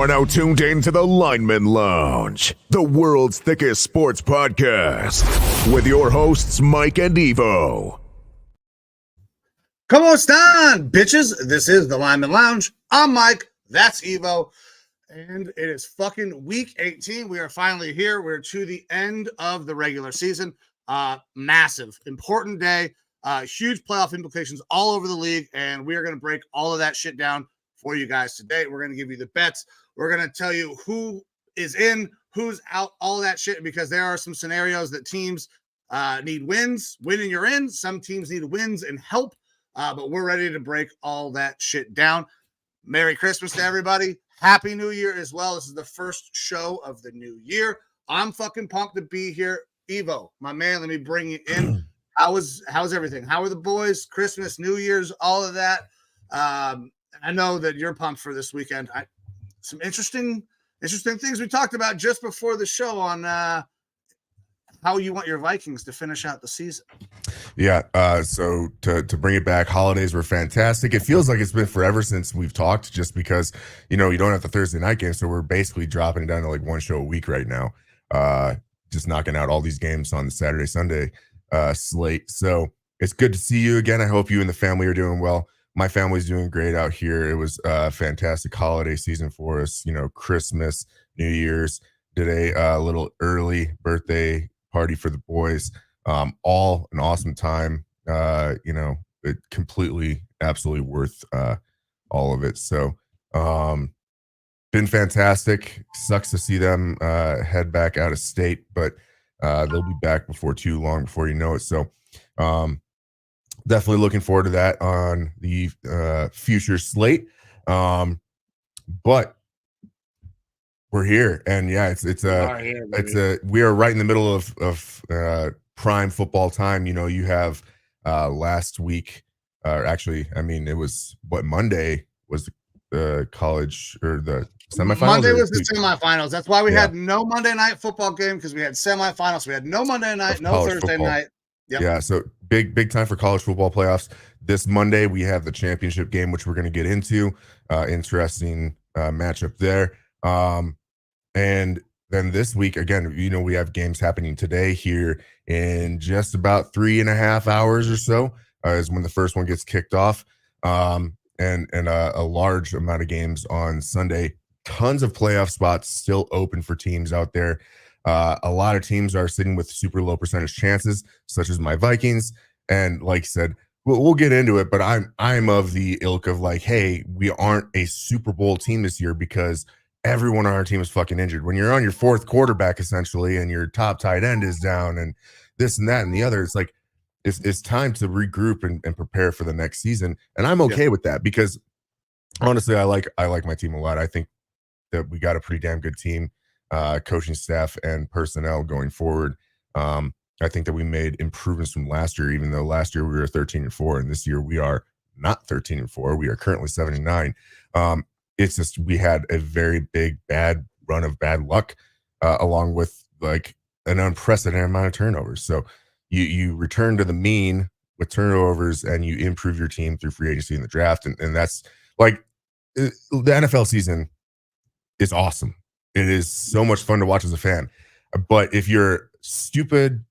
are now tuned in to the Lineman Lounge, the world's thickest sports podcast, with your hosts, Mike and Evo. Como están, bitches? This is the Lineman Lounge. I'm Mike. That's Evo. And it is fucking week 18. We are finally here. We're to the end of the regular season. Massive, important day. Huge playoff implications all over the league. And we are going to break all of that shit down for you guys today. We're going to give you the bets. We're going to tell you who is in, who's out, all of that shit, because there are some scenarios that teams need wins. Winning, you're in. Some teams need wins and help. But we're ready to break all that shit down. Merry Christmas to everybody. Happy New Year as well. This is the first show of the new year. I'm fucking pumped to be here. Evo, my man, let me bring you in. How's everything? How are the boys? Christmas, New Year's, all of that. I know that you're pumped for this weekend. Some interesting things we talked about just before the show on how you want your Vikings to finish out the season. Yeah. So to bring it back, holidays were fantastic. It feels like it's been forever since we've talked, just because, you don't have the Thursday night game. So we're basically dropping it down to like one show a week right now. Just knocking out all these games on the Saturday, Sunday slate. So it's good to see you again. I hope you and the family are doing well. My family's doing great out here. It was a fantastic holiday season for us. Christmas, New Year's, did a little early birthday party for the boys. All an awesome time. It completely, absolutely worth all of it. So been fantastic. Sucks to see them head back out of state, but they'll be back before too long, before you know it. So definitely looking forward to that on the future slate. But we're here, and yeah, we are right in the middle of prime football time. You have last week, or actually, it was Monday was the college or the semifinals. Monday was the semifinals. That's why we had no Monday night football game, because we had semifinals. We had no Monday night, no Thursday football. Night. Yep. Yeah, so big time for college football playoffs. This Monday we have the championship game, which we're going to get into. Interesting matchup there. And then this week, again, we have games happening today here in just about 3.5 hours or so, is when the first one gets kicked off. And a large amount of games on Sunday. Tons of playoff spots still open for teams out there. A lot of teams are sitting with super low percentage chances, such as my Vikings. And like I said, we'll get into it, but I'm of the ilk of like, hey, we aren't a Super Bowl team this year because everyone on our team is fucking injured. When you're on your fourth quarterback, essentially, and your top tight end is down and this and that and the other, it's like, it's time to regroup and prepare for the next season. And I'm okay with that, because honestly, I like my team a lot. I think that we got a pretty damn good team, coaching staff and personnel going forward. I think that we made improvements from last year, even though last year we were 13-4, and this year we are not 13-4. We are currently 7-9. It's just, we had a very big, bad run of bad luck, along with like an unprecedented amount of turnovers. So you return to the mean with turnovers, and you improve your team through free agency in the draft. And that's like, the NFL season is awesome. It is so much fun to watch as a fan. But if you're stupid,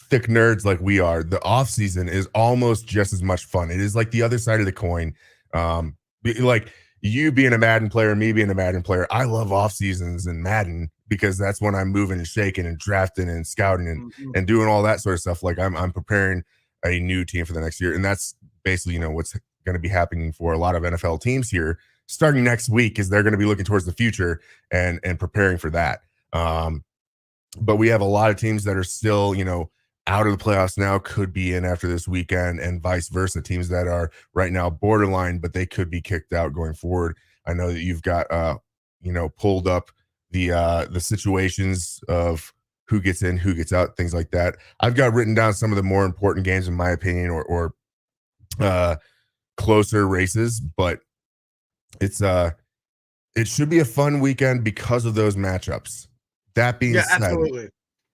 thick nerds like we are, the off season is almost just as much fun. It is like the other side of the coin. Like you being a Madden player, me being a Madden player, I love off seasons and Madden, because that's when I'm moving and shaking and drafting and scouting and doing all that sort of stuff. Like I'm preparing a new team for the next year. And that's basically, what's going to be happening for a lot of NFL teams here starting next week, is they're going to be looking towards the future and preparing for that. But we have a lot of teams that are still, out of the playoffs now, could be in after this weekend, and vice versa. Teams that are right now borderline, but they could be kicked out going forward. I know that you've got, pulled up the situations of who gets in, who gets out, things like that. I've got written down some of the more important games, in my opinion, or closer races, but it should be a fun weekend because of those matchups. That being said, absolutely.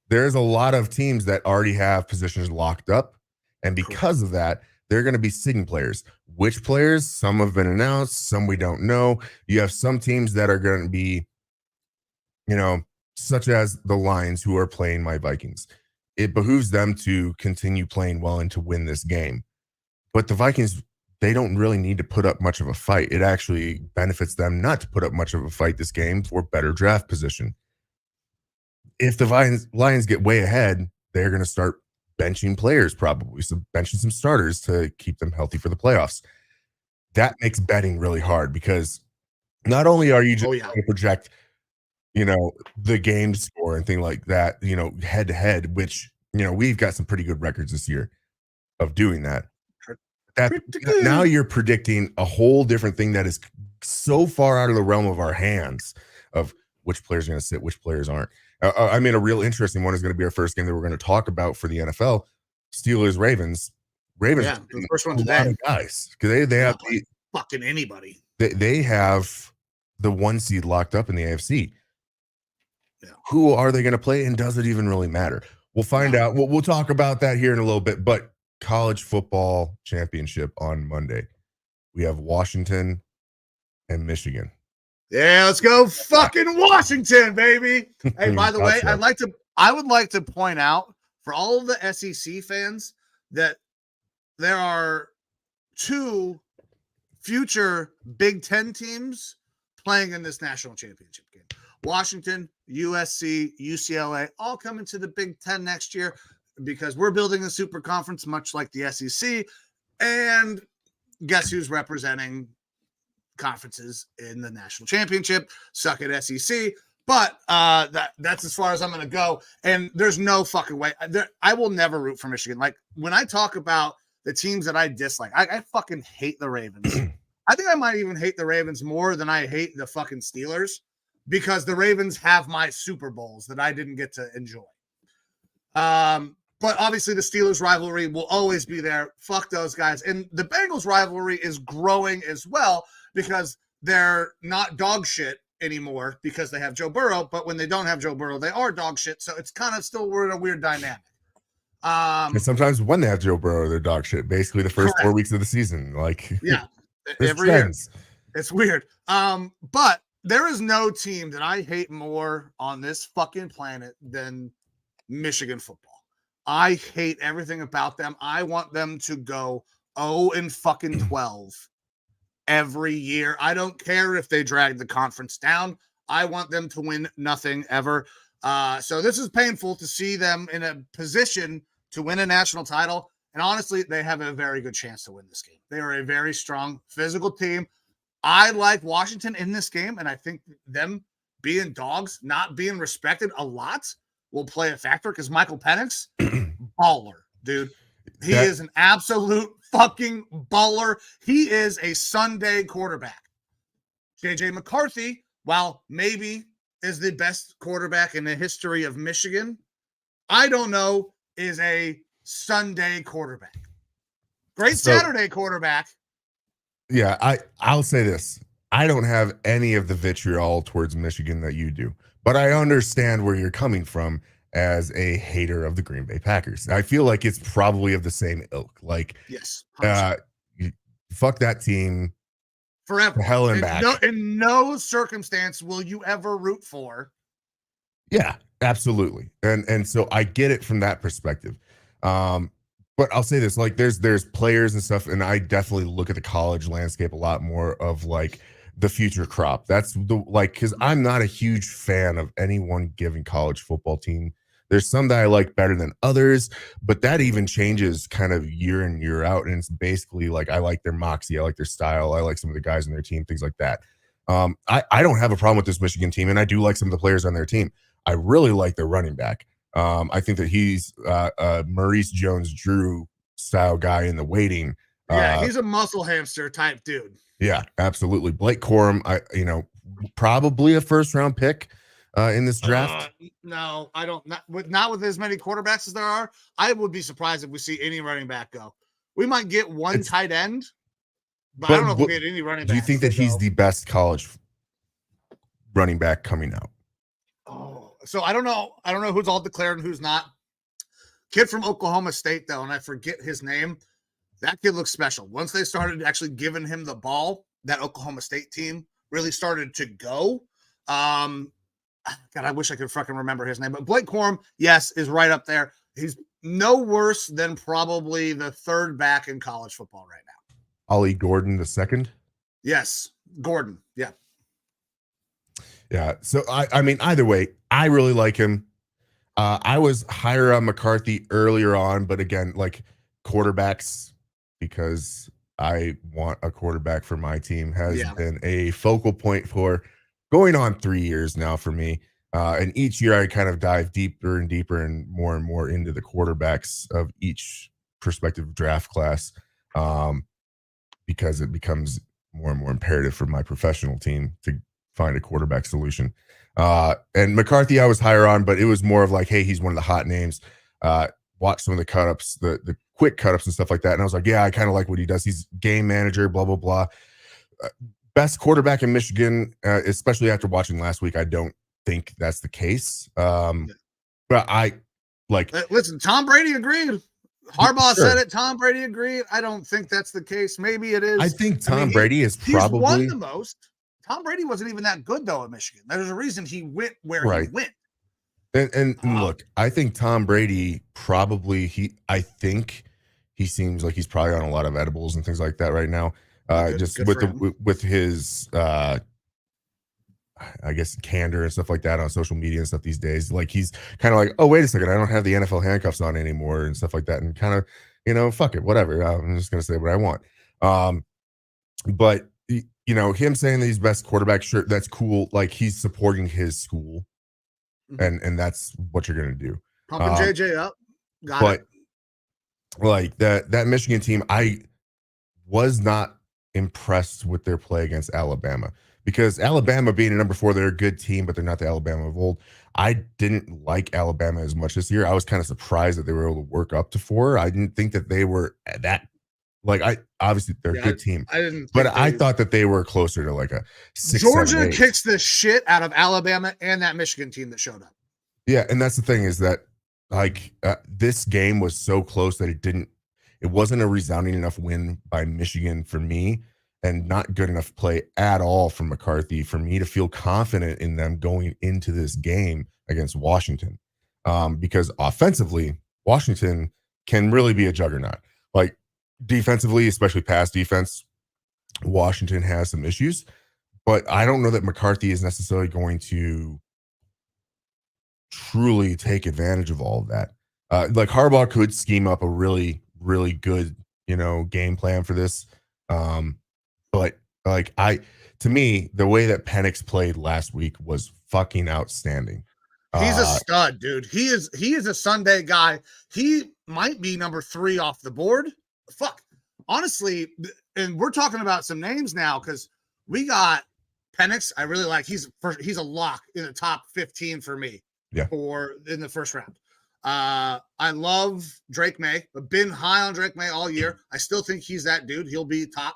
There's a lot of teams that already have positions locked up, and because of that, they're going to be sitting players. Which players? Some have been announced, some we don't know. You have some teams that are going to be such as the Lions who are playing my Vikings. It behooves them to continue playing well and to win this game. But the Vikings, they don't really need to put up much of a fight. It actually benefits them not to put up much of a fight this game for better draft position. If the Lions get way ahead, they're going to start benching players, probably. So benching some starters to keep them healthy for the playoffs. That makes betting really hard because not only are you just trying to project, the game score and things like that, head to head, which, we've got some pretty good records this year of doing that. Now you're predicting a whole different thing that is so far out of the realm of our hands of which players are going to sit, which players aren't. A real interesting one is going to be our first game that we're going to talk about for the NFL. Steelers, Ravens. Yeah, the first one today. A lot of guys, because they have fucking anybody. They have the 1 seed locked up in the AFC. Yeah. Who are they going to play, and does it even really matter? We'll find out. We'll talk about that here in a little bit. But college football championship on Monday, we have Washington and Michigan. Yeah, let's go fucking Washington, baby. Hey, by the way, I would like to point out for all of the SEC fans that there are 2 future Big Ten teams playing in this national championship game. Washington, USC, UCLA, all coming to the Big Ten next year because we're building a super conference, much like the SEC. And guess who's representing conferences in the national championship? Suck at SEC. But that's as far as I'm going to go. And there's no fucking way. I will never root for Michigan. Like, when I talk about the teams that I dislike, I fucking hate the Ravens. I think I might even hate the Ravens more than I hate the fucking Steelers because the Ravens have my Super Bowls that I didn't get to enjoy. But obviously the Steelers rivalry will always be there. Fuck those guys. And the Bengals rivalry is growing as well because they're not dog shit anymore because they have Joe Burrow. But when they don't have Joe Burrow, they are dog shit. So it's kind of still, we're in a weird dynamic. And sometimes when they have Joe Burrow, they're dog shit. Basically the first 4 weeks of the season. Like, yeah, every year. It's weird. But there is no team that I hate more on this fucking planet than Michigan football. I hate everything about them. I want them to go 0-12 every year. I don't care if they drag the conference down. I want them to win nothing ever. So this is painful to see them in a position to win a national title. And honestly, they have a very good chance to win this game. They are a very strong physical team. I like Washington in this game, and I think them being dogs, not being respected a lot, will play a factor because Michael Penix, baller, dude. He is an absolute fucking baller. He is a Sunday quarterback. JJ McCarthy, while maybe is the best quarterback in the history of Michigan, I don't know, is a Sunday quarterback. Great Saturday quarterback. Yeah, I'll say this. I don't have any of the vitriol towards Michigan that you do. But I understand where you're coming from as a hater of the Green Bay Packers. I feel like it's probably of the same ilk. Like, yes, fuck that team forever. Hell and back. In no circumstance will you ever root for. Yeah, absolutely. And so I get it from that perspective. But I'll say this, like there's players and stuff, and I definitely look at the college landscape a lot more of like the future crop. That's because I'm not a huge fan of any one given college football team. There's some that I like better than others, but that even changes kind of year in, year out. And it's basically like I like their moxie, I like their style, I like some of the guys on their team, things like that. I don't have a problem with this Michigan team, and I do like some of the players on their team. I really like their running back. I think that he's Maurice Jones-Drew style guy in the waiting. Yeah, he's a muscle hamster type dude. Yeah, absolutely. Blake Corum, probably a first round pick in this draft. No, I don't. Not with as many quarterbacks as there are. I would be surprised if we see any running back go. We might get one tight end, but I don't know if we get any running back. Do you think that he's the best college running back coming out? Oh, so I don't know. I don't know who's all declared and who's not. Kid from Oklahoma State, though, and I forget his name. That kid looks special. Once they started actually giving him the ball, that Oklahoma State team really started to go. God, I wish I could fucking remember his name, but Blake Corum, yes, is right up there. He's no worse than probably the third back in college football right now. Ollie Gordon the second. Yes, Gordon. Yeah. Yeah. So I mean, either way, I really like him. I was higher on McCarthy earlier on, but again, like quarterbacks, because I want a quarterback for my team, has been a focal point for going on 3 years now for me. And each year I kind of dive deeper and deeper and more into the quarterbacks of each prospective draft class, because it becomes more and more imperative for my professional team to find a quarterback solution. And McCarthy I was higher on, but it was more of like, hey, he's one of the hot names. Watch some of the cut-ups, the quick cut-ups and stuff like that. And I was like, yeah, I kind of like what he does. He's game manager, blah, blah, blah. Best quarterback in Michigan, especially after watching last week. I don't think that's the case. But I like... Listen, Tom Brady agreed. Harbaugh said it. Tom Brady agreed. I don't think that's the case. Maybe it is. I think Brady is probably... He's won the most. Tom Brady wasn't even that good, though, at Michigan. There's a reason he went where he went. And look, I think Tom Brady probably, I think he seems like he's probably on a lot of edibles and things like that right now. Just with his, I guess, candor and stuff like that on social media and stuff these days. Like, he's kind of like, oh, wait a second, I don't have the NFL handcuffs on anymore and stuff like that. And kind of, fuck it, whatever. I'm just going to say what I want. But, him saying that he's best quarterback, sure, that's cool. Like, he's supporting his school. And that's what you're going to do. Pumping JJ up. Got it. Like that Michigan team, I was not impressed with their play against Alabama, because Alabama being a number 4, they're a good team, but they're not the Alabama of old. I didn't like Alabama as much this year. I was kind of surprised that they were able to work up to 4. I didn't think that they were that, obviously they're a good team. I thought that they were closer to like a 6. Georgia 7, 8. kicks the shit out of Alabama and that Michigan team that showed up. Yeah, and that's the thing, is that this game was so close that it wasn't a resounding enough win by Michigan for me, and not good enough play at all from McCarthy for me to feel confident in them going into this game against Washington. Because offensively, Washington can really be a juggernaut. Like, defensively, especially pass defense, Washington has some issues, but I don't know that McCarthy is necessarily going to truly take advantage of all of that. Like, Harbaugh could scheme up a really, really good, game plan for this. But to me, the way that Penix played last week was fucking outstanding. He's a stud, dude. He is a Sunday guy. He might be number 3 off the board. Fuck, honestly, and we're talking about some names now, because we got Penix. I really like. He's a lock in the top 15 for me. Yeah. In the first round. I love Drake May. I've been high on Drake May all year. I still think he's that dude. He'll be top.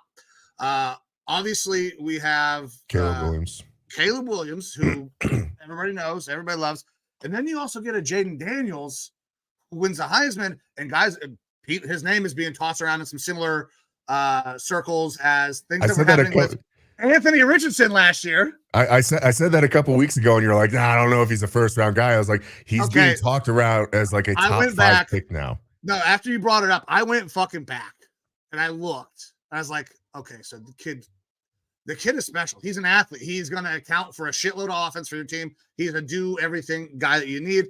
Obviously, we have Caleb Williams, who everybody knows, everybody loves, and then you also get a Jaden Daniels, who wins the Heisman. And guys, his name is being tossed around in some similar circles as things that were happening with Anthony Richardson last year. I said that a couple weeks ago, and you're like, nah, I don't know if he's a first round guy. I was like, he's being talked around as like a top 5 pick now. No, after you brought it up, I went fucking back and I looked. I was like, okay, so the kid is special. He's an athlete. He's going to account for a shitload of offense for your team. He's a do everything guy that you need.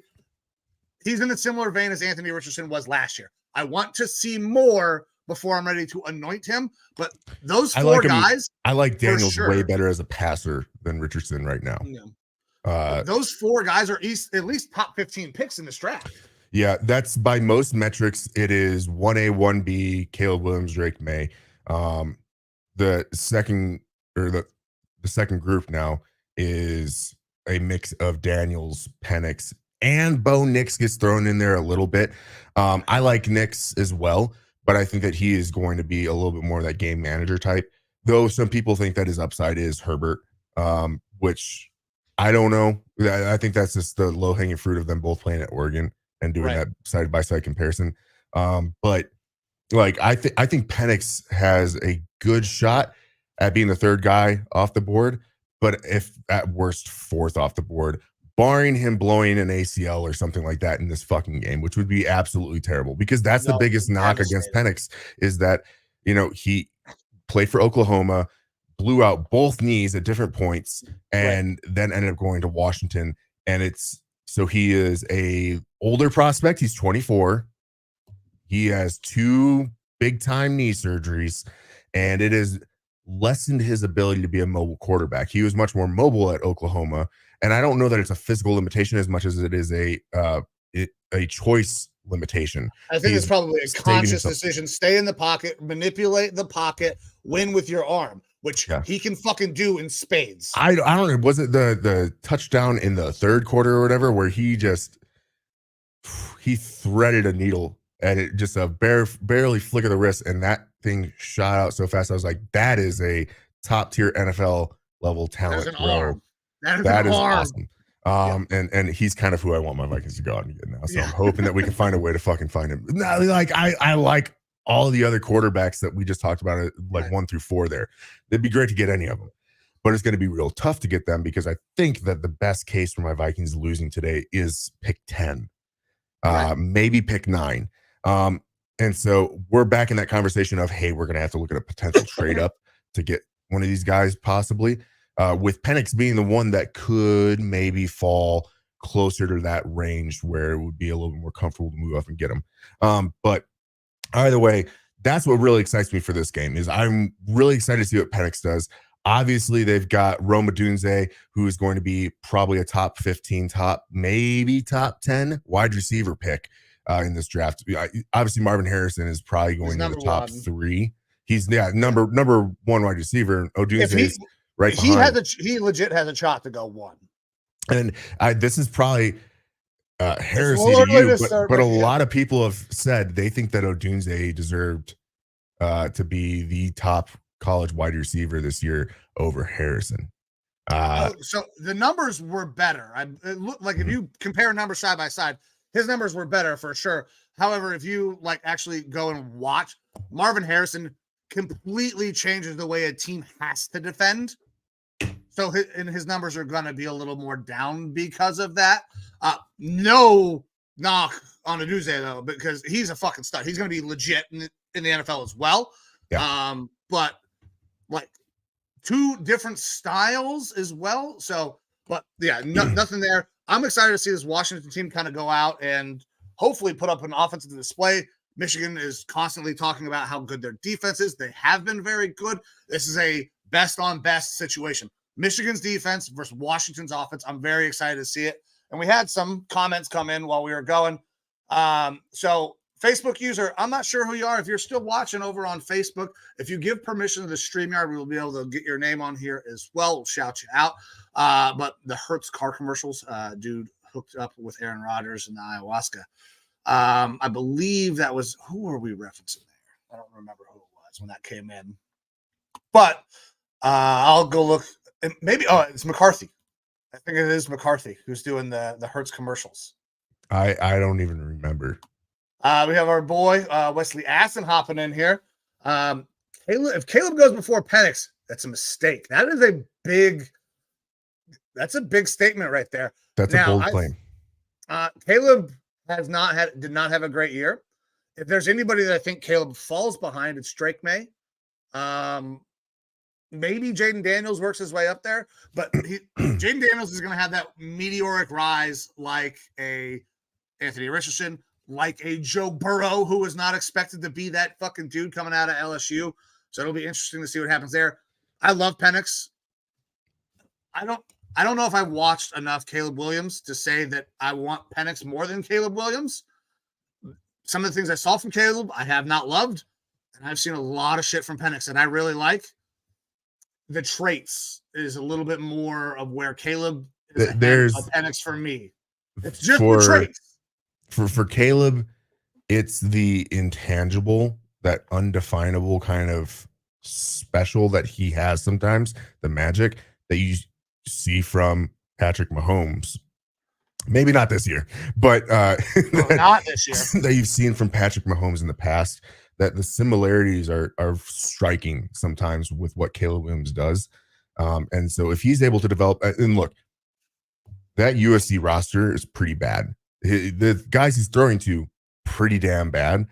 He's in a similar vein as Anthony Richardson was last year. I want to see more before I'm ready to anoint him. But those 4 guys, I like Daniels way better as a passer than Richardson right now. Yeah. Those 4 guys are at least top 15 picks in this draft. Yeah, that's by most metrics. It is 1A, 1B, Caleb Williams, Drake May. The second group now is a mix of Daniels, Penix, and Bo Nix gets thrown in there a little bit. I like Nix as well, but I think that he is going to be a little bit more of that game manager type. Though some people think that his upside is Herbert, which I don't know. I think that's just the low-hanging fruit of them both playing at Oregon and doing that side-by-side comparison. But like I think Penix has a good shot at being the 3rd guy off the board, but if at worst 4th off the board. barring him blowing an ACL or something like that in this fucking game, which would be absolutely terrible, because that's the biggest knock against Penix, is that, he played for Oklahoma, blew out both knees at different points, and then ended up going to Washington. And so he is a older prospect. He's 24. He has 2 big time knee surgeries, and it has lessened his ability to be a mobile quarterback. He was much more mobile at Oklahoma, and I don't know that it's a physical limitation as much as it is a choice limitation. I think it's probably a conscious decision. Stay in the pocket, manipulate the pocket, win with your arm, which he can fucking do in spades. I don't know. Was it the touchdown in the third quarter or whatever, where he threaded a needle and it just barely flick of the wrist, and that thing shot out so fast. I was like, that is a top tier NFL level talent. That is awesome. And he's kind of who I want my Vikings to go out and get now. So I'm hoping that we can find a way to fucking find him. Now, like I like all the other quarterbacks that we just talked about, like 1 through 4 there. It'd be great to get any of them, but it's going to be real tough to get them, because I think that the best case for my Vikings losing today is pick 10, maybe pick 9. And so we're back in that conversation of, hey, we're going to have to look at a potential trade up to get one of these guys, possibly, with Penix being the one that could maybe fall closer to that range where it would be a little bit more comfortable to move up and get him. But either way, that's what really excites me for this game. Is I'm really excited to see what Penix does. Obviously, they've got Rome Odunze, who is going to be probably a top 15, maybe top 10 wide receiver pick in this draft. Obviously, Marvin Harrison is probably going to the top 3. He's number 1 wide receiver. Odunze is right behind. He legit has a shot to go 1. And this is probably heresy to you, but a lot of people have said they think that Odunze deserved to be the top college wide receiver this year over Harrison. So the numbers were better. It looked like if you compare numbers side by side, his numbers were better for sure. However, if you actually go and watch, Marvin Harrison completely changes the way a team has to defend. So his numbers are going to be a little more down because of that. No knock on Odunze though, because he's a fucking stud. He's going to be legit in the NFL as well. Yeah. But 2 different styles as well. So, but yeah, nothing there. I'm excited to see this Washington team kind of go out and hopefully put up an offensive display. Michigan is constantly talking about how good their defense is. They have been very good. This is a best on best situation. Michigan's defense versus Washington's offense. I'm very excited to see it. And we had some comments come in while we were going. So Facebook user, I'm not sure who you are. If you're still watching over on Facebook, if you give permission to the StreamYard, we will be able to get your name on here as well. We'll shout you out. But the Hertz car commercials, dude hooked up with Aaron Rodgers and the ayahuasca. I believe that was, who were we referencing there? I don't remember who it was when that came in. But I'll go look. Maybe, it's McCarthy. I think it is McCarthy who's doing the Hertz commercials. I don't even remember. We have our boy Wesley Aston hopping in here. If Caleb goes before Penix, that's a mistake. That's a big statement right there. That's a bold claim. Caleb did not have a great year. If there's anybody that I think Caleb falls behind, it's Drake May. Maybe Jaden Daniels works his way up there, but Jaden Daniels is going to have that meteoric rise like a Anthony Richardson, like a Joe Burrow, who was not expected to be that fucking dude coming out of LSU. So it'll be interesting to see what happens there. I love Penix. I don't know if I've watched enough Caleb Williams to say that I want Penix more than Caleb Williams. Some of the things I saw from Caleb, I have not loved, and I've seen a lot of shit from Penix that I really like. The traits is a little bit more of where Caleb is there's Penix for me. It's just the traits. For Caleb, it's the intangible, that undefinable kind of special that he has sometimes, the magic that you see from Patrick Mahomes. Maybe not this year, but not this year. That you've seen from Patrick Mahomes in the past, that the similarities are striking sometimes with what Caleb Williams does. And so if he's able to develop, and look, that USC roster is pretty bad. The guys he's throwing to, pretty damn bad.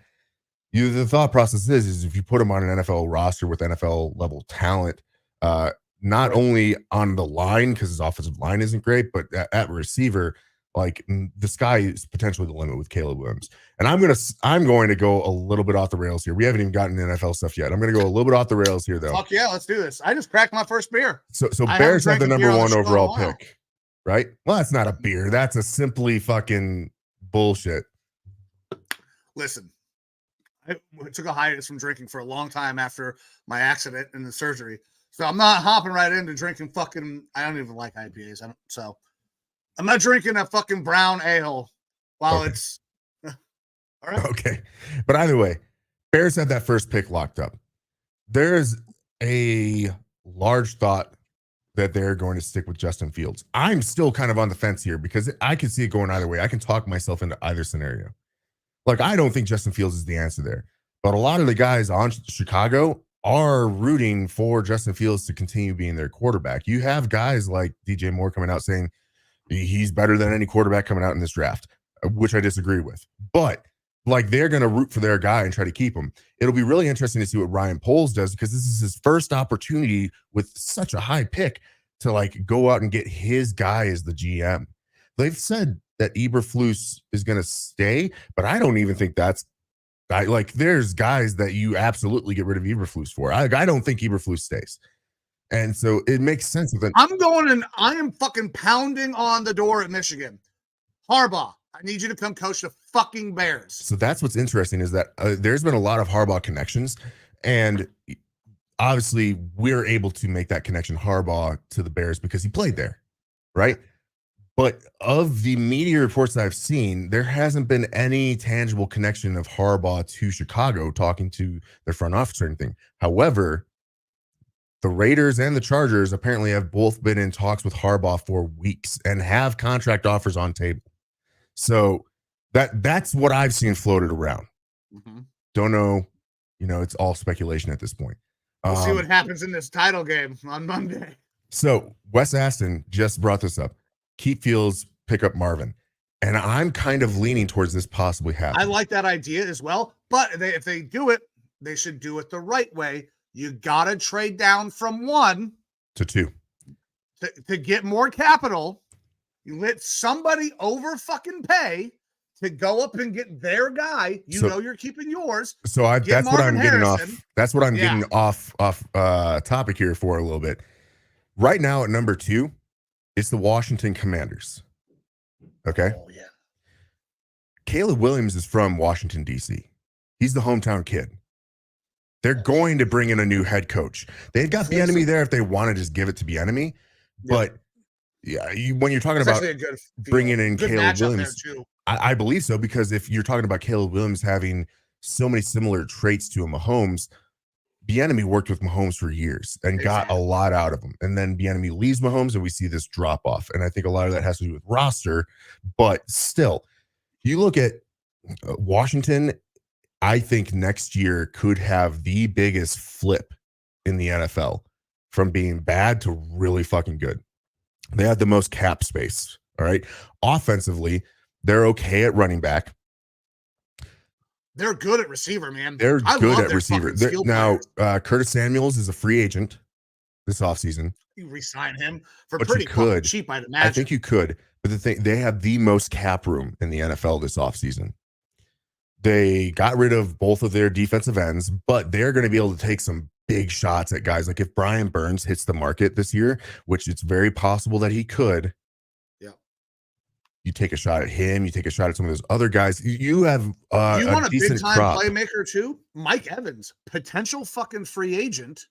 The thought process is if you put him on an NFL roster with NFL level talent, not only on the line because his offensive line isn't great, but at receiver, like the sky is potentially the limit with Caleb Williams. And I'm going to go a little bit off the rails here. We haven't even gotten NFL stuff yet. I'm going to go a little bit off the rails here, though. Fuck yeah, let's do this. I just cracked my first beer. So Bears have the number one overall pick, right? Well, that's not a beer. That's a simply fucking bullshit. Listen, I took a hiatus from drinking for a long time after my accident and the surgery. So I'm not hopping right into drinking fucking, I don't even like IPAs. So I'm not drinking a fucking brown ale while it's all right. Okay. But either way, Bears have that first pick locked up. There's a large thought that they're going to stick with Justin Fields. I'm still kind of on the fence here because I can see it going either way. I can talk myself into either scenario. Like, I don't think Justin Fields is the answer there. But a lot of the guys on Chicago are rooting for Justin Fields to continue being their quarterback. You have guys like DJ Moore coming out saying he's better than any quarterback coming out in this draft, which I disagree with. But like, they're going to root for their guy and try to keep him. It'll be really interesting to see what Ryan Poles does because this is his first opportunity with such a high pick to like go out and get his guy as the GM. They've said that Eberflus is going to stay, but I don't even think that's like, there's guys that you absolutely get rid of Eberflus for. I don't think Eberflus stays. And so it makes sense. I'm going and I am fucking pounding on the door at Michigan. Harbaugh, I need you to come coach the fucking Bears. So that's what's interesting is that there's been a lot of Harbaugh connections, and obviously we're able to make that connection Harbaugh to the Bears because he played there, right? But of the media reports that I've seen, there hasn't been any tangible connection of Harbaugh to Chicago talking to their front office or anything. However, the Raiders and the Chargers apparently have both been in talks with Harbaugh for weeks and have contract offers on table. So that's what I've seen floated around. Mm-hmm. Don't know, it's all speculation at this point. We'll see what happens in this title game on Monday. So Wes Aston just brought this up. Keep Fields, pick up Marvin. And I'm kind of leaning towards this possibly happening. I like that idea as well. But if they do it, they should do it the right way. You got to trade down from 1 to 2 to get more capital. You let somebody over fucking pay to go up and get their guy. You're keeping yours. So that's what I'm getting off. That's what I'm getting off topic here for a little bit. Right now at number 2, it's the Washington Commanders. Okay. Oh, yeah. Caleb Williams is from Washington, D.C. He's the hometown kid. They're going to bring in a new head coach. They've got Bieniemy there if they want to just give it to Bieniemy. But when you're talking about bringing in Caleb Williams, I believe so, because if you're talking about Caleb Williams having so many similar traits to a Mahomes, Bieniemy worked with Mahomes for years and got a lot out of him. And then Bieniemy leaves Mahomes and we see this drop off. And I think a lot of that has to do with roster. But still, you look at Washington, I think next year could have the biggest flip in the NFL from being bad to really fucking good. They have the most cap space. All right. Offensively, they're okay at running back. They're good at receiver, man. They're good at receiver. Now, Curtis Samuels is a free agent this offseason. You re-sign him for pretty cheap, I'd imagine. I think you could. But the thing, they have the most cap room in the NFL this offseason. They got rid of both of their defensive ends, but they're going to be able to take some big shots at guys. Like if Brian Burns hits the market this year, which it's very possible that he could. You take a shot at him. You take a shot at some of those other guys. You have you want a big time playmaker too? Mike Evans, potential fucking free agent.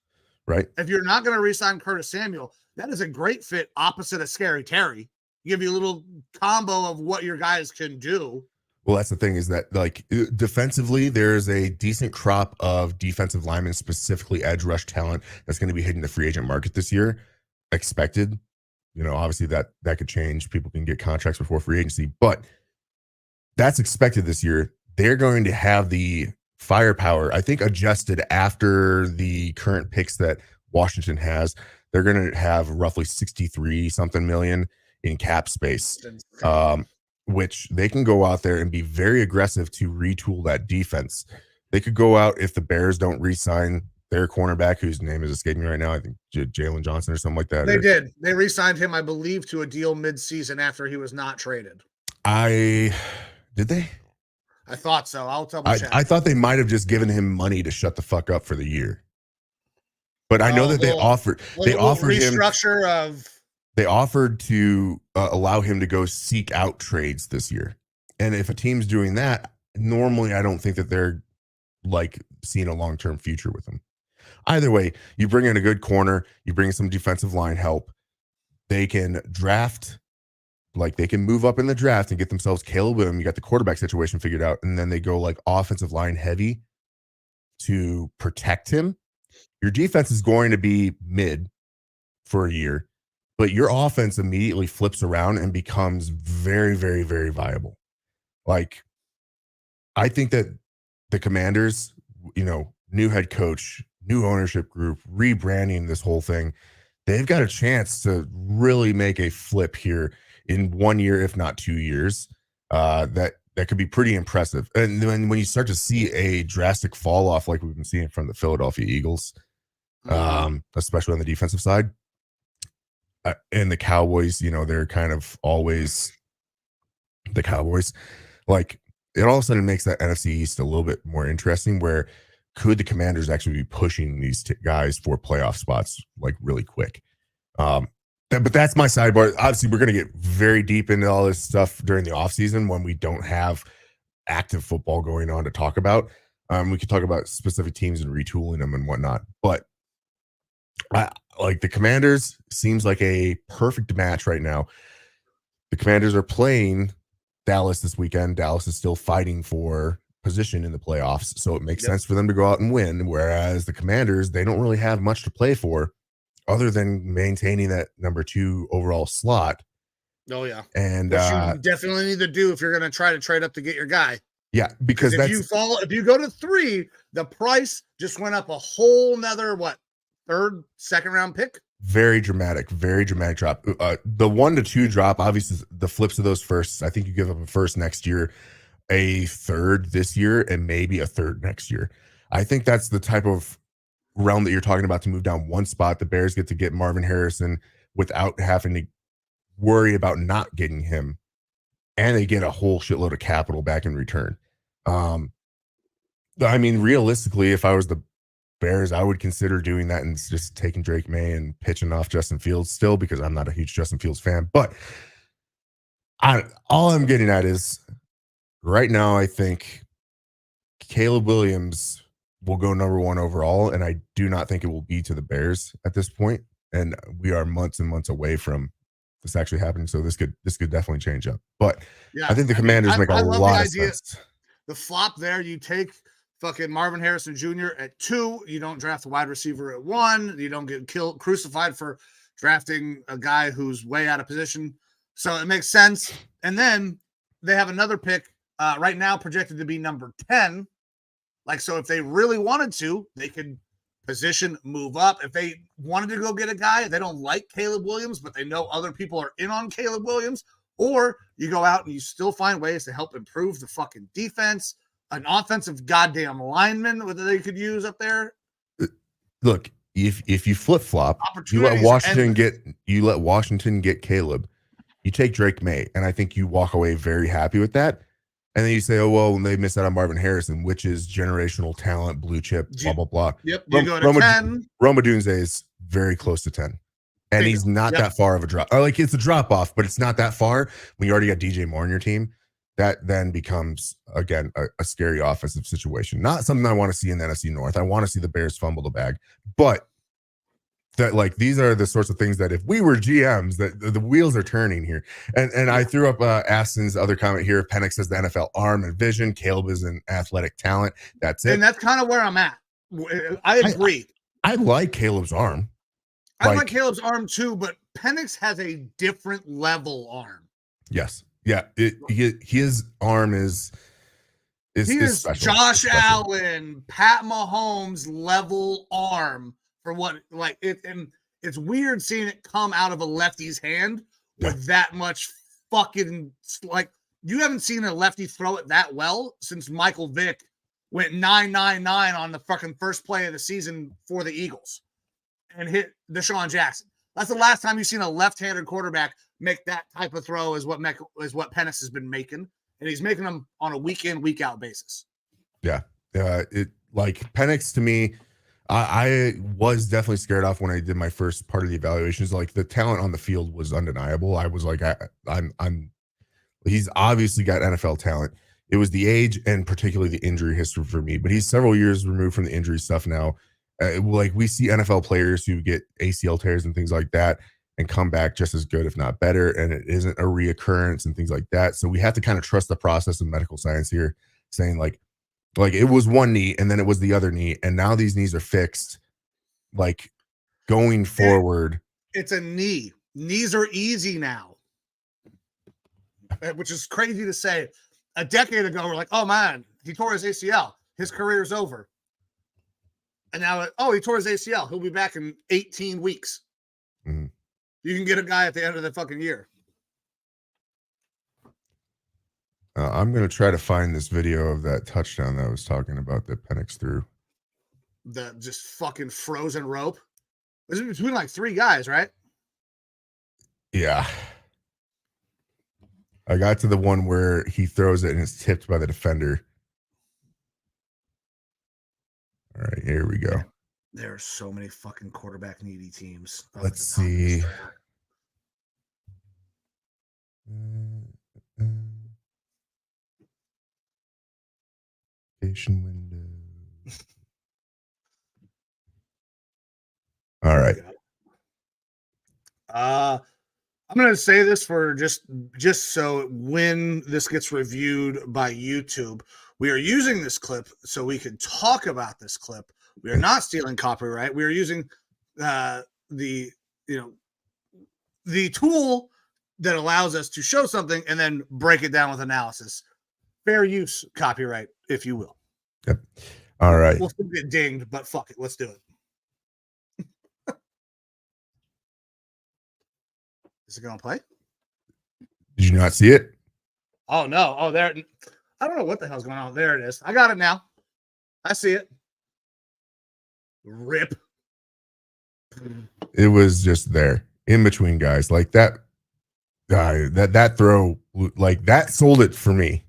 Right. If you're not going to re-sign Curtis Samuel, that is a great fit opposite of Scary Terry. Give you a little combo of what your guys can do. Well, that's the thing is that like defensively, there's a decent crop of defensive linemen, specifically edge rush talent that's going to be hitting the free agent market this year. Expected. Obviously that could change. People can get contracts before free agency, but that's expected this year. They're going to have the firepower, I think, adjusted after the current picks that Washington has. They're going to have roughly 63 something million in cap space, which they can go out there and be very aggressive to retool that defense. They could go out if the Bears don't re-sign their cornerback, whose name is escaping me right now. I think Jalen Johnson or something like that. They did. They re-signed him, I believe, to a deal mid-season after he was not traded. Did they? I thought so. I'll double check. I thought they might have just given him money to shut the fuck up for the year. But I know that they offered restructure of. They offered to allow him to go seek out trades this year. And if a team's doing that, normally I don't think that they're like seeing a long-term future with him. Either way, you bring in a good corner, you bring some defensive line help. They can draft, like they can move up in the draft and get themselves Caleb Williams. You got the quarterback situation figured out, and then they go like offensive line heavy to protect him. Your defense is going to be mid for a year, but your offense immediately flips around and becomes very, very, very viable. Like, I think that the Commanders, new head coach, new ownership group, rebranding this whole thing, they've got a chance to really make a flip here in 1 year, if not 2 years. That could be pretty impressive. And then when you start to see a drastic fall off, like we've been seeing from the Philadelphia Eagles, especially on the defensive side, and the Cowboys, they're kind of always the Cowboys. Like, it all of a sudden makes that NFC East a little bit more interesting, where could the Commanders actually be pushing these guys for playoff spots like really quick? But that's my sidebar. Obviously, we're going to get very deep into all this stuff during the offseason when we don't have active football going on to talk about. We could talk about specific teams and retooling them and whatnot. But like the Commanders seems like a perfect match right now. The Commanders are playing Dallas this weekend. Dallas is still fighting for position in the playoffs, so it makes sense for them to go out and win, whereas the Commanders, they don't really have much to play for other than maintaining that number 2 overall slot. Oh yeah. And which you definitely need to do if you're going to try to trade up to get your guy. Yeah, because if you go to 3, the price just went up a whole nother second round pick. Very dramatic drop. The 1 to 2 drop, obviously the flips of those firsts. I think you give up a first next year, a third this year, and maybe a third next year. I think that's the type of realm that you're talking about to move down one spot. The Bears get to get Marvin Harrison without having to worry about not getting him, and they get a whole shitload of capital back in return. I mean, realistically, if I was the Bears, I would consider doing that and just taking Drake May and pitching off Justin Fields still, because I'm not a huge Justin Fields fan. But all I'm getting at is right now, I think Caleb Williams will go number 1 overall, and I do not think it will be to the Bears at this point. And we are months and months away from this actually happening, so this could definitely change up. But yeah, I think the Commanders make a lot of sense. The flop there, you take fucking Marvin Harrison Jr. at 2. You don't draft a wide receiver at 1. You don't get crucified for drafting a guy who's way out of position. So it makes sense. And then they have another pick right now projected to be number 10. Like, so if they really wanted to, they could position, move up. If they wanted to go get a guy, they don't like Caleb Williams, but they know other people are in on Caleb Williams. Or you go out and you still find ways to help improve the fucking defense, an offensive goddamn lineman that they could use up there. Look, if you flip flop, you let Washington get Caleb. You take Drake May, and I think you walk away very happy with that. And then you say, oh, well, they missed out on Marvin Harrison, which is generational talent, blue chip, blah, blah, blah. Yep, you go to 10. Roma Dunze is very close to 10. And he's not that far of a drop. Or like, it's a drop off, but it's not that far. When you already got DJ Moore on your team, that then becomes, again, a scary offensive situation. Not something I want to see in the NFC North. I want to see the Bears fumble the bag. But that, like, these are the sorts of things that if we were GMs, that the wheels are turning here. And I threw up Aston's other comment here. Penix says the NFL arm and vision. Caleb is an athletic talent. That's it. And that's kind of where I'm at. I agree. I like Caleb's arm. I like Caleb's arm too, but Penix has a different level arm. Yes. Yeah. His arm is special. Josh Allen, Pat Mahomes level arm for what, like, and it's weird seeing it come out of a lefty's hand with that much fucking, like, you haven't seen a lefty throw it that well since Michael Vick went 999 on the fucking first play of the season for the Eagles and hit Deshaun Jackson. That's the last time you've seen a left-handed quarterback make that type of throw is what Penix has been making, and he's making them on a week-in, week-out basis. Yeah. It like Penix to me, I was definitely scared off when I did my first part of the evaluations. Like the talent on the field was undeniable. I was like, he's obviously got NFL talent. It was the age and particularly the injury history for me, but he's several years removed from the injury stuff now. Like we see NFL players who get ACL tears and things like that and come back just as good, if not better. And it isn't a reoccurrence and things like that. So we have to kind of trust the process of medical science here, saying like it was one knee and then it was the other knee. And now these knees are fixed. Like going forward. It's a knee. Knees are easy now, which is crazy to say. A decade ago, we're like, oh man, he tore his ACL. His career's over. And now, he tore his ACL. He'll be back in 18 weeks. Mm-hmm. You can get a guy at the end of the fucking year. I'm going to try to find this video of that touchdown that I was talking about that Penix threw. The just fucking frozen rope. It was between like three guys, right? Yeah. I got to the one where he throws it and it's tipped by the defender. All right, here we go. There are so many fucking quarterback needy teams. Let's see. Patient window. All right. I'm going to say this for just so when this gets reviewed by YouTube, we are using this clip so we can talk about this clip. We are not stealing copyright. We are using the tool that allows us to show something and then break it down with analysis. Fair use copyright, if you will. Yep. All right. We'll still get dinged, but fuck it. Let's do it. Is it going to play? Did you not see it? Oh, no. Oh, there. I don't know what the hell's going on. There it is. I got it now. I see it. Rip. It was just there in between guys. Like that guy, that throw, like that sold it for me.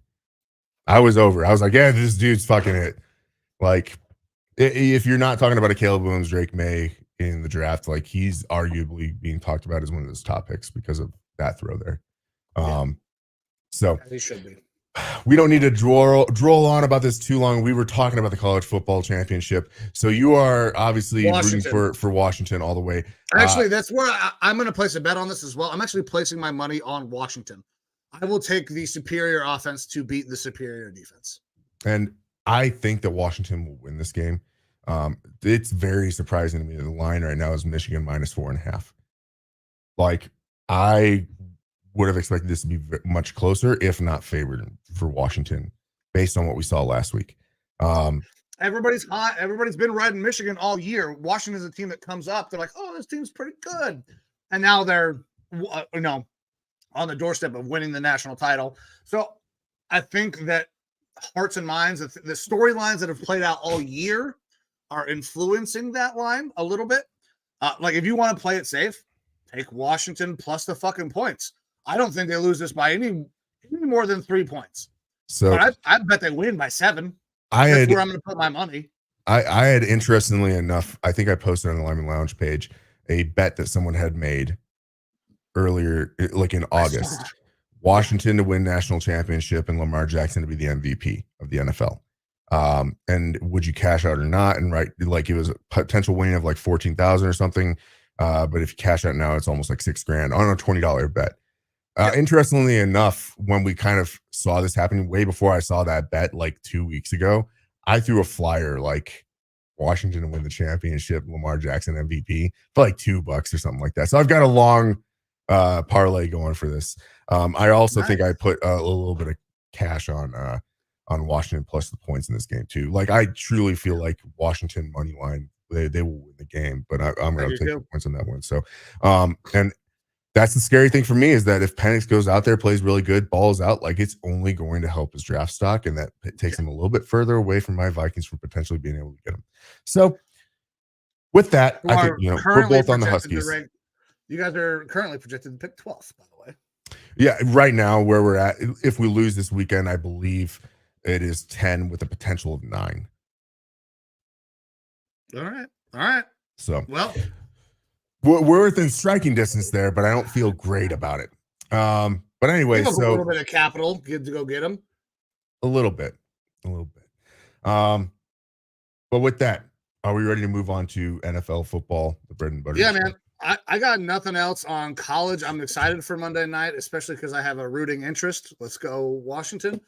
I was over. I was like, yeah, this dude's fucking it. Like, if you're not talking about a Caleb Williams, Drake May in the draft, like he's arguably being talked about as one of those top picks because of that throw there. So he should be. We don't need to droll on about this too long. We were talking about the college football championship. So you are obviously rooting for Washington all the way. Actually, that's where I'm going to place a bet on this as well. I'm actually placing my money on Washington. I will take the superior offense to beat the superior defense. And I think that Washington will win this game. It's very surprising to me that the line right now is Michigan -4.5. Like, I would have expected this to be much closer, if not favored for Washington, based on what we saw last week. Everybody's hot. Everybody's been riding Michigan all year. Washington's a team that comes up. They're like, oh, this team's pretty good. And now they're, on the doorstep of winning the national title. So I think that hearts and minds, the storylines that have played out all year are influencing that line a little bit. Like, if you want to play it safe, take Washington plus the fucking points. I don't think they lose this by any more than 3 points. So but I bet they win by 7. That's where I'm going to put my money. I had, interestingly enough, I think I posted on the Lineman Lounge page a bet that someone had made earlier, like in August. Washington to win national championship and Lamar Jackson to be the MVP of the NFL. And would you cash out or not? And right, like it was a potential win of like 14,000 or something. But if you cash out now, it's almost like $6,000 on a $20 bet. Interestingly enough, when we kind of saw this happening way before I saw that bet like 2 weeks ago, I threw a flyer like Washington to win the championship, Lamar Jackson MVP for like $2 or something like that. So I've got a long parlay going for this. I also think I put a little bit of cash on Washington plus the points in this game too. Like I truly feel like Washington money line, they will win the game, but I'm going to take the points on that one. So and that's the scary thing for me, is that if Penix goes out there, plays really good, balls out, like, it's only going to help his draft stock, and that takes him a little bit further away from my Vikings from potentially being able to get him. So with that, I think, we're both on the Huskies. You guys are currently projected to pick 12th, by the way. Yeah, right now where we're at, if we lose this weekend, I believe it is 10 with a potential of 9. All right. So, well, we're within striking distance there, but I don't feel great about it. But anyway, a little bit of capital, good to go get him. A little bit. But with that, are we ready to move on to NFL football, the bread and butter? Yeah, man. I got nothing else on college. I'm excited for Monday night, especially because I have a rooting interest. Let's go Washington.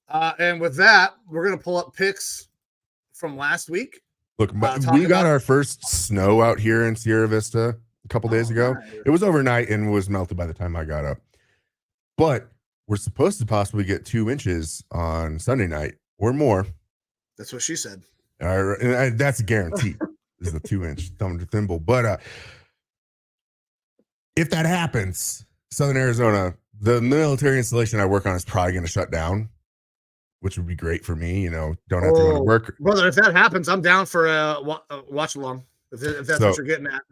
And with that, we're going to pull up picks from last week. Look, we got our first snow out here in Sierra Vista a couple days ago. Nice. It was overnight and was melted by the time I got up. But we're supposed to possibly get 2 inches on Sunday night or more. That's what she said. And that's a guarantee. This is a 2-inch thumb to thimble. But if that happens, Southern Arizona, the military installation I work on is probably going to shut down, which would be great for me. Don't have to go to work. Brother, if that happens, I'm down for a watch along. If that's what you're getting at.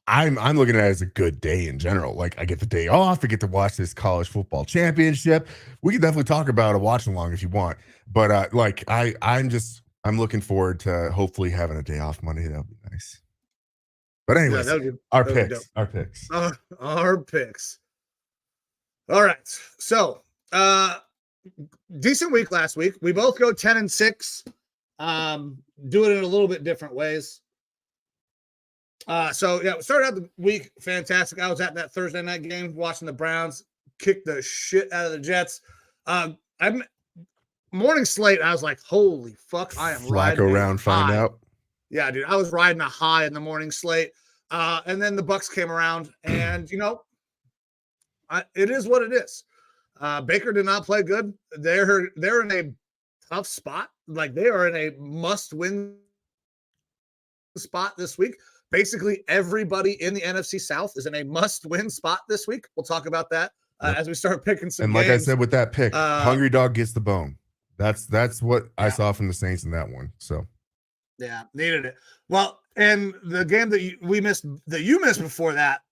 I'm looking at it as a good day in general. Like, I get the day off. I get to watch this college football championship. We can definitely talk about a watch along if you want. But I'm looking forward to hopefully having a day off Monday. That'll be nice. But anyways, our picks. Our picks. All right. So, decent week last week. We both go 10-6. Do it in a little bit different ways. We started out the week fantastic. I was at that Thursday night game watching the Browns kick the shit out of the Jets. I'm morning slate. I was like, holy fuck, I am riding around, find out. Yeah, dude, I was riding a high in the morning slate. And then the Bucks came around, and it is what it is. Baker did not play good. They're in a tough spot. Like, they are in a must-win spot this week. Basically, everybody in the NFC South is in a must-win spot this week. We'll talk about that as we start picking some. And like games. I said with that pick, hungry dog gets the bone. That's what I saw from the Saints in that one. So, yeah, needed it. Well, and the game that you missed before that,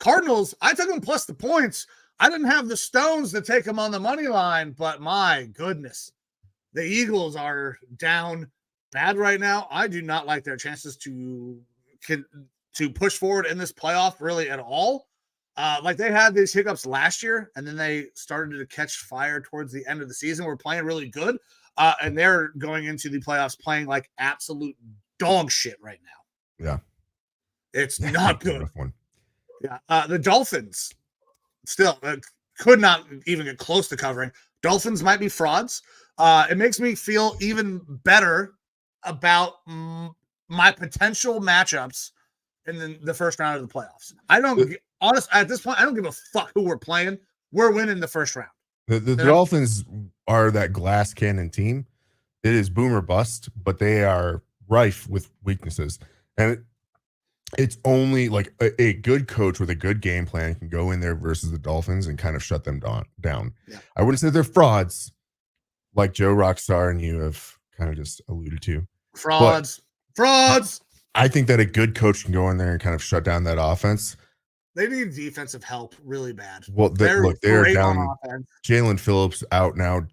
Cardinals. I took them plus the points. I didn't have the stones to take them on the money line, but my goodness, the Eagles are down bad right now. I do not like their chances to push forward in this playoff really at all. Like, they had these hiccups last year, and then they started to catch fire towards the end of the season. We're playing really good, and they're going into the playoffs playing like absolute dog shit right now. Yeah, it's not good. Yeah, the Dolphins still could not even get close to covering. Dolphins might be frauds. It makes me feel even better about my potential matchups in the first round of the playoffs. At this point, I don't give a fuck who we're playing. We're winning the first round. The Dolphins are that glass cannon team. It is boom or bust, but they are rife with weaknesses. And it's only like a good coach with a good game plan can go in there versus the Dolphins and kind of shut them down. Yeah. I wouldn't say they're frauds like Joe Rockstar and you have kind of just alluded to. Frauds. I think that a good coach can go in there and kind of shut down that offense. They need defensive help really bad. Well, they're down. Jalen Phillips out now.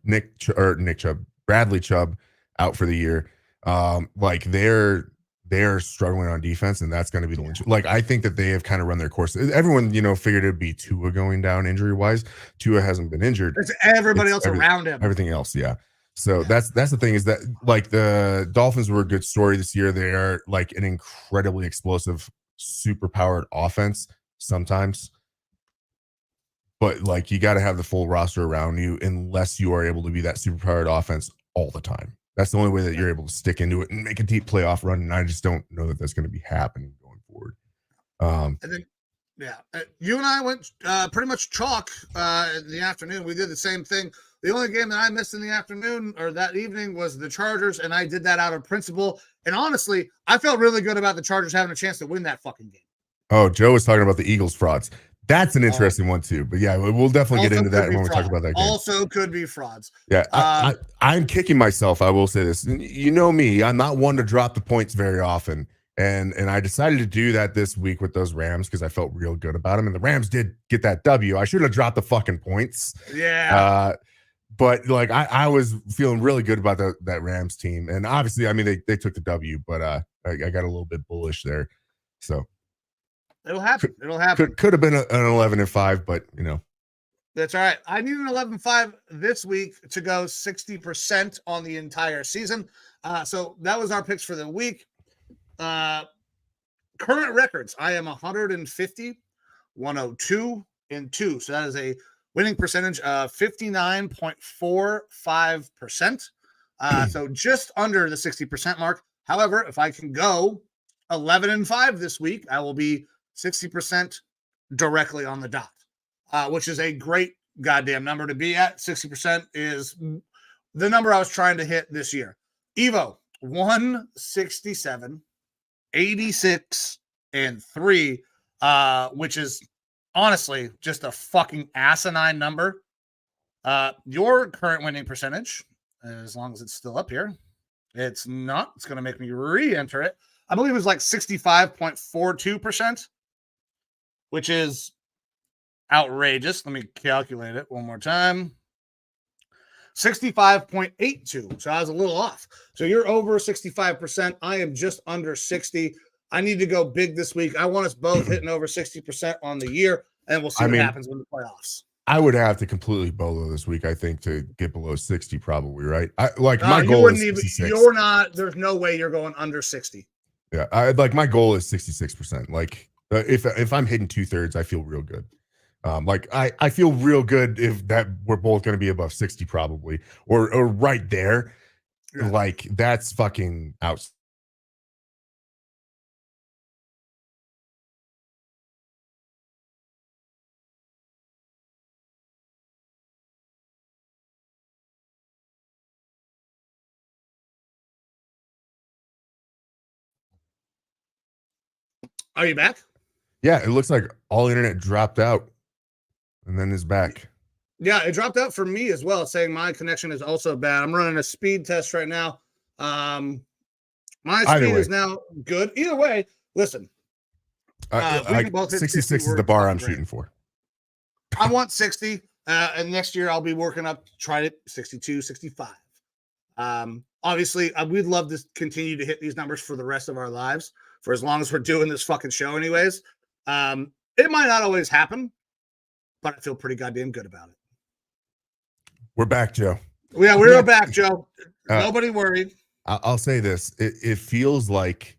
Bradley Chubb out for the year. They're struggling on defense, and that's going to be the one. Like, I think that they have kind of run their course. Everyone, figured it'd be Tua going down injury wise. Tua hasn't been injured. It's everybody else around him. Everything else, yeah. So that's the thing, is that, like, the Dolphins were a good story this year. They are like an incredibly explosive, super powered offense sometimes, but like, you got to have the full roster around you unless you are able to be that super powered offense all the time. That's the only way that you're able to stick into it and make a deep playoff run. And I just don't know that that's going to be happening going forward. And then, you and I went pretty much chalk in the afternoon. We did the same thing. The only game that I missed in the afternoon or that evening was the Chargers, and I did that out of principle. And honestly, I felt really good about the Chargers having a chance to win that fucking game. Oh, Joe was talking about the Eagles frauds. That's an interesting one too. But yeah, we'll definitely get into that when we talk about that game. Also could be frauds. Yeah, I'm kicking myself. I will say this. You know me, I'm not one to drop the points very often. And I decided to do that this week with those Rams because I felt real good about them. And the Rams did get that W. I should have dropped the fucking points. Yeah. But like I was feeling really good about that Rams team. And obviously, I mean, they took the W, but I got a little bit bullish there. So it'll happen. It'll happen. Could have been an 11-5, but you know. That's all right. I need an 11-5 this week to go 60% on the entire season. So that was our picks for the week. Current records. I am 150, 102, and 2. So that is a winning percentage of 59.45%. So just under the 60% mark. However, if I can go 11-5 this week, I will be 60% directly on the dot, which is a great goddamn number to be at. 60% is the number I was trying to hit this year. Evo, 167, 86, and 3, which is honestly just a fucking asinine number. Your current winning percentage, as long as it's still up here, it's not. It's going to make me re-enter it. I believe it was like 65.42%, which is outrageous. Let me calculate it one more time. 65.82. So I was a little off. So you're over 65%. I am just under 60. I need to go big this week. I want us both hitting over 60% on the year, and we'll see what happens in the playoffs. I would have to completely bolo this week, I think, to get below 60 probably, right? My goal is 66. You're not, there's no way you're going under 60. Yeah, my goal is 66%. Like if I'm hitting 2/3, I feel real good. I feel real good if that we're both going to be above 60 probably, or right there. Yeah. Like that's fucking out. Are you back? Yeah, it looks like all internet dropped out and then is back. Yeah, it dropped out for me as well, saying my connection is also bad. I'm running a speed test right now. My speed is now good. Either way, listen. 66 is the bar I'm shooting for. I want 60, and next year I'll be working up to try to 62, 65. Obviously, we'd love to continue to hit these numbers for the rest of our lives, for as long as we're doing this fucking show anyways. It might not always happen, but I feel pretty goddamn good about it. We're back, Joe. Yeah, we're back, Joe. Nobody worried. I'll say this. It feels like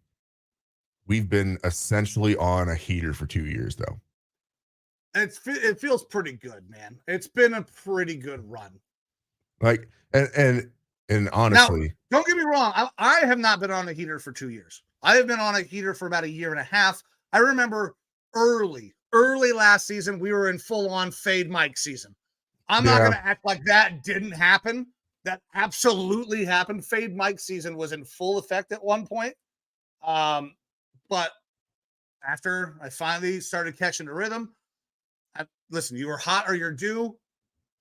we've been essentially on a heater for 2 years, though. It feels pretty good, man. It's been a pretty good run. Like, and honestly, now, don't get me wrong. I have not been on a heater for 2 years. I have been on a heater for about a year and a half. I remember early last season, we were in full-on fade Mike season. I'm not going to act like that didn't happen. That absolutely happened. Fade Mike season was in full effect at one point. But after I finally started catching the rhythm, listen, you were hot or you're due.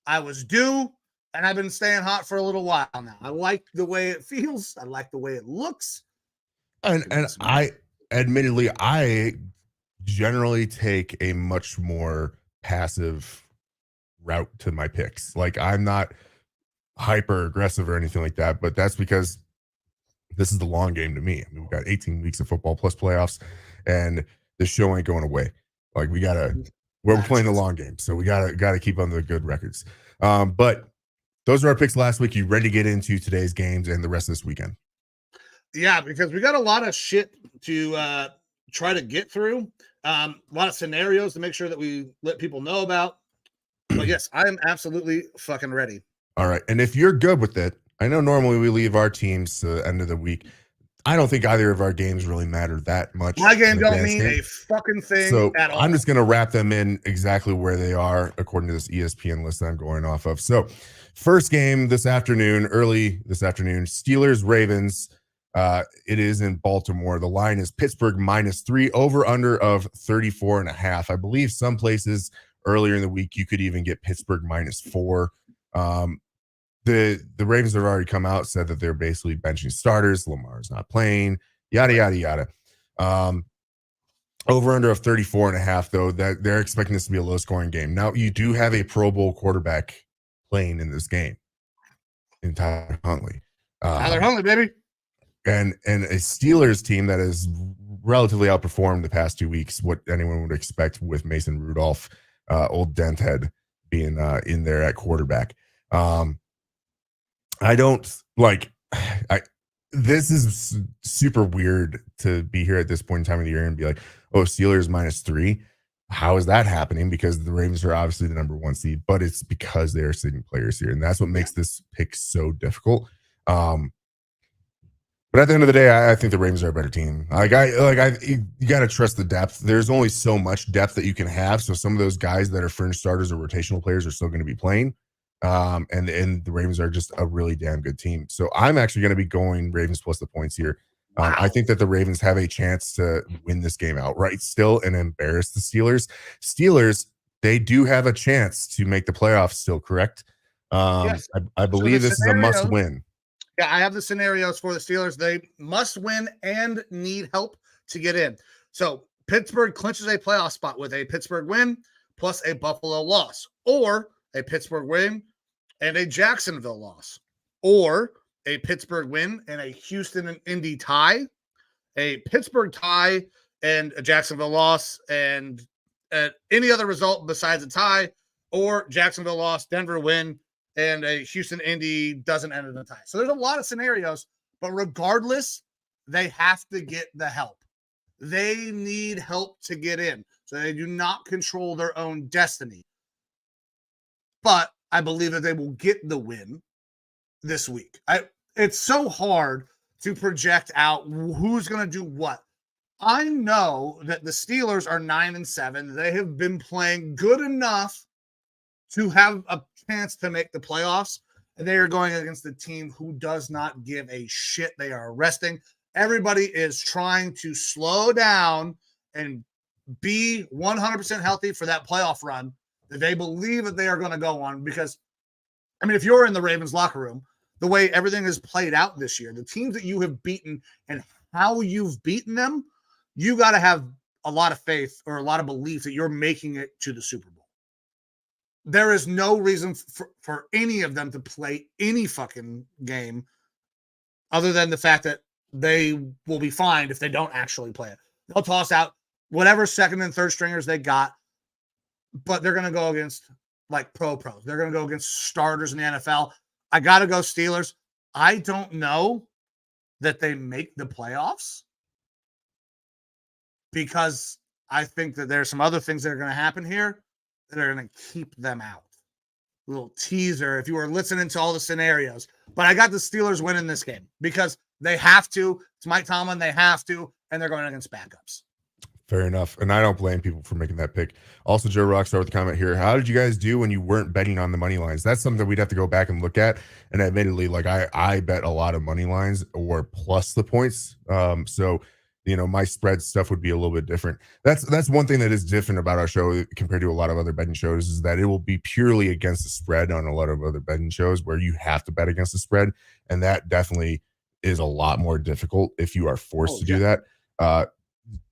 I was due, and I've been staying hot for a little while now. I like the way it feels. I like the way it looks. And I generally take a much more passive route to my picks. Like I'm not hyper aggressive or anything like that, but that's because this is the long game to me. I mean, we've got 18 weeks of football plus playoffs, and the show ain't going away. Like we're playing the long game, so we gotta keep on the good records. But those are our picks last week. You ready to get into today's games and the rest of this weekend? Yeah, because we got a lot of shit to try to get through. A lot of scenarios to make sure that we let people know about. But yes, I am absolutely fucking ready. All right. And if you're good with it, I know normally we leave our teams to the end of the week. I don't think either of our games really matter that much. My game don't mean a fucking thing at all. I'm just going to wrap them in exactly where they are according to this ESPN list that I'm going off of. So first game this afternoon, early this afternoon, Steelers-Ravens. It is in Baltimore. The line is Pittsburgh -3, over under of 34.5. I believe some places earlier in the week you could even get Pittsburgh -4. The Ravens have already come out, said that they're basically benching starters. Lamar's not playing, yada yada yada. Over under of 34.5, though, that they're expecting this to be a low scoring game. Now, you do have a Pro Bowl quarterback playing in this game, in Tyler Huntley. Tyler Huntley, baby. And a Steelers team that has relatively outperformed the past 2 weeks, what anyone would expect with Mason Rudolph, old dent head, being in there at quarterback. I don't like. This is super weird to be here at this point in time of the year and be like, oh, Steelers -3. How is that happening? Because the Ravens are obviously the number 1 seed, but it's because they are sitting players here, and that's what makes this pick so difficult. But at the end of the day, I think the Ravens are a better team. You got to trust the depth. There's only so much depth that you can have. So some of those guys that are fringe starters or rotational players are still going to be playing. And the Ravens are just a really damn good team. So I'm actually going to be going Ravens plus the points here. Wow. I think that the Ravens have a chance to win this game outright still and embarrass the Steelers. Steelers, they do have a chance to make the playoffs still, correct? Yes. I believe this is a must win. Yeah, I have the scenarios for the Steelers. They must win and need help to get in. So Pittsburgh clinches a playoff spot with a Pittsburgh win plus a Buffalo loss, or a Pittsburgh win and a Jacksonville loss, or a Pittsburgh win and a Houston and Indy tie, a Pittsburgh tie and a Jacksonville loss, and any other result besides a tie, or Jacksonville loss, Denver win, and a Houston Indy doesn't end in a tie. So there's a lot of scenarios, but regardless, they have to get the help. They need help to get in. So they do not control their own destiny. But I believe that they will get the win this week. It's so hard to project out who's going to do what. I know that the Steelers are 9-7. They have been playing good enough to have a chance to make the playoffs, and they are going against a team who does not give a shit. They are resting. Everybody is trying to slow down and be 100% healthy for that playoff run that they believe that they are going to go on. Because, I mean, if you're in the Ravens locker room, the way everything is played out this year, the teams that you have beaten and how you've beaten them, you got to have a lot of faith or a lot of belief that you're making it to the Super Bowl. There is no reason for any of them to play any fucking game other than the fact that they will be fined if they don't actually play it. They'll toss out whatever second and third stringers they got, but they're going to go against like pros. They're going to go against starters in the NFL. I got to go Steelers. I don't know that they make the playoffs because I think that there's some other things that are going to happen here that are going to keep them out. A little teaser if you were listening to all the scenarios. But I got the Steelers winning this game because they have to. It's Mike Tomlin. They have to, and they're going against backups. Fair enough. And I don't blame people for making that pick. Also, Joe Rockstar with a comment here. How did you guys do when you weren't betting on the money lines? That's something that we'd have to go back and look at. And admittedly, like I bet a lot of money lines or plus the points. So, you know, my spread stuff would be a little bit different. That's one thing that is different about our show compared to a lot of other betting shows is that it will be purely against the spread on a lot of other betting shows where you have to bet against the spread. And that definitely is a lot more difficult if you are forced to do that.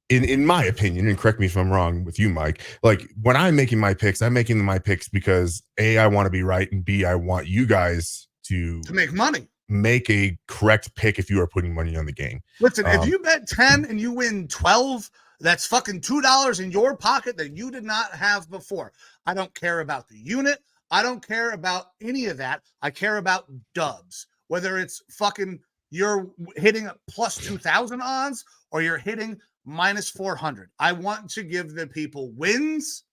In my opinion, and correct me if I'm wrong with you, Mike, like when I'm making my picks, I'm making my picks because A, I want to be right, and B, I want you guys to make money. Make a correct pick if you are putting money on the game. Listen, if you bet 10 and you win 12, that's fucking $2 in your pocket that you did not have before. I don't care about the unit. I don't care about any of that. I care about dubs. Whether it's fucking you're hitting a plus 2,000 odds or you're hitting minus 400. I want to give the people wins.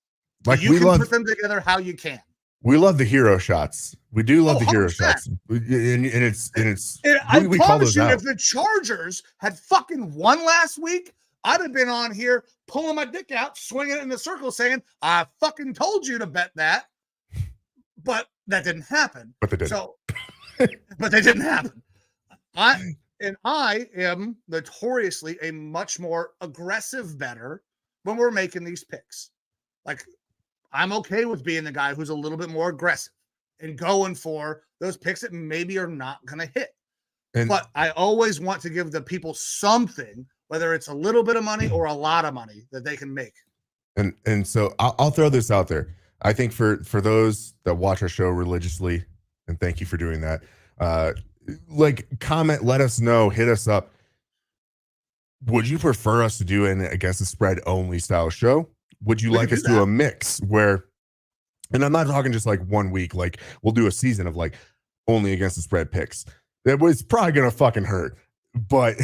Like you can put them together how you can. We love the hero shots. We do love the hero shots. I promise you, if the Chargers had fucking won last week, I'd have been on here pulling my dick out, swinging it in a circle saying, I fucking told you to bet that. But that didn't happen. But they did. So, but they didn't happen. And I am notoriously a much more aggressive bettor when we're making these picks. Like, I'm okay with being the guy who's a little bit more aggressive and going for those picks that maybe are not going to hit. But I always want to give the people something, whether it's a little bit of money or a lot of money that they can make. And so I'll throw this out there. I think for those that watch our show religiously, and thank you for doing that, like, comment, let us know, hit us up. Would you prefer us to do an against the spread only style show? Would you like us to do a mix where, and I'm not talking just like 1 week, like we'll do a season of like only against the spread picks. That was probably going to fucking hurt, but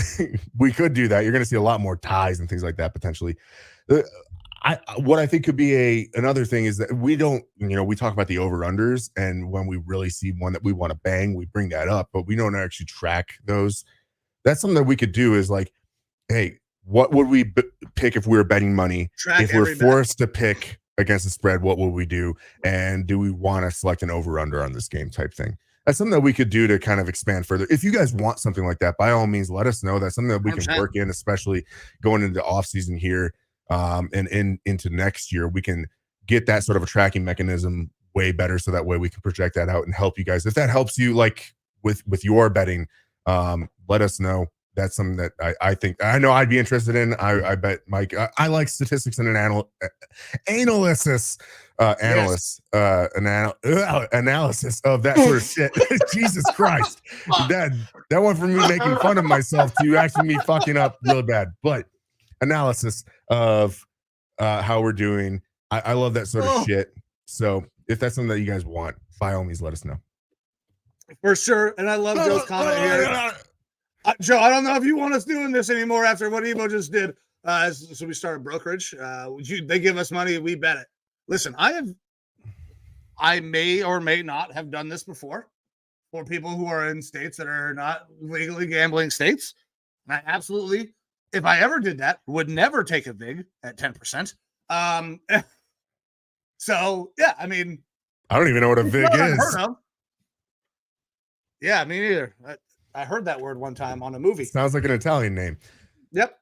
we could do that. You're going to see a lot more ties and things like that potentially. What I think could be another thing is that we don't, we talk about the over-unders, and when we really see one that we want to bang, we bring that up, but we don't actually track those. That's something that we could do is like, hey, what would we pick if we were betting money? If we're forced to pick against the spread, what would we do? And do we want to select an over-under on this game type thing? That's something that we could do to kind of expand further. If you guys want something like that, by all means, let us know. That's something that we can work in, especially going into the off season here, and into next year. We can get that sort of a tracking mechanism way better, so that way we can project that out and help you guys. If that helps you, like with your betting, let us know. That's something that I think I know I'd be interested in. I bet Mike. I like statistics and analysis of that sort of shit. Jesus Christ, that one for me making fun of myself to actually me fucking up really bad. But analysis of how we're doing. I love that sort of shit. So if that's something that you guys want, by all means, let us know. For sure. And I love Joe's comment here. Joe, I don't know if you want us doing this anymore after what Evo just did. So we started brokerage. They give us money, we bet it. Listen, I may or may not have done this before for people who are in states that are not legally gambling states. And I absolutely, if I ever did that, would never take a vig at 10%. So yeah, I mean, I don't even know what a vig is. Yeah, me neither. I heard that word one time on a movie. Sounds like an Italian name. Yep.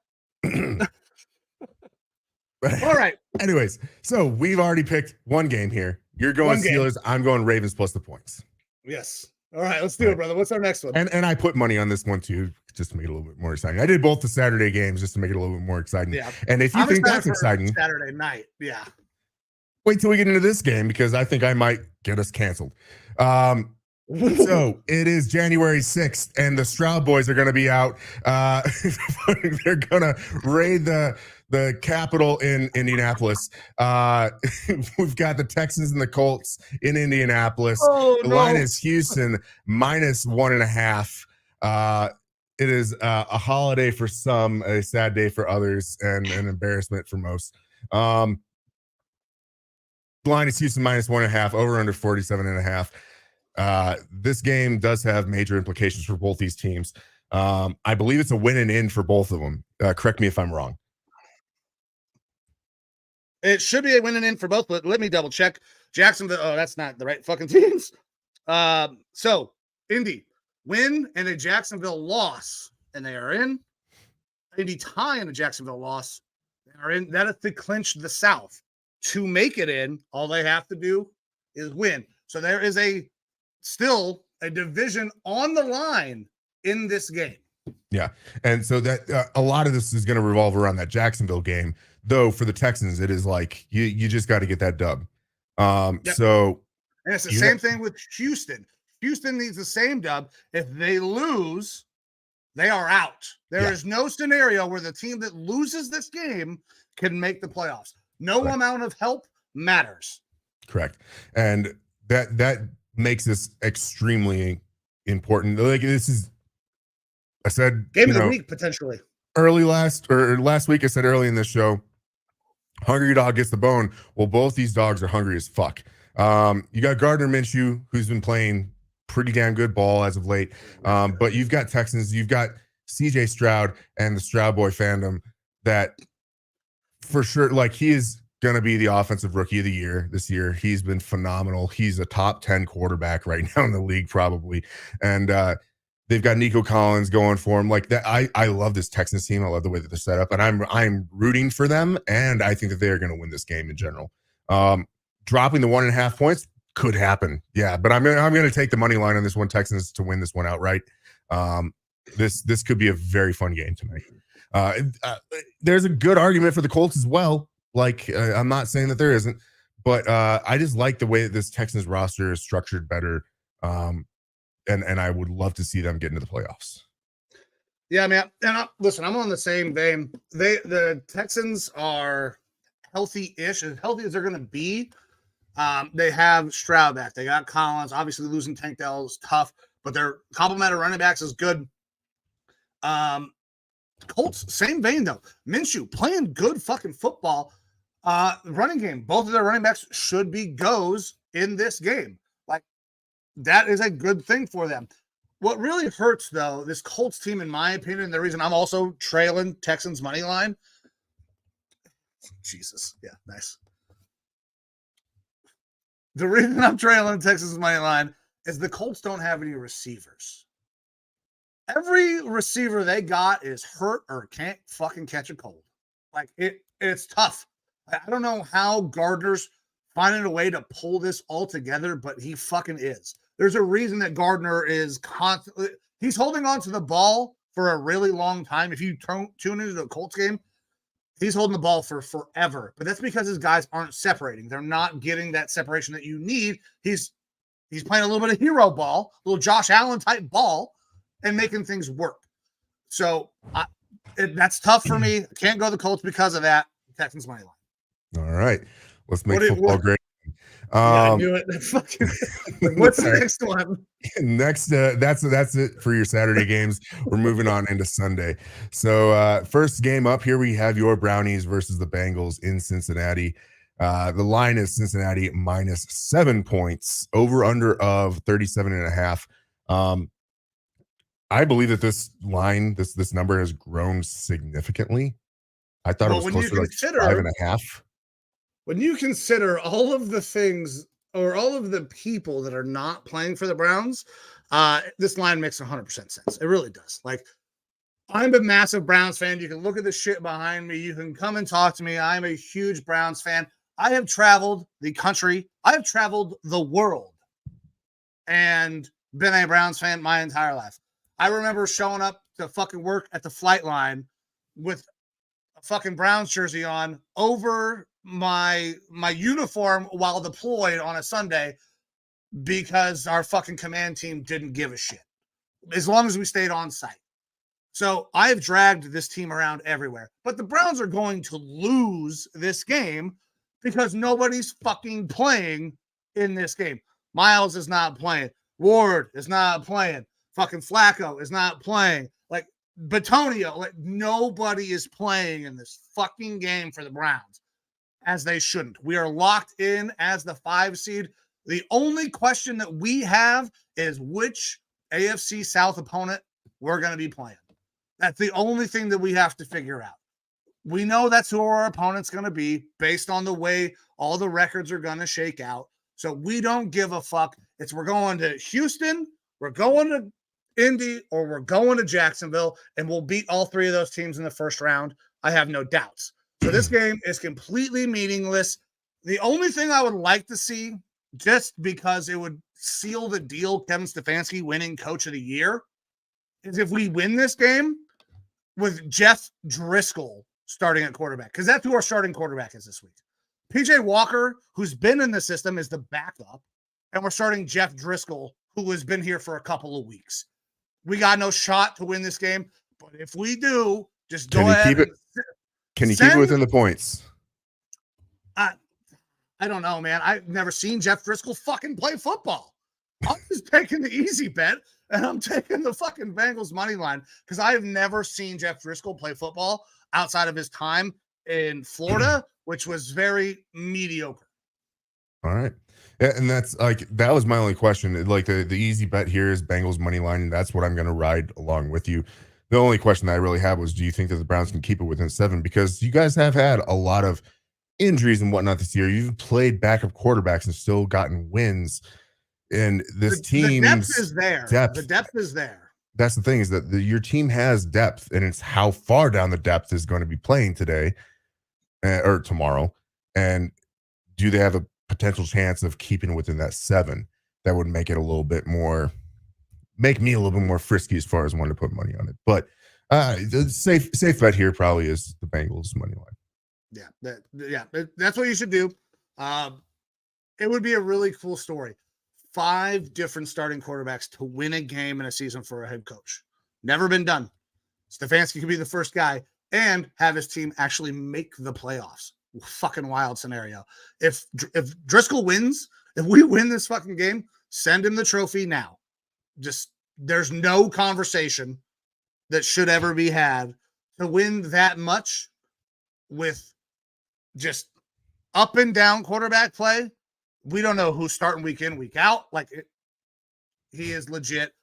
All right. Anyways, so we've already picked one game here. You're going Steelers. I'm going Ravens plus the points. Yes. All right, let's do it, brother. What's our next one? And I put money on this one too, just to make it a little bit more exciting. I did both the Saturday games just to make it a little bit more exciting. Yeah. And if you think that's exciting, Saturday night, yeah. Wait till we get into this game, because I think I might get us canceled. So it is January 6th, and the Stroud boys are going to be out. They're going to raid the Capitol in Indianapolis. We've got the Texans and the Colts in Indianapolis. The line is Houston -1.5. It is a holiday for some, a sad day for others, and an embarrassment for most. The line is Houston -1.5, over under 47.5. This game does have major implications for both these teams. I believe it's a win and in for both of them. Correct me if I'm wrong. It should be a win and in for both, but let me double check. Jacksonville. Oh, that's not the right fucking teams. So Indy win and a Jacksonville loss, and they are in. Indy tie and a Jacksonville loss, they are in. That is to clinch the South. To make it in, all they have to do is win. So there is still a division on the line in this game. Yeah. And so that a lot of this is going to revolve around that Jacksonville game, though. For the Texans, it is like you just got to get that dub. Yep. So, and it's the same thing with Houston. Houston needs the same dub. If they lose, they are out. There is no scenario where the team that loses this game can make the playoffs. No amount of help matters. Correct. And that makes this extremely important. Like, this is, I said, game of the week potentially. Last week, I said early in this show, hungry dog gets the bone. Well, both these dogs are hungry as fuck. You got Gardner Minshew, who's been playing pretty damn good ball as of late. But you've got Texans, you've got CJ Stroud and the Stroud Boy fandom that for sure, like, he is going to be the offensive rookie of the year this year. He's been phenomenal. He's a top 10 quarterback right now in the league, probably. And They've got Nico Collins going for him like that. I love this Texans team. I love the way that they're set up, and I'm rooting for them, and I think that they are going to win this game in general. Dropping the 1.5 points could happen, yeah, but I'm going to take the money line on this one, Texans to win this one outright. This could be a very fun game tonight. There's a good argument for the Colts as well. Like I'm not saying that there isn't, but I just like the way that this Texans roster is structured better. And I would love to see them get into the playoffs. Yeah, man. And listen, I'm on the same vein. The Texans are healthy-ish, as healthy as they're going to be. They have Stroud back. They got Collins. Obviously, losing Tank Dell is tough, but their complement of running backs is good. Colts, same vein though. Minshew playing good fucking football. Running game. Both of their running backs should be goes in this game. Like that is a good thing for them. What really hurts though, this Colts team, in my opinion, the reason I'm also trailing Texans money line. Jesus, yeah, nice. The reason I'm trailing Texans money line is the Colts don't have any receivers. Every receiver they got is hurt or can't fucking catch a cold. Like it's tough. I don't know how Gardner's finding a way to pull this all together, but he fucking is. There's a reason that Gardner is constantly, he's holding on to the ball for a really long time. If you tune into the Colts game, he's holding the ball for forever, but that's because his guys aren't separating. They're not getting that separation that you need. He's playing a little bit of hero ball, a little Josh Allen type ball, and making things work. So that's tough for me. I can't go the Colts because of that. Texans money line. All right, let's make football great. I knew it. What's the next one? Next, that's it for your Saturday games. We're moving on into Sunday. So first game up here, we have your Brownies versus the Bengals in Cincinnati. The line is Cincinnati -7 points, over under of 37.5. I believe that this line, this number has grown significantly. I thought it was closer to like 5.5. When you consider all of the things or all of the people that are not playing for the Browns, this line makes 100% sense. It really does. Like, I'm a massive Browns fan. You can look at the shit behind me. You can come and talk to me. I'm a huge Browns fan. I have traveled the country. I have traveled the world and been a Browns fan my entire life. I remember showing up to fucking work at the flight line with a fucking Browns jersey on over my uniform while deployed on a Sunday because our fucking command team didn't give a shit as long as we stayed on site. So I have dragged this team around everywhere, but the Browns are going to lose this game because nobody's fucking playing in this game. Miles is not playing. Ward is not playing. Fucking Flacco is not playing. Like Batonio, like nobody is playing in this fucking game for the Browns, as they shouldn't. We are locked in as the 5 seed. The only question that we have is which AFC South opponent we're going to be playing. That's the only thing that we have to figure out. We know that's who our opponent's going to be based on the way all the records are going to shake out. So we don't give a fuck. We're going to Houston, we're going to Indy, or we're going to Jacksonville, and we'll beat all 3 of those teams in the first round. I have no doubts. So this game is completely meaningless. The only thing I would like to see, just because it would seal the deal, Kevin Stefanski winning Coach of the Year, is if we win this game with Jeff Driscoll starting at quarterback, because that's who our starting quarterback is this week. PJ Walker, who's been in the system, is the backup, and we're starting Jeff Driscoll, who has been here for a couple of weeks. We got no shot to win this game, but if we do, just go ahead. Can you keep it within the points? I don't know, man. I've never seen Jeff Driscoll fucking play football. I'm just taking the easy bet, and I'm taking the fucking Bengals money line because I have never seen Jeff Driscoll play football outside of his time in Florida, which was very mediocre. All right. Yeah, and that's like, that was my only question. Like the easy bet here is Bengals money line. And that's what I'm going to ride along with you. The only question that I really had was, do you think that the Browns can keep it within 7? Because you guys have had a lot of injuries and whatnot this year. You've played backup quarterbacks and still gotten wins. And this team, the depth is there. The depth is there. that's the thing, is that your team has depth, and it's how far down the depth is going to be playing today or tomorrow, and do they have a potential chance of keeping within that 7? That would make it a little bit more, make me a little bit more frisky as far as wanting to put money on it. But the safe bet here probably is the Bengals money line. That's what you should do. It would be a really cool story. 5 different starting quarterbacks to win a game in a season for a head coach. Never been done. Stefanski could be the first guy and have his team actually make the playoffs. Fucking wild scenario. If Driscoll wins, if we win this fucking game, send him the trophy now. Just, there's no conversation that should ever be had to win that much with just up and down quarterback play. We don't know who's starting week in, week out. He is legit.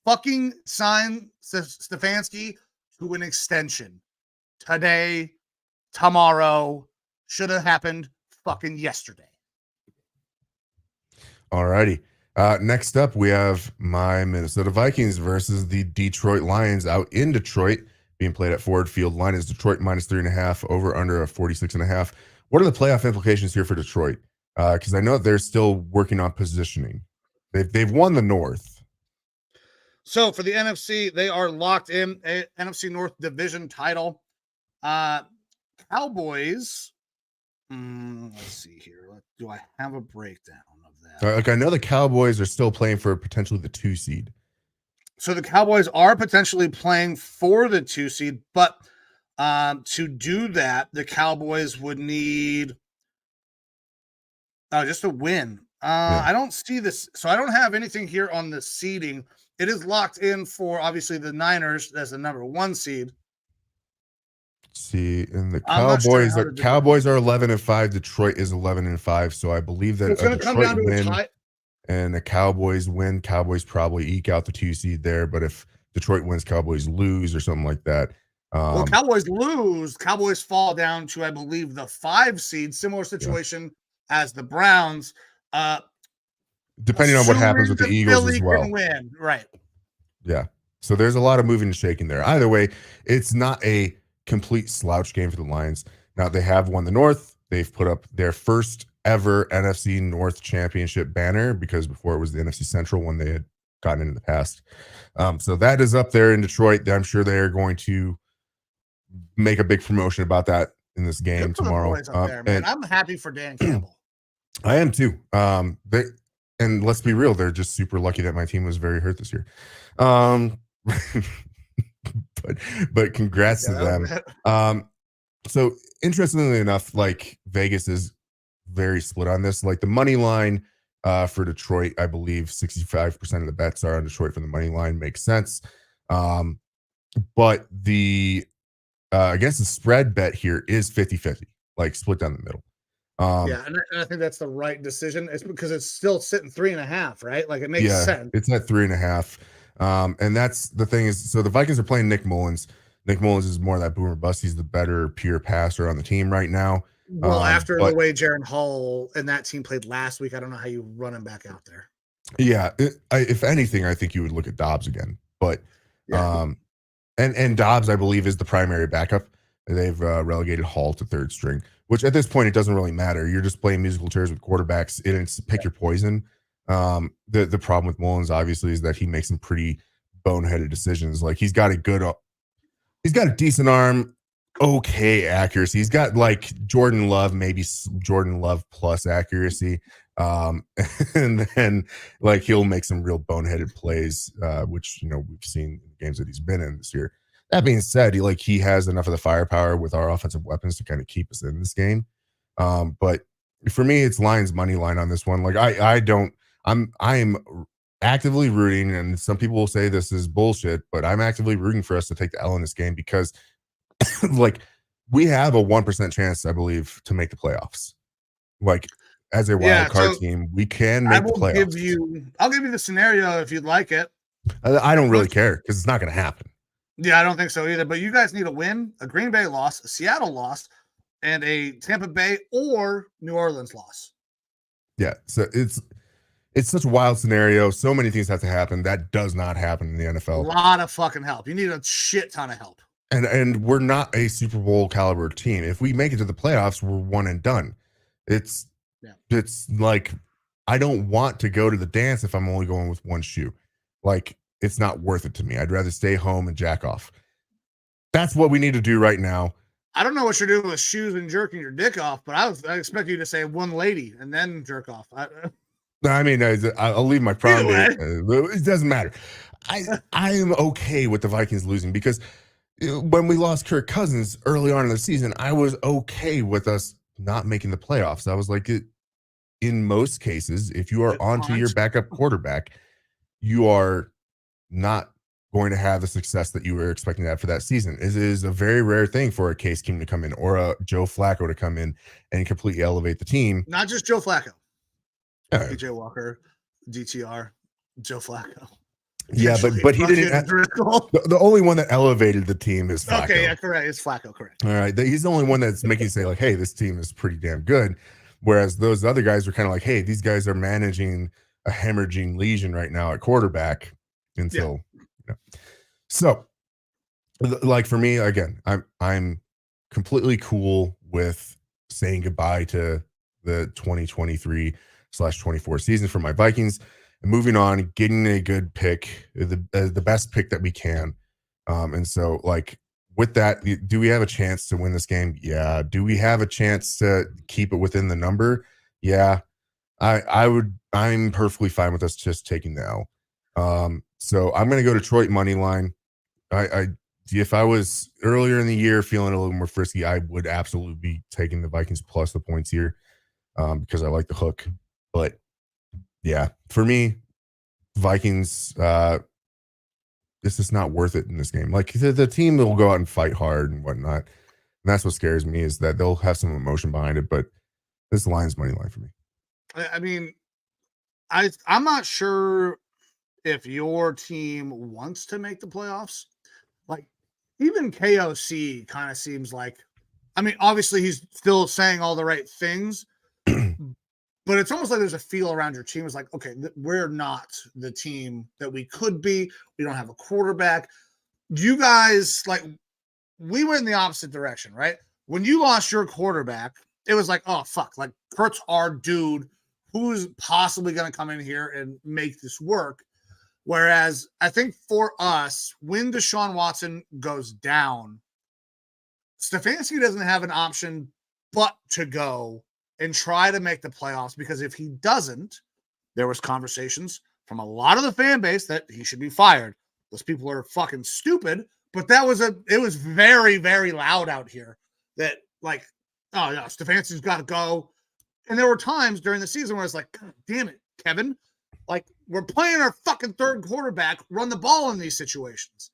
Fucking sign Stefanski to an extension today, tomorrow. Should have happened fucking yesterday. All righty. Next up, we have my Minnesota Vikings versus the Detroit Lions out in Detroit, being played at Ford Field. Line is Detroit -3.5, over under a 46.5. What are the playoff implications here for Detroit? Because I know they're still working on positioning. They've won the North. So for the NFC, they are locked in a NFC North division title. Cowboys. Let's see here. Do I have a breakdown of that? I know the Cowboys are still playing for potentially the 2 seed. So the Cowboys are potentially playing for the 2 seed, but to do that, the Cowboys would need just a win. I don't see this. So I don't have anything here on the seeding. It is locked in for, obviously, the Niners as the number 1 seed. See, and the Cowboys are 11-5. Detroit is 11-5. So I believe that it's going to come down to a tie. And the Cowboys win. Cowboys probably eke out the 2 seed there. But if Detroit wins, Cowboys lose or something like that. Well, Cowboys lose. Cowboys fall down to, I believe, the 5 seed. Similar situation as the Browns. Depending on what happens with the Eagles Philly as well. Can win. Right. Yeah. So there's a lot of moving and shaking there. Either way, it's not a complete slouch game for the Lions. Now, they have won the North. They've put up their first ever NFC North championship banner, because before it was the NFC Central one they had gotten in the past. So that is up there in Detroit. I'm sure they are going to make a big promotion about that in this game tomorrow. And I'm happy for Dan Campbell. I am too. And let's be real, they're just super lucky that my team was very hurt this year. But congrats to them. So interestingly enough, like, Vegas is very split on this. Like, the money line for Detroit, I believe 65% of the bets are on Detroit for the money line. Makes sense. But the I guess the spread bet here is 50-50, like split down the middle. And I think that's the right decision. It's because it's still sitting 3.5, right? Like, it makes sense. It's at 3.5. And that's the thing is, so the Vikings are playing Nick Mullins. Nick Mullins is more of that boomer bust. He's the better pure passer on the team right now. Well, after the way Jaron Hall and that team played last week, I don't know how you run him back out there. Yeah. If anything, I think you would look at Dobbs again. But and Dobbs, I believe, is the primary backup. They've relegated Hall to 3rd string, which at this point, it doesn't really matter. You're just playing musical chairs with quarterbacks. It's pick your poison. The problem with Mullins, obviously, is that he makes some pretty boneheaded decisions. Like, he's got a decent arm, okay accuracy. He's got like Jordan Love, maybe Jordan Love plus accuracy. And then, like, he'll make some real boneheaded plays, which, we've seen in games that he's been in this year. That being said, he has enough of the firepower with our offensive weapons to kind of keep us in this game. But for me, it's Lions money line on this one. Like, I'm actively rooting, and some people will say this is bullshit, but I'm actively rooting for us to take the L in this game because like, we have a 1% chance, I believe, to make the playoffs. Like, as a wild card team, we can make the playoffs. I'll give you the scenario if you'd like it. I don't really care because it's not going to happen. Yeah, I don't think so either. But you guys need a win, a Green Bay loss, a Seattle loss, and a Tampa Bay or New Orleans loss. Yeah, so it's such a wild scenario. So many things have to happen. That does not happen in the A NFL. lot of fucking help. You need a shit ton of help. And we're not a Super Bowl caliber team. If we make it to the playoffs, we're one and done. It's like, I don't want to go to the dance if I'm only going with one shoe. Like, it's not worth it to me. I'd rather stay home and jack off. That's what we need to do right now. I don't know what you're doing with shoes and jerking your dick off, but I expect you to say one lady and then jerk off. I mean, I'll leave my prom date. It doesn't matter. I am okay with the Vikings losing because when we lost Kirk Cousins early on in the season, I was okay with us not making the playoffs. I was like, in most cases, if you are onto your backup quarterback, you are not going to have the success that you were expecting to have for that season. It is a very rare thing for a Case Keenum to come in or a Joe Flacco to come in and completely elevate the team. Not just Joe Flacco. Yeah. PJ Walker, DTR, Joe Flacco. Yeah, but he didn't. The only one that elevated the team is Flacco. Okay, yeah, correct. It's Flacco, correct. All right, he's the only one that's making you say like, "Hey, this team is pretty damn good," whereas those other guys were kind of like, "Hey, these guys are managing a hemorrhaging lesion right now at quarterback." Until, so, like for me, again, I'm completely cool with saying goodbye to the 2023/24 season for my Vikings. And moving on, getting a good pick, the best pick that we can. And so, like, with that, do we have a chance to win this game? Yeah. Do we have a chance to keep it within the number? Yeah. I'm perfectly fine with us just taking the L. So I'm going to go Detroit money line. If I was earlier in the year feeling a little more frisky, I would absolutely be taking the Vikings plus the points here because I like the hook. But yeah, for me, Vikings, it's just not worth it in this game. Like the team will go out and fight hard and whatnot. And that's what scares me is that they'll have some emotion behind it. But this line's money line for me. I mean, I'm not sure if your team wants to make the playoffs. Like, even KOC kind of seems like, I mean, obviously he's still saying all the right things, but it's almost like there's a feel around your team. It's like, okay, we're not the team that we could be. We don't have a quarterback. You guys, like, we went in the opposite direction, right? When you lost your quarterback, it was like, oh, fuck, like, Kurt's our dude. Who's possibly going to come in here and make this work? Whereas I think for us, when Deshaun Watson goes down, Stefanski doesn't have an option but to go and try to make the playoffs, because if he doesn't, there was conversations from a lot of the fan base that he should be fired. Those people are fucking stupid, but it was very, very loud out here that, like, oh yeah, Stefanski's got to go. And there were times during the season where it's like, God damn it, Kevin, like, we're playing our fucking third quarterback, run the ball in these situations.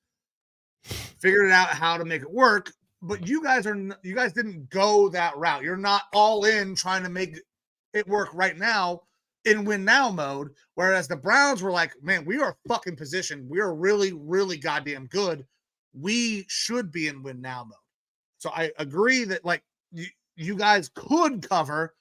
Figured out how to make it work. But you guys didn't go that route. You're not all in trying to make it work right now in win now mode. Whereas the Browns were like, man, we are fucking positioned. We are really, really goddamn good. We should be in win now mode. So I agree that, like, you guys could cover,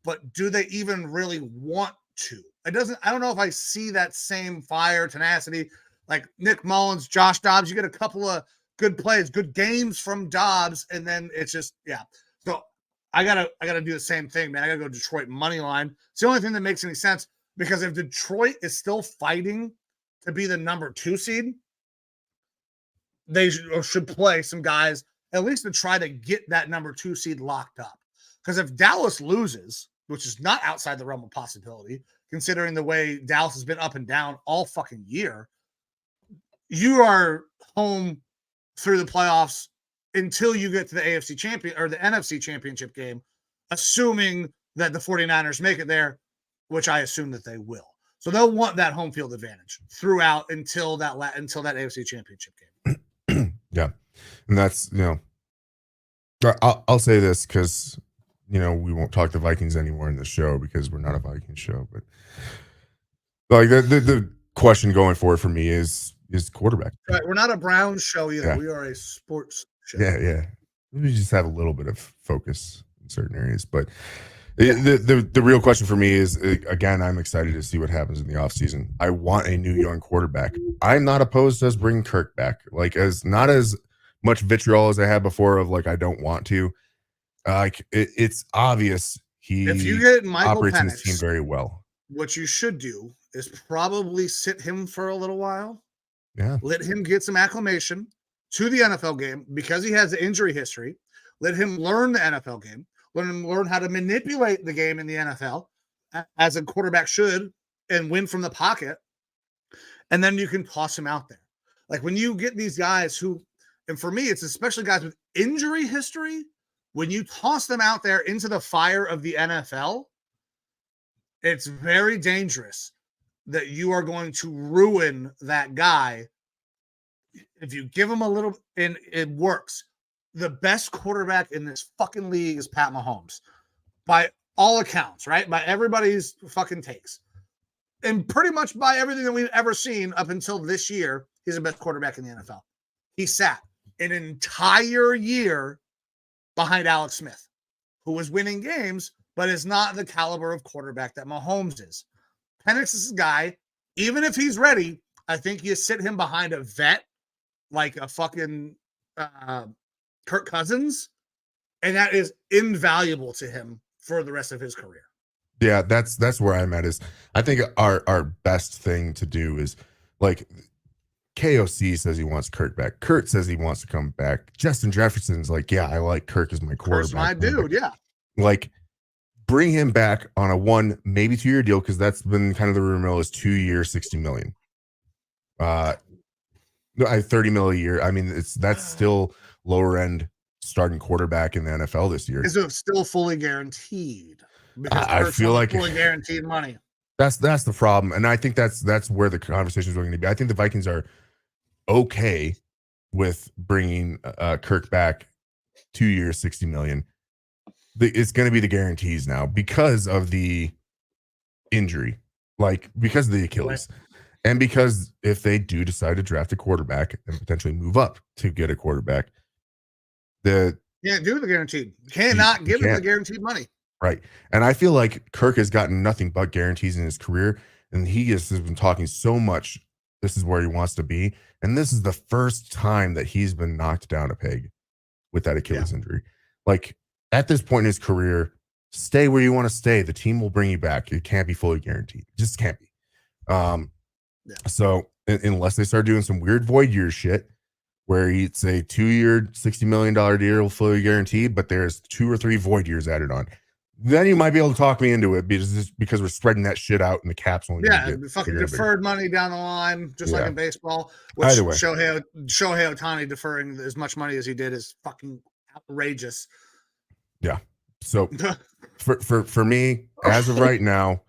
but do they even really want to? I don't know if I see that same fire, tenacity, like Nick Mullins, Josh Dobbs. You get a couple of good plays, good games from Dobbs, and then it's just, yeah. So I gotta do the same thing, man. I gotta go Detroit money line. It's the only thing that makes any sense, because if Detroit is still fighting to be the number 2 seed, they should play some guys at least to try to get that number 2 seed locked up. Because if Dallas loses, which is not outside the realm of possibility, considering the way Dallas has been up and down all fucking year, you are home through the playoffs until you get to the AFC champion or the NFC championship game, assuming that the 49ers make it there, which I assume that they will. So they'll want that home field advantage throughout until that AFC championship game. Yeah. And that's, I'll say this because, we won't talk the Vikings anymore in the show because we're not a Vikings show, but like the question going forward for me is quarterback. Right. We're not a Browns show either. Yeah. We are a sports show. Yeah. We just have a little bit of focus in certain areas, but The real question for me is, again, I'm excited to see what happens in the offseason. I want a new young quarterback. I'm not opposed to us bringing Kirk back. Like, as not as much vitriol as I had before of like I don't want to. It's obvious If you he get Michael operates in his team Penix, very well. what you should do is probably sit him for a little while. Yeah. Let him get some acclimation to the NFL game because he has injury history. Let him learn the NFL game. Let him learn how to manipulate the game in the NFL as a quarterback should and win from the pocket. And then you can toss him out there. Like when you get these guys who, and for me, it's especially guys with injury history, when you toss them out there into the fire of the NFL, it's very dangerous that you are going to ruin that guy. If you give him a little, and it works. The best quarterback in this fucking league is Pat Mahomes, by all accounts, right? By everybody's fucking takes. And pretty much by everything that we've ever seen up until this year, he's the best quarterback in the NFL. He sat an entire year behind Alex Smith, who was winning games, but is not the caliber of quarterback that Mahomes is. Penix is a guy, even if he's ready, I think you sit him behind a vet like a fucking Kirk Cousins, and that is invaluable to him for the rest of his career. Yeah, that's where I'm at. Is I think our best thing to do is like KOC says he wants Kirk back. Kurt says he wants to come back. Justin Jefferson's like, yeah, I like Kirk as my quarterback. Kirk's my dude, yeah. Like, bring him back on a 1, maybe 2 year deal, because that's been kind of the rumor mill is 2 years, $60 million. 30 mil a year. I mean, that's still lower end starting quarterback in the NFL this year. Is it still fully guaranteed? Because I feel like fully guaranteed money. That's the problem, and I think that's where the conversation is going to be. I think the Vikings are okay with bringing Kirk back 2 years, $60 million. It's going to be the guarantees now because of the injury, like because of the Achilles, right. And because if they do decide to draft a quarterback and potentially move up to get a quarterback, can't do the guaranteed. Cannot give him the guaranteed money. Right. And I feel like Kirk has gotten nothing but guarantees in his career. And he has been talking so much. This is where he wants to be. And this is the first time that he's been knocked down a peg with that Achilles injury. Like at this point in his career, stay where you want to stay. The team will bring you back. It can't be fully guaranteed. It just can't be. So unless they start doing some weird void year shit, where it's a 2 year, $60 million deal fully guaranteed, but there's 2 or 3 void years added on. Then you might be able to talk me into it because we're spreading that shit out in the caps. Fucking deferred money down the line, just like in baseball. Which Either way, Shohei Ohtani deferring as much money as he did is fucking outrageous. Yeah. So for me, as of right now,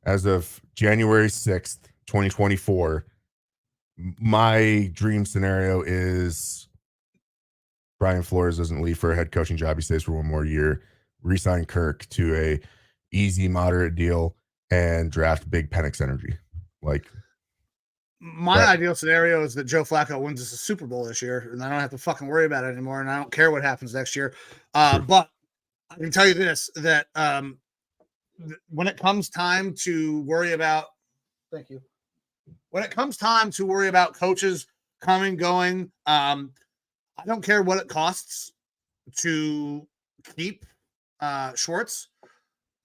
as of January 6th, 2024, my dream scenario is Brian Flores doesn't leave for a head coaching job. He stays for 1 more year. Resign Kirk to a easy, moderate deal and draft big Penix energy. Like my ideal scenario is that Joe Flacco wins us a Super Bowl this year, and I don't have to fucking worry about it anymore. And I don't care what happens next year. But I can tell you this: that when it comes time to worry about, when it comes time to worry about coaches coming, going, I don't care what it costs to keep Schwartz.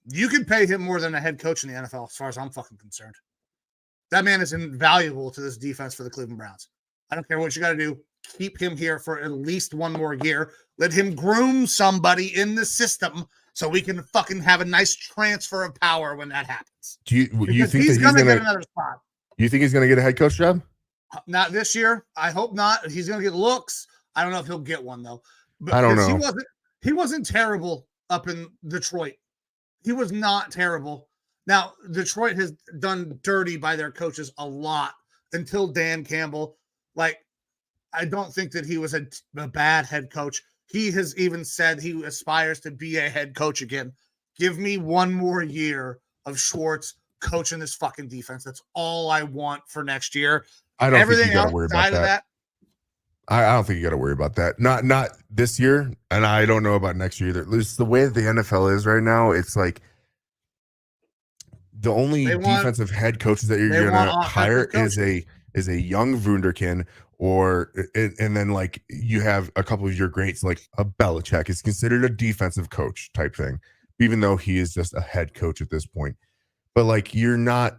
You can pay him more than a head coach in the NFL, as far as I'm fucking concerned. That man is invaluable to this defense for the Cleveland Browns. I don't care what you got to do. Keep him here for at least 1 more year. Let him groom somebody in the system so we can fucking have a nice transfer of power when that happens. Do you think he's going to get another spot? You think he's going to get a head coach job? Not this year. I hope not. He's going to get looks. I don't know if he'll get one though. But I don't know. He wasn't terrible up in Detroit. He was not terrible. Now, Detroit has done dirty by their coaches a lot until Dan Campbell. Like, I don't think that he was a bad head coach. He has even said he aspires to be a head coach again. Give me 1 more year of Schwartz coaching this fucking defense. That's all I want for next year. I don't think you got to worry about that. I don't think you got to worry about that. Not this year, and I don't know about next year either. At least the way that the NFL is right now, it's like the only defensive head coaches that you're gonna hire is a young Wunderkind, or and then like you have a couple of your greats like a Belichick is considered a defensive coach type thing, even though he is just a head coach at this point. But like you're not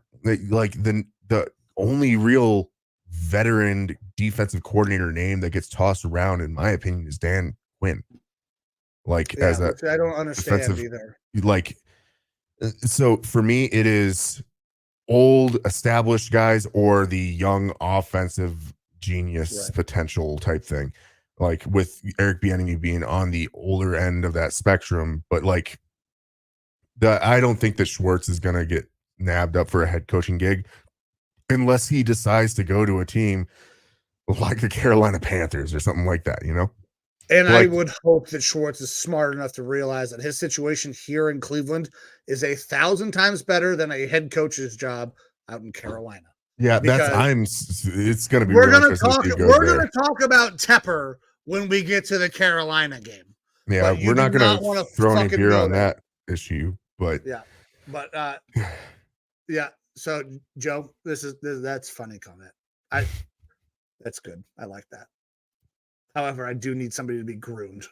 like the only real veteran defensive coordinator name that gets tossed around, in my opinion, is Dan Quinn. Like as a I don't understand either. Like, so for me, it is old established guys or the young offensive genius potential type thing. Like with Eric Bieniemy being on the older end of that spectrum, but like I don't think that Schwartz is going to get nabbed up for a head coaching gig unless he decides to go to a team like the Carolina Panthers or something like that, you know? And like, I would hope that Schwartz is smart enough to realize that his situation here in Cleveland is 1,000 times better than a head coach's job out in Carolina. Yeah, it's going to be. We're going to talk about Tepper when we get to the Carolina game. Yeah, we're not going to throw any beer on that issue, but yeah. So Joe, that's funny comment. That's good. I like that. However, I do need somebody to be groomed.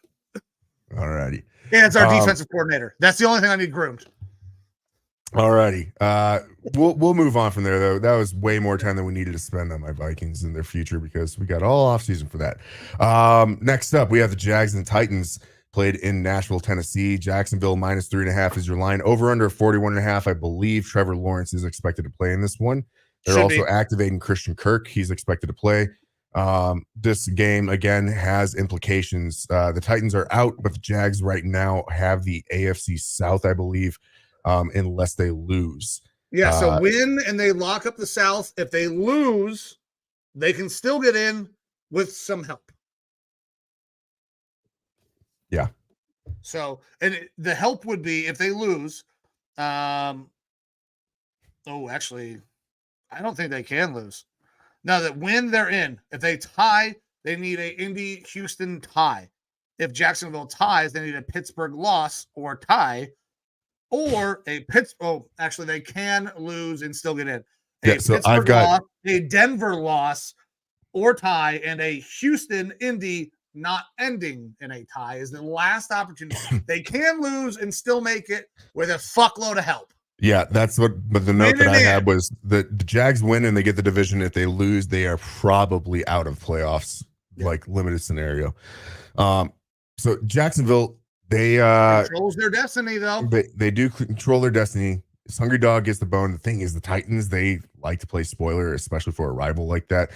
All righty. Yeah, it's our defensive coordinator. That's the only thing I need groomed. All righty. We'll move on from there, though. That was way more time than we needed to spend on my Vikings in their future because we got all offseason for that. Next up, we have the Jags and Titans played in Nashville, Tennessee. Jacksonville -3.5 is your line. Over under 41.5. I believe Trevor Lawrence is expected to play in this one. They're also activating Christian Kirk. He's expected to play. This game again has implications. The Titans are out, but the Jags right now have the AFC South, I believe, unless they lose. Yeah, so win and they lock up the South. If they lose, they can still get in with some help. Yeah. So, and the help would be if they lose. Actually, I don't think they can lose. Now that win, they're in. If they tie, they need a Indy-Houston tie. If Jacksonville ties, they need a Pittsburgh loss or tie, or a Pittsburgh. Actually, they can lose and still get in. I've got loss, a Denver loss or tie, and a Houston-Indy not ending in a tie is the last opportunity. They can lose and still make it with a fuckload of help. Yeah, that's what. But the note that I had was that the Jags win and they get the division. If they lose, they are probably out of playoffs, like limited scenario. So Jacksonville, they controls their destiny though. They do control their destiny. This hungry dog gets the bone. The thing is, the Titans, they like to play spoiler, especially for a rival like that.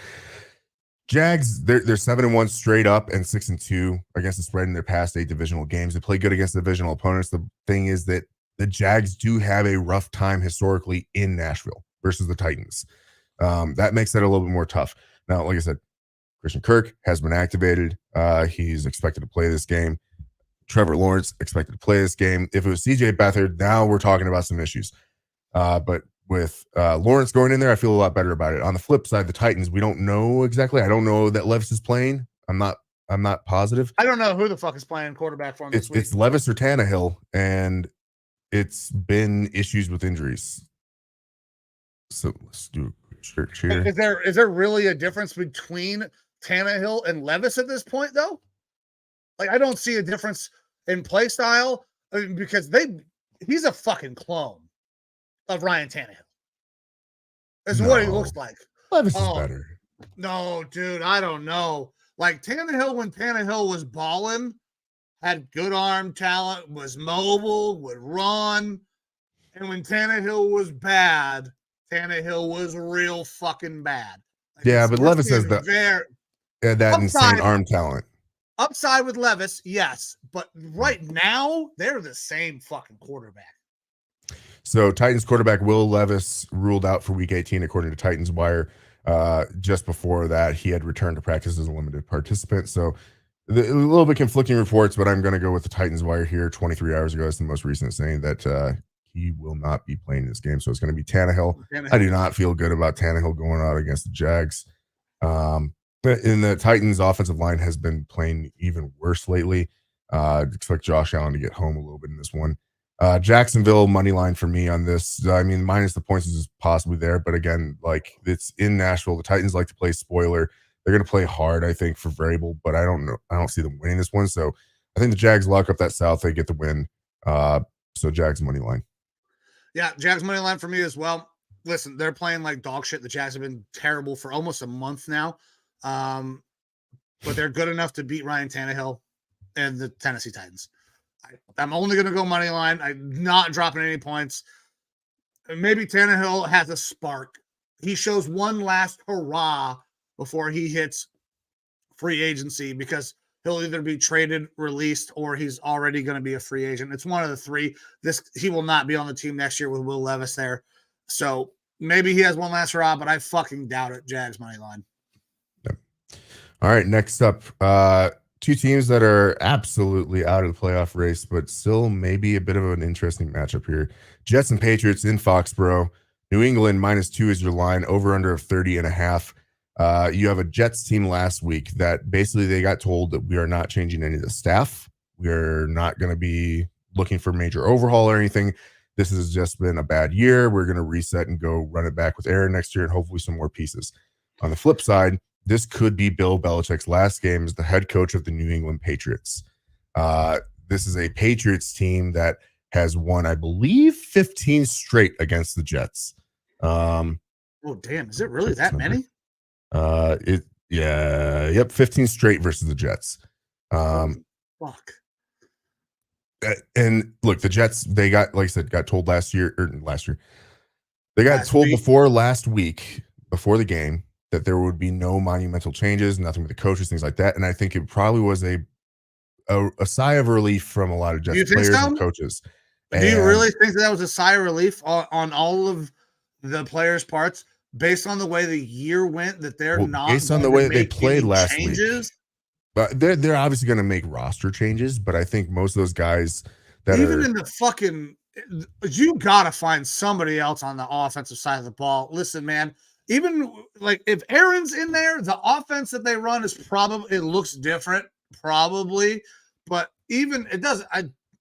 Jags, they're 7-1 straight up and 6-2 against the spread in their past 8 divisional games. They play good against divisional opponents. The thing is that the Jags do have a rough time historically in Nashville versus the Titans. That makes that a little bit more tough. Now, like I said, Christian Kirk has been activated. He's expected to play this game. Trevor Lawrence expected to play this game. If it was CJ Beathard, now we're talking about some issues. But with Lawrence going in there, I feel a lot better about it. On the flip side, the Titans, we don't know exactly. I don't know that Levis is playing. I'm not positive. I don't know who the fuck is playing quarterback for him this week. It's Levis or Tannehill, and it's been issues with injuries. So let's do a quick search here. Is there really a difference between Tannehill and Levis at this point, though? Like, I don't see a difference in play style because he's a fucking clone of Ryan Tannehill. That's what he looks like. Levis is better. No, dude, I don't know. Like Tannehill, when Tannehill was balling, had good arm talent, was mobile, would run. And when Tannehill was bad, Tannehill was real fucking bad. Like, yeah, but Levis has that insane arm talent. Upside with Levis, yes. But right now, they're the same fucking quarterback. So Titans quarterback Will Levis ruled out for week 18, according to Titans Wire. Just before that, he had returned to practice as a limited participant. So a little bit conflicting reports, but I'm going to go with the Titans Wire here. 23 hours ago, that's the most recent, saying that he will not be playing this game. So it's going to be Tannehill. I do not feel good about Tannehill going out against the Jags. In the Titans offensive line has been playing even worse lately. Expect Josh Allen to get home a little bit in this one. Jacksonville money line for me on this. I mean, minus the points is possibly there, but again, like it's in Nashville. The Titans like to play spoiler. They're going to play hard, I think, for variable, but I don't know. I don't see them winning this one. So I think the Jags lock up that South. They get the win. So Jags money line. Yeah, Jags money line for me as well. Listen, they're playing like dog shit. The Jags have been terrible for almost a month now. But they're good enough to beat Ryan Tannehill and the Tennessee Titans. I'm only going to go money line. I'm not dropping any points. Maybe Tannehill has a spark. He shows one last hurrah before he hits free agency because he'll either be traded, released, or he's already going to be a free agent. It's one of the three. He will not be on the team next year with Will Levis there. So maybe he has one last hurrah, but I fucking doubt it. Jags money line. Yep. All right, next up, two teams that are absolutely out of the playoff race, but still maybe a bit of an interesting matchup here. Jets and Patriots in Foxborough. New England -2 is your line, over under of 30.5. You have a Jets team last week that basically they got told that we are not changing any of the staff. We're not going to be looking for major overhaul or anything. This has just been a bad year. We're going to reset and go run it back with Aaron next year and hopefully some more pieces. On the flip side, this could be Bill Belichick's last game as the head coach of the New England Patriots. This is a Patriots team that has won, I believe, 15 straight against the Jets. Oh, damn. Is it really that many? 15 straight versus the Jets. Fuck. And look, the Jets, they got, like I said, got told last year. They got told last week, before the game, that there would be no monumental changes, nothing with the coaches, things like that. And I think it probably was a sigh of relief from a lot of Jets players and coaches. Do you really think that was a sigh of relief on all of the players' parts based on the way the year went, that they're not based on the way that they played last changes? Week? But they're obviously going to make roster changes, but I think most of those guys that even in the fucking, you got to find somebody else on the offensive side of the ball. Listen, man, even like if Aaron's in there, the offense that they run is probably, it looks different, probably, but even it doesn't.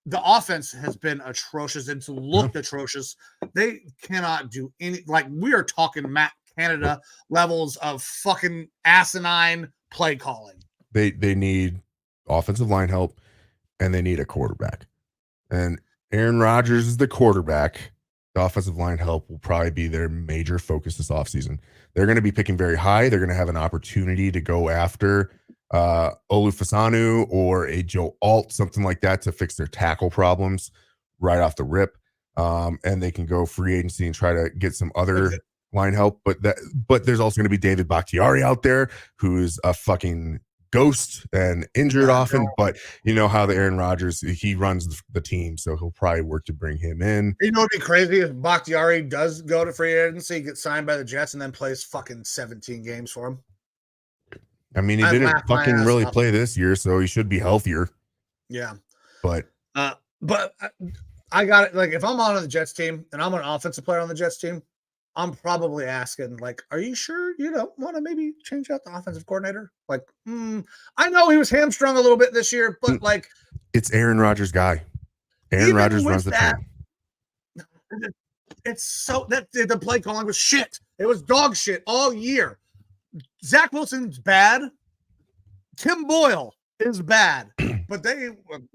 The offense has been atrocious and to look atrocious. They cannot do any, like we are talking Matt Canada levels of fucking asinine play calling. They need offensive line help and they need a quarterback. And Aaron Rodgers is the quarterback. The offensive line help will probably be their major focus this offseason. They're going to be picking very high. They're going to have an opportunity to go after Olufasanu or a Joe Alt, something like that, to fix their tackle problems right off the rip. And they can go free agency and try to get some other line help. But there's also going to be David Bakhtiari out there, who's a fucking ghost and injured often, but you know how the Aaron Rodgers, he runs the team, so he'll probably work to bring him in. You know, it'd be crazy if Bakhtiari does go to free agency, get signed by the Jets, and then plays fucking 17 games for him. I mean, he didn't fucking really play this year, so he should be healthier. Yeah, but I got it. Like, if I'm on the Jets team and I'm an offensive player on the Jets team, I'm probably asking, like, are you sure you don't want to maybe change out the offensive coordinator? Like, I know he was hamstrung a little bit this year, but like, it's Aaron Rodgers' guy. Aaron Rodgers runs the team. It's so that the play calling was shit. It was dog shit all year. Zach Wilson's bad. Tim Boyle is bad, but they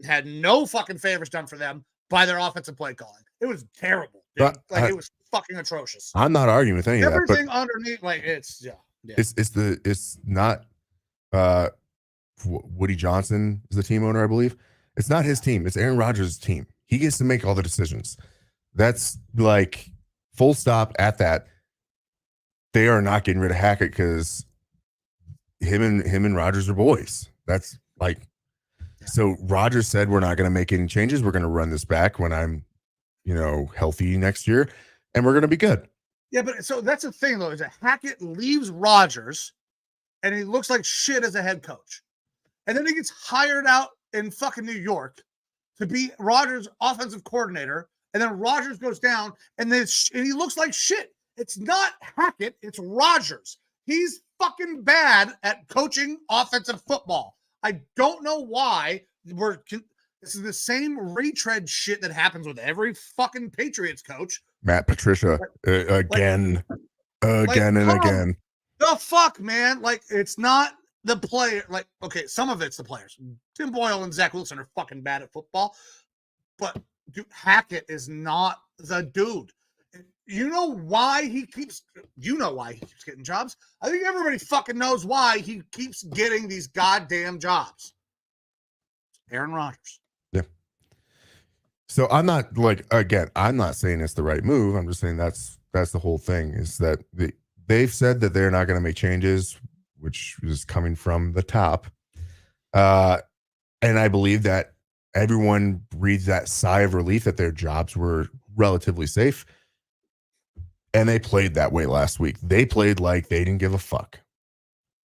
had no fucking favors done for them by their offensive play calling. It was terrible. It was fucking atrocious. I'm not arguing with any of that. Everything underneath, like it's It's not Woody Johnson is the team owner, I believe. It's not his team. It's Aaron Rodgers' team. He gets to make all the decisions. That's like full stop at that. They are not getting rid of Hackett because him and Rodgers are boys. That's like, so Rodgers said, we're not going to make any changes. We're going to run this back when I'm, healthy next year, and we're going to be good. Yeah, but so that's the thing, though, is that Hackett leaves Rodgers, and he looks like shit as a head coach. And then he gets hired out in fucking New York to be Rodgers' offensive coordinator, and then Rodgers goes down, and he looks like shit. It's not Hackett, it's Rodgers. He's fucking bad at coaching offensive football. I don't know why This is the same retread shit that happens with every fucking Patriots coach. Matt Patricia, again and again. The fuck, man? Like, it's not the player. Like, okay, some of it's the players. Tim Boyle and Zach Wilson are fucking bad at football, but dude, Hackett is not the dude. You know why he keeps getting jobs? I think everybody fucking knows why he keeps getting these goddamn jobs. Aaron Rodgers. Yeah. So I'm not I'm not saying it's the right move. I'm just saying that's the whole thing, is that they've said that they're not going to make changes, which is coming from the top. And I believe that everyone breathed that sigh of relief that their jobs were relatively safe. And they played that way last week. They played like they didn't give a fuck.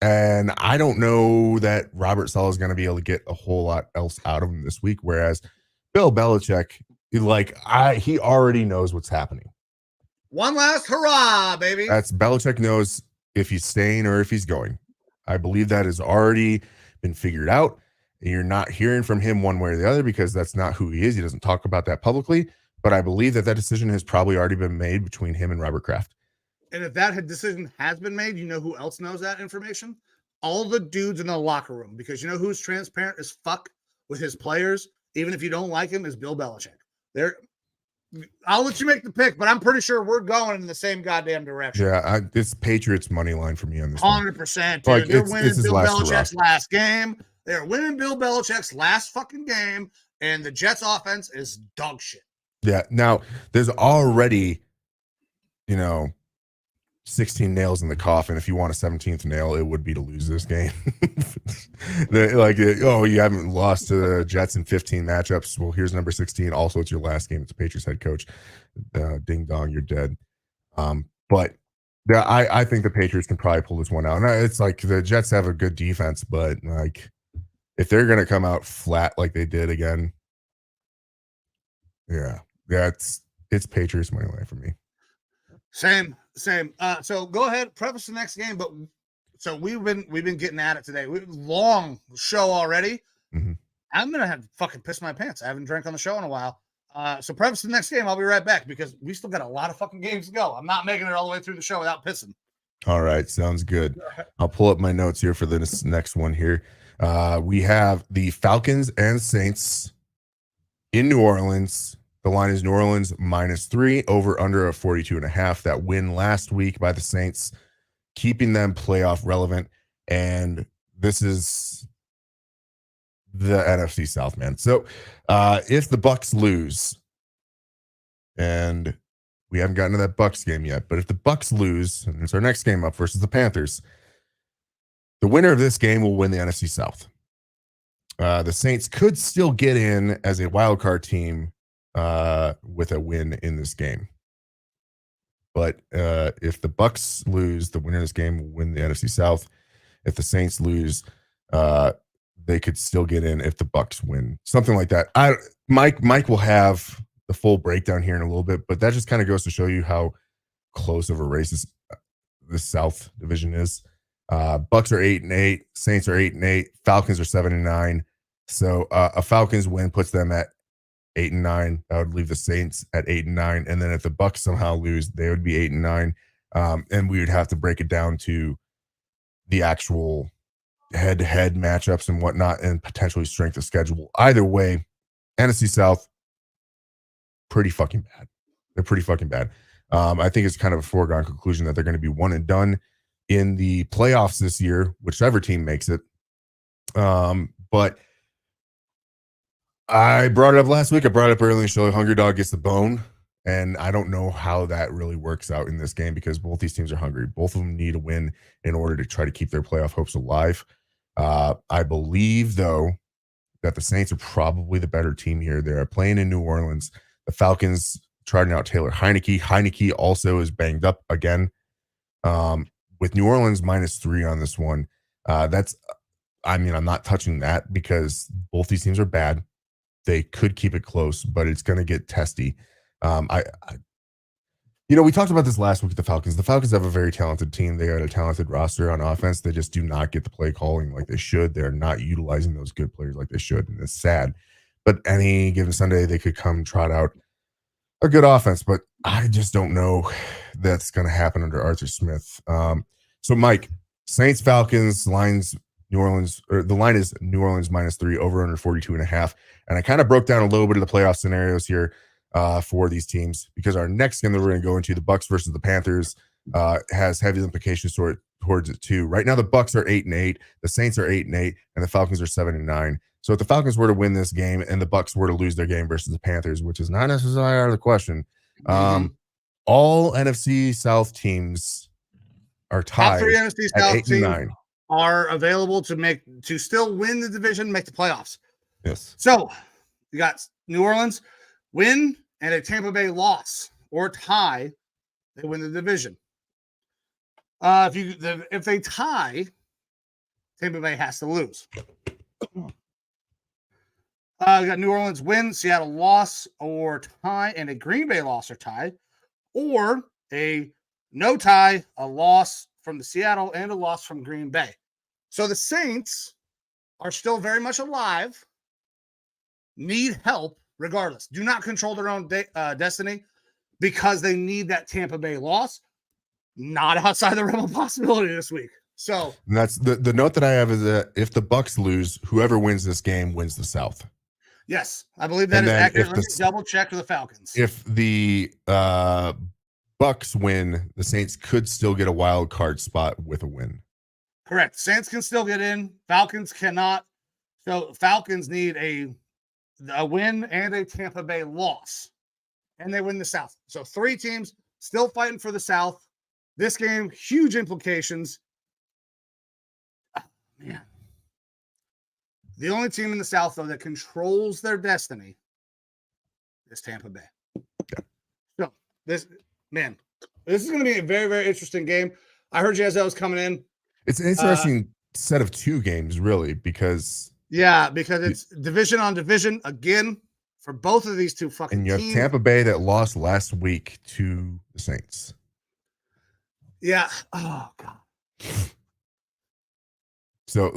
And I don't know that Robert Saleh is going to be able to get a whole lot else out of him this week. Whereas Bill Belichick, he already knows what's happening. One last hurrah, baby. That's Belichick knows if he's staying or if he's going. I believe that has already been figured out. And you're not hearing from him one way or the other because that's not who he is. He doesn't talk about that publicly. But I believe that decision has probably already been made between him and Robert Kraft. And if that decision has been made, you know who else knows that information? All the dudes in the locker room. Because you know who's transparent as fuck with his players, even if you don't like him, is Bill Belichick. I'll let you make the pick, but I'm pretty sure we're going in the same goddamn direction. Yeah, it's Patriots money line for me on this. 100%. Dude. They're winning Bill Belichick's last game. They're winning Bill Belichick's last fucking game, and the Jets offense is dog shit. Yeah. Now, there's already, 16 nails in the coffin. If you want a 17th nail, it would be to lose this game. You haven't lost to the Jets in 15 matchups. Well, here's number 16. Also, it's your last game. It's the Patriots head coach. Ding dong, you're dead. But I think the Patriots can probably pull this one out. And it's like the Jets have a good defense, but if they're going to come out flat like they did again, yeah, it's Patriots money line for me. Same. So go ahead, preface the next game. But so we've been getting at it today. Long show already. Mm-hmm. I'm gonna have to fucking piss my pants. I haven't drank on the show in a while. So preface the next game. I'll be right back because we still got a lot of fucking games to go. I'm not making it all the way through the show without pissing. All right, sounds good. I'll pull up my notes here for this next one here. We have the Falcons and Saints in New Orleans. The line is New Orleans -3, over under a 42.5. That win last week by the Saints, keeping them playoff relevant. And this is the NFC South, man. So if the Bucs lose, and we haven't gotten to that Bucs game yet, but if the Bucs lose, and it's our next game up versus the Panthers, the winner of this game will win the NFC South. The Saints could still get in as a wild card team with a win in this game. But if the Bucs lose, the winner of this game will win the NFC South. If the Saints lose, they could still get in if the Bucs win. Something like that. Mike will have the full breakdown here in a little bit, but that just kind of goes to show you how close of a race this South division is. Bucs are 8-8, Saints are 8-8, Falcons are 7-9. So a Falcons win puts them at 8-9. That would leave the Saints at 8-9. And then if the Bucs somehow lose, they would be 8-9. And we would have to break it down to the actual head-to-head matchups and whatnot, and potentially strength of schedule. Either way, NFC South, pretty fucking bad. They're pretty fucking bad. I think it's kind of a foregone conclusion that they're going to be one and done in the playoffs this year, whichever team makes it. But I brought it up last week. I brought it up early in the show. Hungry Dog gets the bone. And I don't know how that really works out in this game because both these teams are hungry. Both of them need a win in order to try to keep their playoff hopes alive. I believe, though, that the Saints are probably the better team here. They're playing in New Orleans. The Falcons trotting out Taylor Heineke. Heineke also is banged up again. With New Orleans -3 on this one, I'm not touching that because both these teams are bad. They could keep it close, but it's going to get testy. We talked about this last week with the Falcons. The Falcons have a very talented team. They got a talented roster on offense. They just do not get the play calling like they should. They're not utilizing those good players like they should, and it's sad. but any given Sunday they could come trot out a good offense. But I just don't know that's going to happen under Arthur Smith. So Mike, Saints Falcons lines New Orleans, or the line is New Orleans -3 over under 42.5. And I kind of broke down a little bit of the playoff scenarios here for these teams, because our next game that we're going to go into, the Bucks versus the Panthers, has heavy implications towards it too. Right now, the Bucks are 8-8, the Saints are 8-8, and the Falcons are 7-9. So if the Falcons were to win this game and the Bucks were to lose their game versus the Panthers, which is not necessarily out of the question, all NFC South teams are tied. Top 3 NFC South teams 8-9 are available to still win the division, make the playoffs. Yes. So you got New Orleans win and a Tampa Bay loss or tie, they win the division. If they tie, Tampa Bay has to lose. You got New Orleans win, Seattle loss or tie, and a Green Bay loss or tie, or a no tie, a loss from the Seattle, and a loss from Green Bay. So the Saints are still very much alive, need help regardless. Do not control their own destiny, because they need that Tampa Bay loss. Not outside the realm of possibility this week. So and that's the note that I have, is that if the Bucks lose, whoever wins this game wins the South. Yes, I believe that is accurate. Let me double check for the Falcons. If the Bucks win, the Saints could still get a wild card spot with a win. Correct. Saints can still get in. Falcons cannot. So Falcons need a win and a Tampa Bay loss, and they win the South. So 3 teams still fighting for the South. This game, huge implications. Man. The only team in the South, though, that controls their destiny is Tampa Bay. Yeah. So this is going to be a very, very interesting game. I heard you as I was coming in. It's an interesting set of 2 games, really, because it's division on division again for both of these 2 fucking and you have teams. Tampa Bay that lost last week to the Saints. Yeah. Oh God. So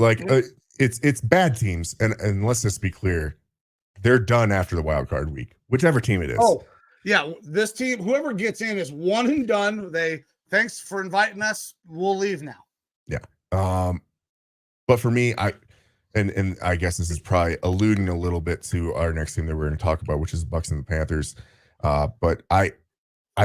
it's bad teams, and let's just be clear, they're done after the wild card week, whichever team it is. Oh yeah, this team, whoever gets in, is one and done. Thanks for inviting us. We'll leave now. Yeah. But for me, I guess this is probably alluding a little bit to our next team that we're going to talk about, which is the Bucks and the Panthers. But I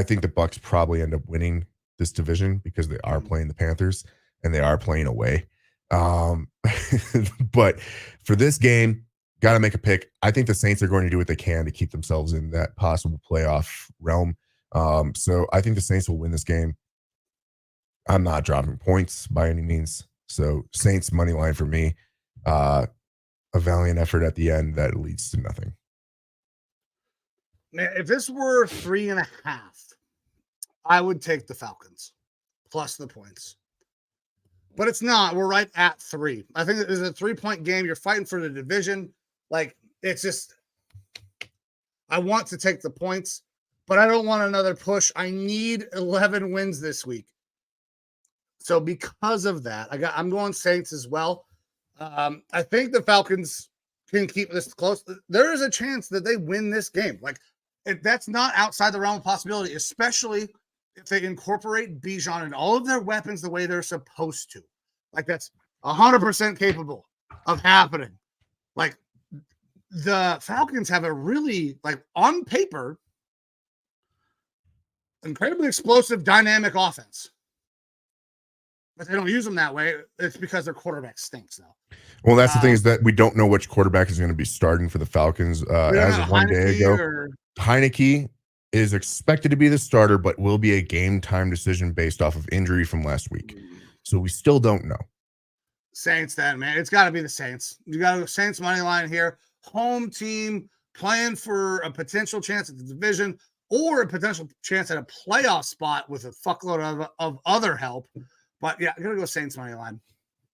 think the Bucks probably end up winning this division because they are playing the Panthers and they are playing away. But for this game, got to make a pick. I think the Saints are going to do what they can to keep themselves in that possible playoff realm. So I think the Saints will win this game. I'm not dropping points by any means. So Saints money line for me. A valiant effort at the end that leads to nothing. Man, if this were 3.5, I would take the Falcons plus the points. But it's not. We're right at 3. I think it's a 3-point game. You're fighting for the division. Like, it's just, I want to take the points, but I don't want another push. I need 11 wins this week. So because of that, I'm going Saints as well. I think the Falcons can keep this close. There is a chance that they win this game. Like, that's not outside the realm of possibility, especially if they incorporate Bijan and all of their weapons the way they're supposed to. Like, that's 100% capable of happening. Like, the Falcons have a really, like, on paper, incredibly explosive, dynamic offense. But they don't use them that way. It's because their quarterback stinks, though. Well, that's the thing, is that we don't know which quarterback is going to be starting for the Falcons. As of one day ago, Heineke is expected to be the starter, but will be a game-time decision based off of injury from last week. So we still don't know. Saints, then, man. It's got to be the Saints. You got a Saints money line here. Home team playing for a potential chance at the division or a potential chance at a playoff spot with a fuckload of other help. But, yeah, I'm going to go Saints money line.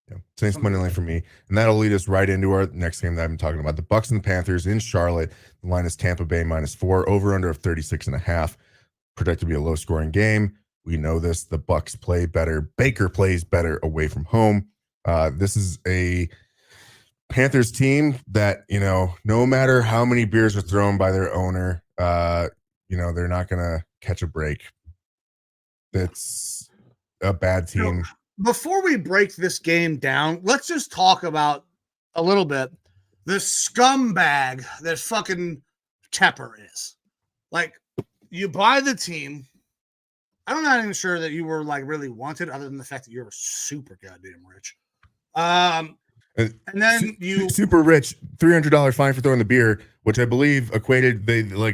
Yeah, Saints money line for me. And that'll lead us right into our next game that I've been talking about. The Bucks and the Panthers in Charlotte. The line is Tampa Bay -4. Over-under of 36.5. Projected to be a low-scoring game. We know this. The Bucks play better. Baker plays better away from home. This is a Panthers team that, no matter how many beers are thrown by their owner, they're not going to catch a break. It's a bad team. So, before we break this game down, let's just talk about a little bit the scumbag that fucking Tepper is. Like, you buy the team. I'm not even sure that you were like really wanted, other than the fact that you were super goddamn rich. And then you super rich, $300 fine for throwing the beer, which I believe equated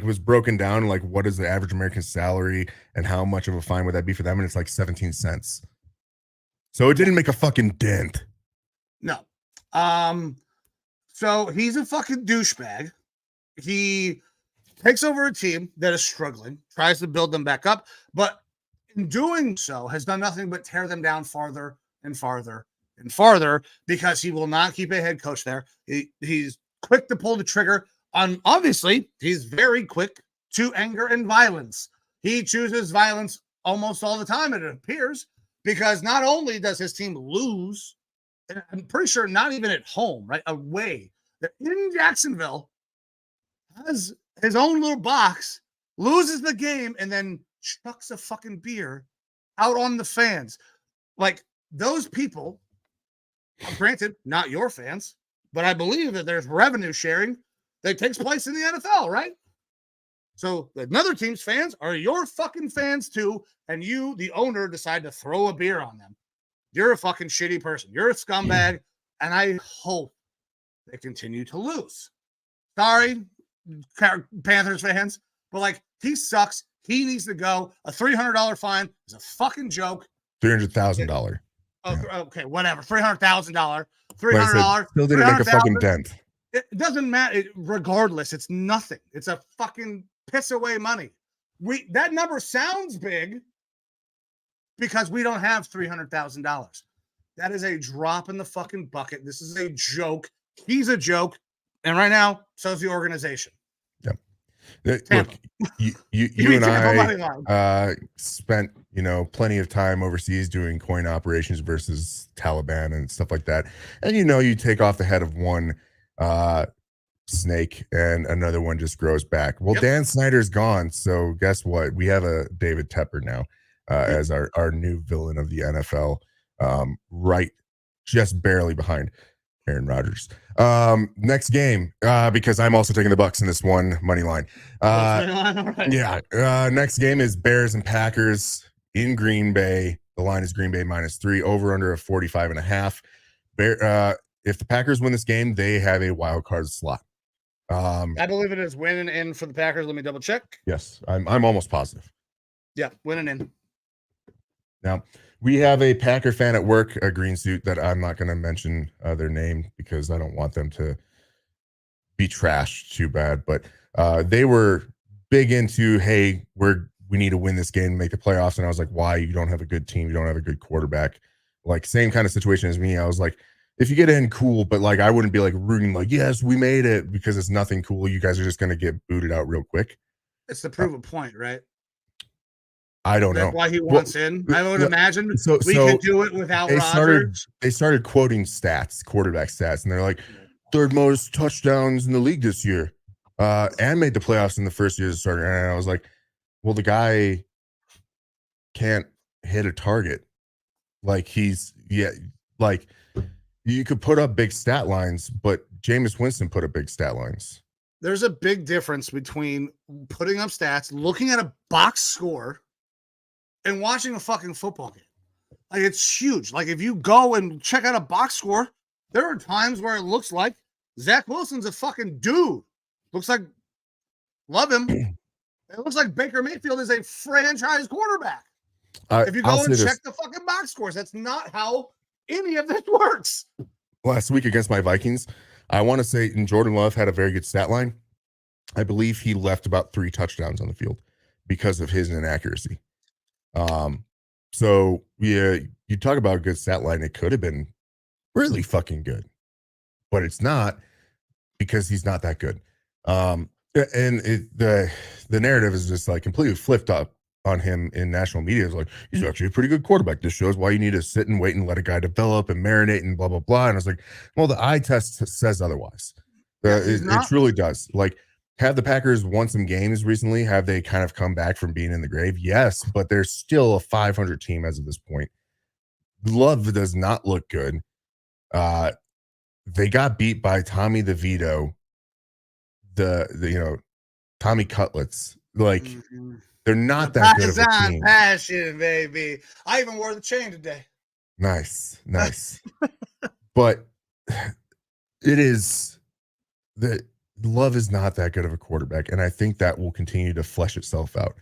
was broken down like what is the average American salary and how much of a fine would that be for them, and it's like 17 cents. So it didn't make a fucking dent. No. So he's a fucking douchebag. He takes over a team that is struggling, tries to build them back up, but in doing so has done nothing but tear them down farther and farther and farther, because he will not keep a head coach there. He's quick to pull the trigger on, obviously, he's very quick to anger and violence. He chooses violence almost all the time, it appears, because not only does his team lose, and I'm pretty sure not even at home, right? Away. In Jacksonville, has his own little box, loses the game, and then chucks a fucking beer out on the fans. Like, those people, granted, not your fans, but I believe that there's revenue sharing that takes place in the NFL, right? So another team's fans are your fucking fans too, and you, the owner, decide to throw a beer on them. You're a fucking shitty person. You're a scumbag, and I hope they continue to lose. Sorry, Panthers fans, but like, he sucks. He needs to go. A $300 fine is a fucking joke. $300,000. Oh, yeah. Okay, whatever. $300,000. $300. Still didn't make a fucking dent. It doesn't matter. Regardless, it's nothing. It's a fucking piss away money. That number sounds big because we don't have $300,000. That is a drop in the fucking bucket. This is a joke. He's a joke, and right now, so is the organization. Yep. Look, you and I spent plenty of time overseas doing coin operations versus Taliban and stuff like that, and you take off the head of one snake and another one just grows back. Well, yep. Dan Snyder's gone, so guess what? We have a David Tepper now as our new villain of the NFL, right, just barely behind Aaron Rodgers. Next game, because I'm also taking the Bucks in this one money line. Right. Yeah. Next game is Bears and Packers in Green Bay. The line is Green Bay -3, over under a 45.5. If the Packers win this game, they have a wild card slot. I believe it is win and in for the Packers. Let me double check. Yes, I'm almost positive. Yeah, win and in. Now, we have a Packer fan at work, a green suit, that I'm not going to mention their name because I don't want them to be trashed too bad. But they were big into, hey, we need to win this game and make the playoffs. And I was like, why? You don't have a good team. You don't have a good quarterback. Like, same kind of situation as me. I was like, if you get in, cool. But like, I wouldn't be like rooting like, yes, we made it, because it's nothing cool. You guys are just going to get booted out real quick. It's to prove a point, right? I don't know. That's why he wants in. I would imagine we could do it without Rodgers. They started quoting stats, quarterback stats, and they're like, third most touchdowns in the league this year, and made the playoffs in the first year as a starter. And I was like, well, the guy can't hit a target. Like, like, you could put up big stat lines, but Jameis Winston put up big stat lines. There's a big difference between putting up stats, looking at a box score, and watching a fucking football game. Like, it's huge. Like, if you go and check out a box score, there are times where it looks like Zach Wilson's a fucking dude. Looks like, love him. It looks like Baker Mayfield is a franchise quarterback. If you go and check the fucking box scores, that's not how any of this works. Last week against my Vikings, I want to say, and Jordan Love had a very good stat line. I believe he left about 3 touchdowns on the field because of his inaccuracy. So yeah, you talk about a good stat line. It could have been really fucking good, but it's not, because he's not that good. And the narrative is just like completely flipped up on him in national media is like, he's actually a pretty good quarterback. This shows why you need to sit and wait and let a guy develop and marinate and blah, blah, blah. And I was like, well, the eye test says otherwise. Yeah, he's It not. truly does. Like, have the Packers won some games recently? Have they kind of come back from being in the grave? Yes, but they're still a 500 team as of this point. Love does not look good. They got beat by Tommy DeVito, the Tommy Cutlets. Like, they're not The that good of a Paisan team. passion, baby. I even wore the chain today. Nice. But it is that Love is not that good of a quarterback, and I think that will continue to flesh itself out.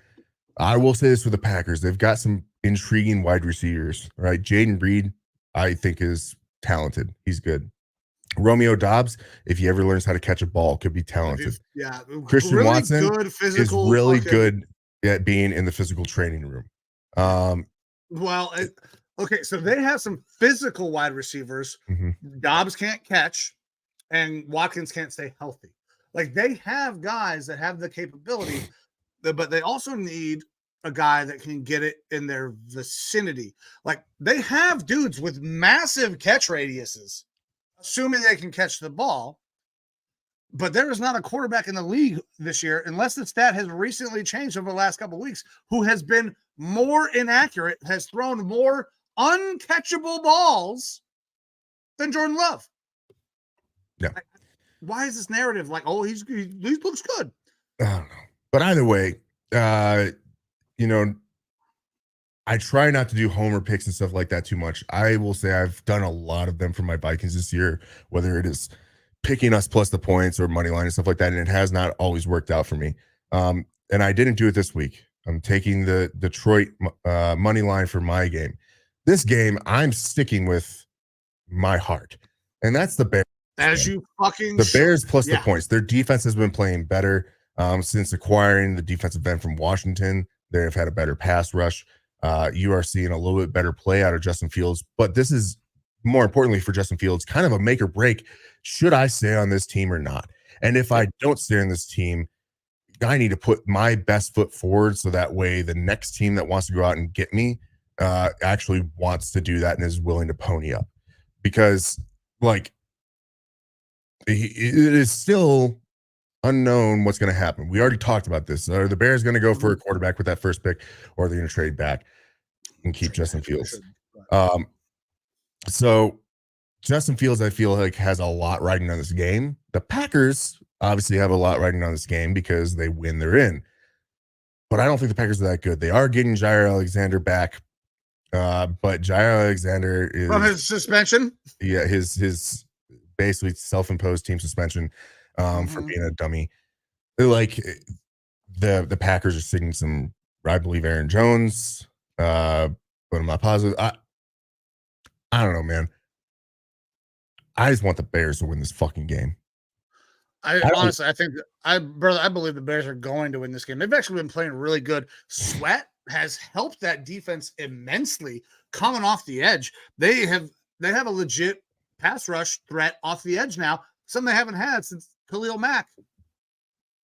I will say this for the Packers. They've got some intriguing wide receivers, right? Jaden Reed, I think, is talented. He's good. Romeo Dobbs, if he ever learns how to catch a ball, could be talented. Yeah, Christian really Watson good physical, is really good at being in the physical training room. Okay, so they have some physical wide receivers. Dobbs can't catch, and Watkins can't stay healthy. Like, they have guys that have the capability, but they also need a guy that can get it in their vicinity. Like, they have dudes with massive catch radiuses, assuming they can catch the ball. But there is not a quarterback in the league this year, unless the stat has recently changed over the last couple of weeks, who has been more inaccurate, has thrown more uncatchable balls than Jordan Love. Yeah. Why is this narrative like, oh, he looks good? I don't know. But either way, I try not to do homer picks and stuff like that too much. I will say I've done a lot of them for my Vikings this year, whether it is picking us plus the points or money line and stuff like that, and it has not always worked out for me. And I didn't do it this week. I'm taking the Detroit money line for my game. This game, I'm sticking with my heart, and that's the Bears. The Bears plus the points. Their defense has been playing better since acquiring the defensive end from Washington. They have had a better pass rush. You are seeing a little bit better play out of Justin Fields, but this is more importantly for Justin Fields, kind of a make or break. Should I stay on this team or not? And if I don't stay on this team, I need to put my best foot forward so that way the next team that wants to go out and get me actually wants to do that and is willing to pony up. Because, like, it is still unknown what's going to happen. We already talked about this. Are the Bears going to go for a quarterback with that first pick, or are they going to trade back and keep Justin Fields? So Justin Fields, I feel like, has a lot riding on this game. The Packers obviously have a lot riding on this game because they win, they're in. But I don't think the Packers are that good. They are getting Jair Alexander back, but Jair Alexander is from his suspension. Yeah, his basically self-imposed team suspension for being a dummy. Like, the Packers are sitting some, I believe, Aaron Jones, but I'm not positive. I don't know, man. I just want the Bears to win this fucking game. I believe the Bears are going to win this game. They've actually been playing really good. Sweat has helped that defense immensely coming off the edge. They have a legit pass rush threat off the edge now, something they haven't had since Khalil Mack.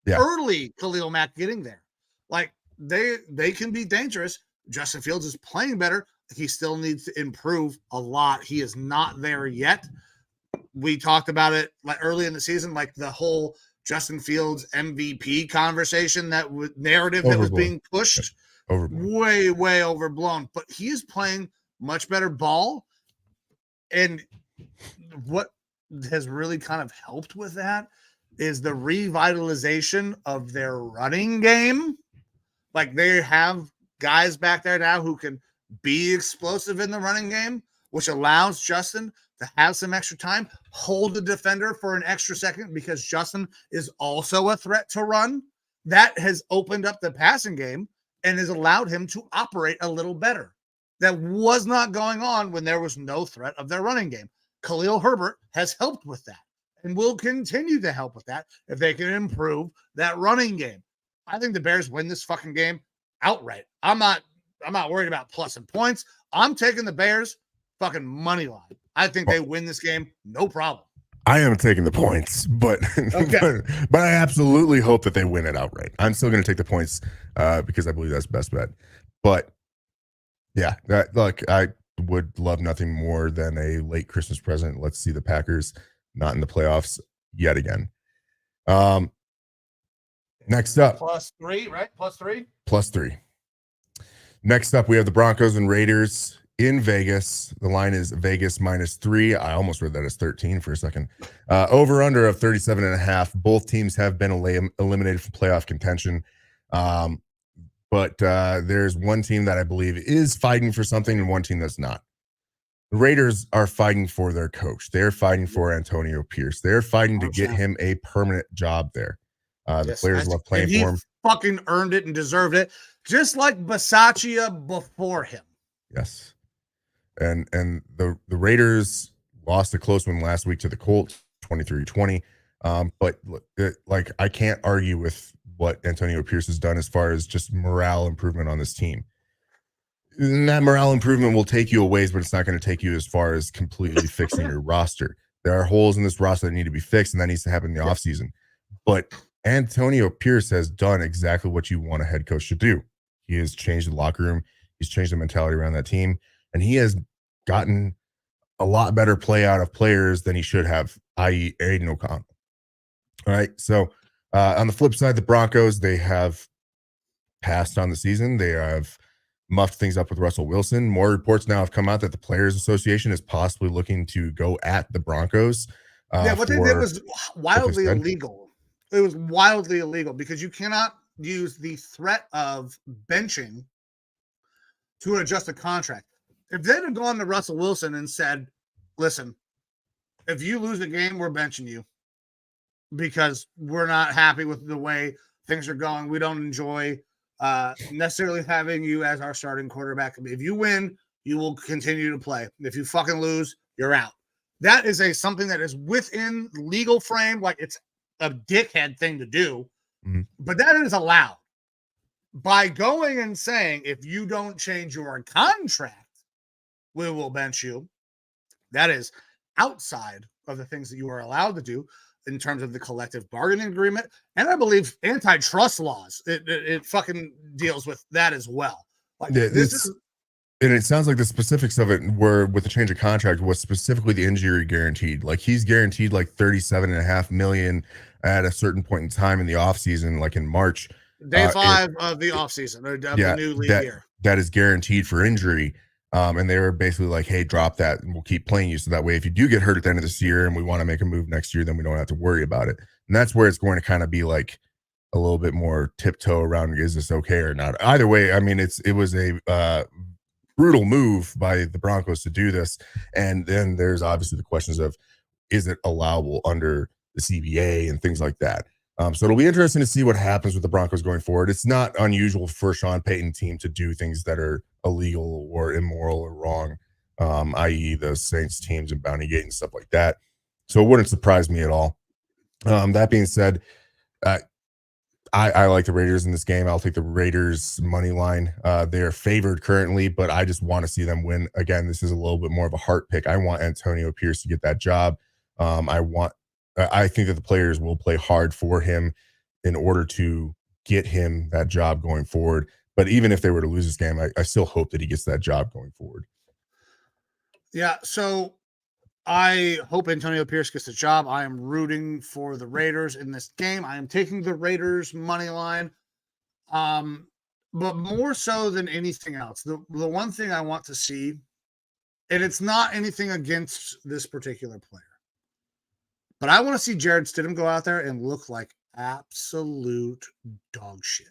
Yeah. Early Khalil Mack getting there. Like, they can be dangerous. Justin Fields is playing better. He still needs to improve a lot. He is not there yet. We talked about it like early in the season, like the whole Justin Fields MVP conversation, that narrative that was being pushed. Way overblown. But he is playing much better ball. And what has really kind of helped with that is the revitalization of their running game. Like, they have guys back there now who can be explosive in the running game, which allows Justin to have some extra time, hold the defender for an extra second, because Justin is also a threat to run. That has opened up the passing game and has allowed him to operate a little better. That was not going on when there was no threat of their running game. Khalil Herbert has helped with that and will continue to help with that if they can improve that running game. I think the Bears win this fucking game outright. I'm not worried about plus and points. I'm taking the Bears fucking money line. I think they win this game, no problem. I am taking the points, but Okay. but I absolutely hope that they win it outright. I'm still going to take the points because I believe that's the best bet. But yeah, that look, I would love nothing more than a late Christmas present. Let's see the Packers not in the playoffs yet again. Um, next up, +3, right? +3. +3. Next up, we have the Broncos and Raiders in Vegas. The line is Vegas -3. I almost read that as 13 for a second. Over under of 37.5. Both teams have been eliminated from playoff contention. But there's one team that I believe is fighting for something and one team that's not. The Raiders are fighting for their coach. They're fighting for Antonio Pierce. They're fighting to get 100%. him a permanent job there. The Yes, players love playing and he for him. fucking earned it and deserved it, just like Bisaccia before him. Yes. And the Raiders lost a close one last week to the Colts, 23-20. But like I can't argue with what Antonio Pierce has done as far as just morale improvement on this team. And that morale improvement will take you a ways, but it's not going to take you as far as completely fixing your roster. There are holes in this roster that need to be fixed, and that needs to happen in the offseason. But Antonio Pierce has done exactly what you want a head coach to do. He has changed the locker room. He's changed the mentality around that team, and he has gotten a lot better play out of players than he should have, i.e. Aiden O'Connell. All right. So on the flip side, the Broncos, they have passed on the season. They have muffed things up with Russell Wilson. More reports now have come out that the Players Association is possibly looking to go at the Broncos. What they did was wildly said. illegal. It was wildly illegal because you cannot use the threat of benching to adjust a contract. If they'd have gone to Russell Wilson and said, listen, if you lose a game, we're benching you because we're not happy with the way things are going. We don't enjoy necessarily having you as our starting quarterback. If you win, you will continue to play. If you fucking lose, you're out. That is something that is within legal frame. Like it's a dickhead thing to do, but that is allowed. By going and saying, if you don't change your contract, we will bench you. That is outside of the things that you are allowed to do in terms of the collective bargaining agreement. And I believe antitrust laws, it fucking deals with that as well. Like and it sounds like the specifics of it were with the change of contract was specifically the injury guaranteed. Like he's guaranteed like 37.5 million at a certain point in time in the offseason, like in March. Day 5 of the offseason of the new league year. That is guaranteed for injury. And they were basically like, hey, drop that and we'll keep playing you. So that way, if you do get hurt at the end of this year and we want to make a move next year, then we don't have to worry about it. And that's where it's going to kind of be like a little bit more tiptoe around, is this okay or not? Either way, I mean, it was a brutal move by the Broncos to do this. And then there's obviously the questions of, is it allowable under the CBA and things like that? So it'll be interesting to see what happens with the Broncos going forward. It's not unusual for Sean Payton team to do things that are illegal or immoral or wrong, i.e. the Saints teams and Bounty Gate and stuff like that. So it wouldn't surprise me at all. That being said, I like the Raiders in this game. I'll take the Raiders money line. They're favored currently, but I just want to see them win. Again, this is a little bit more of a heart pick. I want Antonio Pierce to get that job. I think that the players will play hard for him in order to get him that job going forward. But even if they were to lose this game, I still hope that he gets that job going forward. Yeah, so I hope Antonio Pierce gets the job. I am rooting for the Raiders in this game. I am taking the Raiders money line. But more so than anything else, the one thing I want to see, and it's not anything against this particular player, but I want to see Jared Stidham go out there and look like absolute dog shit.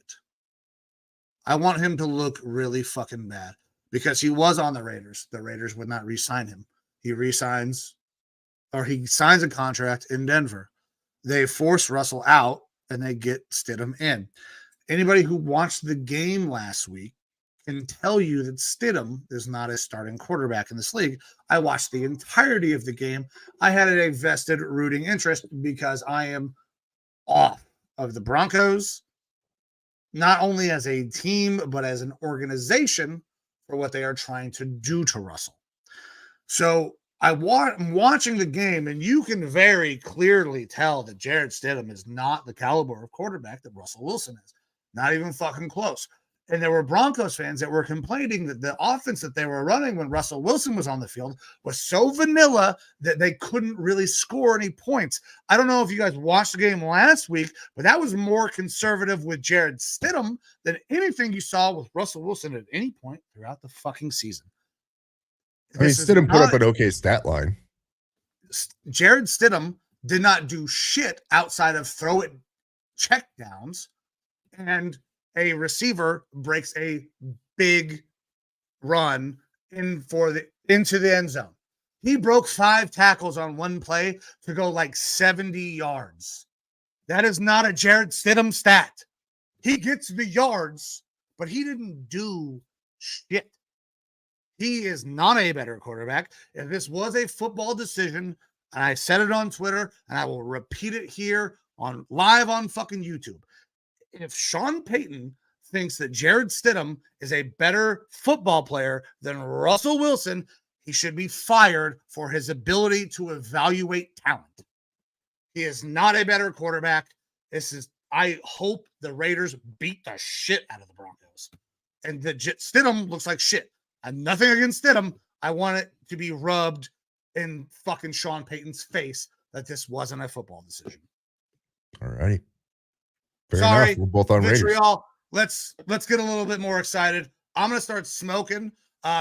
I want him to look really fucking bad because he was on the Raiders. The Raiders would not re-sign him. He signs a contract in Denver. They force Russell out and they get Stidham in. Anybody who watched the game last week can tell you that Stidham is not a starting quarterback in this league. I watched the entirety of the game. I had a vested rooting interest because I am off of the Broncos, not only as a team, but as an organization for what they are trying to do to Russell. So I'm watching the game, and you can very clearly tell that Jarrett Stidham is not the caliber of quarterback that Russell Wilson is. Not even fucking close. And there were Broncos fans that were complaining that the offense that they were running when Russell Wilson was on the field was so vanilla that they couldn't really score any points. I don't know if you guys watched the game last week, but that was more conservative with Jarrett Stidham than anything you saw with Russell Wilson at any point throughout the fucking season. I mean, Stidham put up an okay stat line. Jarrett Stidham did not do shit outside of throw it checkdowns, and a receiver breaks a big run into the end zone. He broke 5 tackles on one play to go like 70 yards. That is not a Jarrett Stidham stat. He gets the yards, but he didn't do shit. He is not a better quarterback. If this was a football decision, and I said it on Twitter, and I will repeat it here live on fucking YouTube. If Sean Payton thinks that Jarrett Stidham is a better football player than Russell Wilson, he should be fired for his ability to evaluate talent. He is not a better quarterback. I hope the Raiders beat the shit out of the Broncos. And the Stidham looks like shit. I'm nothing against Stidham. I want it to be rubbed in fucking Sean Payton's face that this wasn't a football decision. All righty. Fair Sorry, enough. We're both on Raiders. Let's get a little bit more excited. I'm gonna start smoking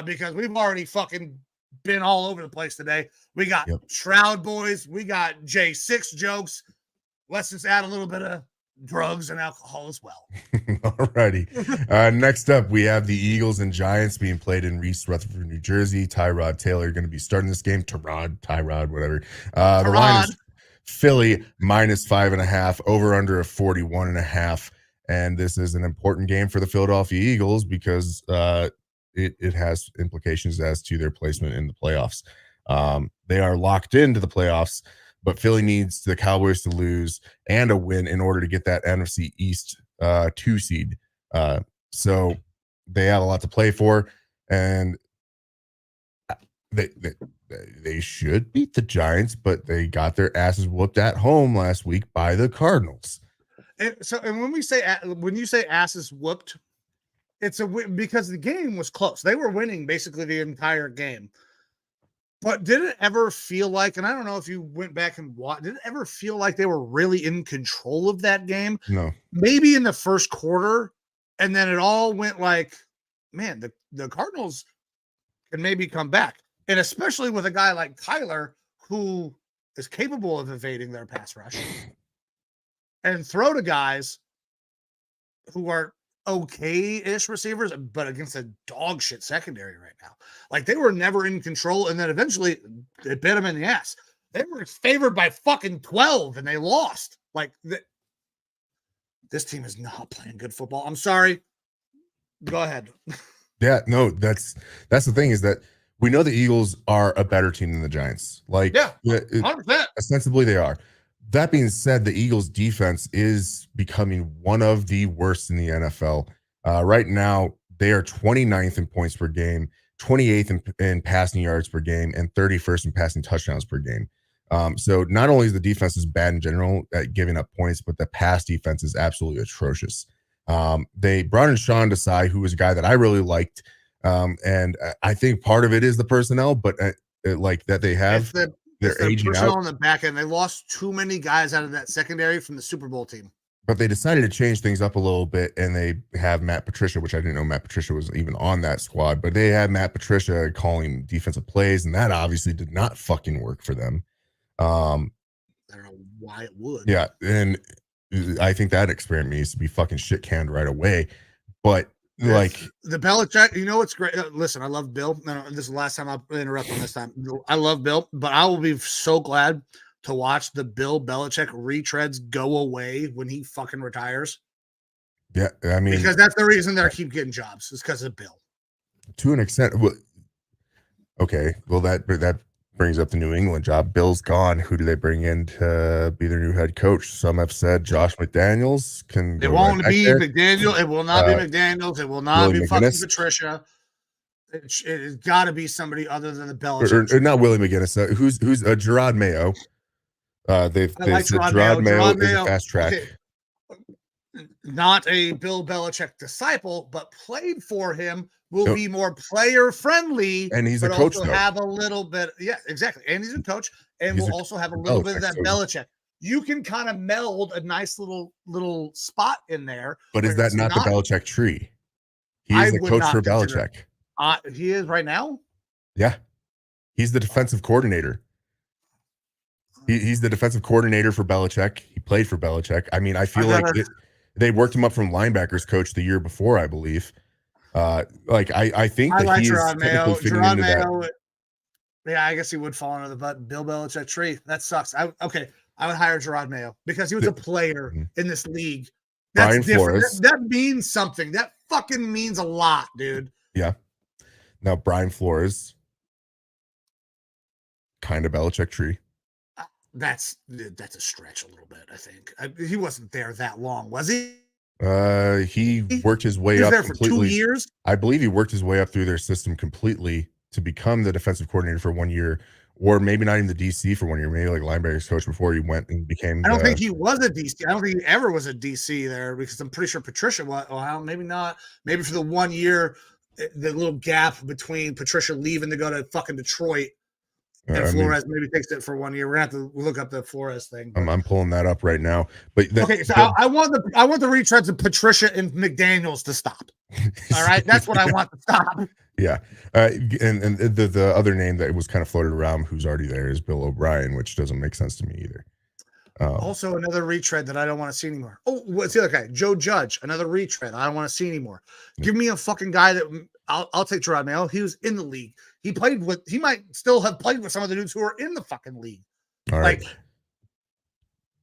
because we've already fucking been all over the place today. We got Shroud Boys, we got J6 jokes. Let's just add a little bit of drugs and alcohol as well. All righty. Next up, we have the Eagles and Giants being played in East Rutherford, New Jersey. Tyrod Taylor going to be starting this game. Tyrod, whatever. The line is Philly -5.5, over under a 41.5. And this is an important game for the Philadelphia Eagles because it has implications as to their placement in the playoffs. They are locked into the playoffs, but Philly needs the Cowboys to lose and a win in order to get that NFC East 2 seed. So they have a lot to play for, and they should beat the Giants, but they got their asses whooped at home last week by the Cardinals. And when you say asses whooped, it's because the game was close. They were winning basically the entire game. But did it ever feel like, and I don't know if you went back and watched, did it ever feel like they were really in control of that game? No. Maybe in the first quarter, and then it all went like, man, the Cardinals can maybe come back. And especially with a guy like Kyler, who is capable of evading their pass rush and throw to guys who are okay-ish receivers, but against a dog shit secondary right now. Like, they were never in control, and then eventually it bit them in the ass. They were favored by fucking 12, and they lost. Like, this team is not playing good football. I'm sorry. Go ahead. Yeah, no, that's the thing, is that we know the Eagles are a better team than the Giants. Like, yeah, 100%. Ostensibly they are. That being said, the Eagles defense is becoming one of the worst in the NFL. Right now, they are 29th in points per game, 28th in passing yards per game, and 31st in passing touchdowns per game. So not only is the defense is bad in general at giving up points, but the pass defense is absolutely atrocious. They brought in Sean Desai, who was a guy that I really liked. And I think part of it is the personnel, but like that they have. They're aging out on the back end. They lost too many guys out of that secondary from the Super Bowl team. But they decided to change things up a little bit, and they have Matt Patricia, which I didn't know Matt Patricia was even on that squad. But they had Matt Patricia calling defensive plays, and that obviously did not fucking work for them. I don't know why it would. Yeah, and I think that experiment needs to be fucking shit canned right away. But like the Belichick, you know what's great? Listen, I love Bill. No, this is the last time I'll interrupt him this time. I love Bill, but I will be so glad to watch the Bill Belichick retreads go away when he fucking retires. Yeah, I mean, because that's the reason they keep getting jobs, is because of Bill. To an extent. Okay, well that brings up the New England job. Bill's gone. Who do they bring in to be their new head coach? Some have said Josh McDaniels can. It won't be McDaniel. It will not be McDaniels. It will not be fucking Patricia. It's got to be somebody other than the Belichick. Or not Willie McGinnis. Who's Gerard Mayo? They've like said Gerard Mayo. is a fast track. Okay. Not a Bill Belichick disciple, but played for him, will be more player friendly, and he's a coach. Also have a little bit, yeah, exactly. And he's a coach, and will also have a little bit of that Belichick. You can kind of meld a nice little spot in there. But is that not the Belichick tree? He is a coach for Belichick. He is right now. Yeah, he's the defensive coordinator. He's the defensive coordinator for Belichick. He played for Belichick. I mean, I feel like they worked him up from linebackers coach the year before, I believe. I think that like he's Gerard Mayo. Gerard Mayo. Yeah, I guess he would fall under the Bill Belichick tree. That sucks. I would hire Gerard Mayo because he was a player in this league. That's Brian different. Flores. That means something. That fucking means a lot, dude. Yeah. Now Brian Flores, kind of Belichick tree. That's a stretch a little bit, I think. He wasn't there that long, was he? He worked his way up there completely. For 2 years. I believe he worked his way up through their system completely to become the defensive coordinator for 1 year, or maybe not even the DC for 1 year, maybe like linebackers coach before he went and became. I don't think he was a DC. I don't think he ever was a DC there because I'm pretty sure Patricia was. Well, maybe not. Maybe for the 1 year, the little gap between Patricia leaving to go to fucking Detroit. And Flores maybe takes it for 1 year. We're gonna have to look up the Flores thing. I'm pulling that up right now. But okay, so I want the retreads of Patricia and McDaniels to stop. All right, that's what I want to stop. Yeah, and the other name that was kind of floated around, who's already there, is Bill O'Brien, which doesn't make sense to me either. Also, another retread that I don't want to see anymore. Oh, what's the other guy? Joe Judge, another retread I don't want to see anymore. Give me a fucking guy that I'll take Gerard Mayo. He was in the league. He might still have played with some of the dudes who are in the fucking league. All right.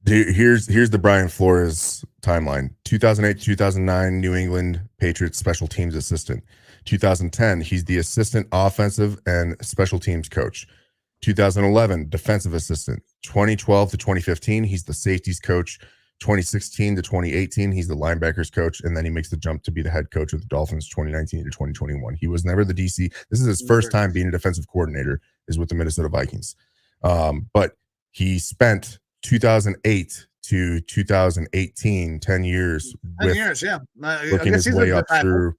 Here's the Brian Flores timeline. 2008 to 2009, New England Patriots special teams assistant. 2010, he's the assistant offensive and special teams coach. 2011, defensive assistant. 2012 to 2015, he's the safeties coach. 2016 to 2018, he's the linebackers coach, and then he makes the jump to be the head coach of the Dolphins 2019 to 2021. He was never the DC. This is his first time being a defensive coordinator, is with the Minnesota Vikings. But he spent 2008 to 2018, 10 years. 10 years, yeah. Working his way up through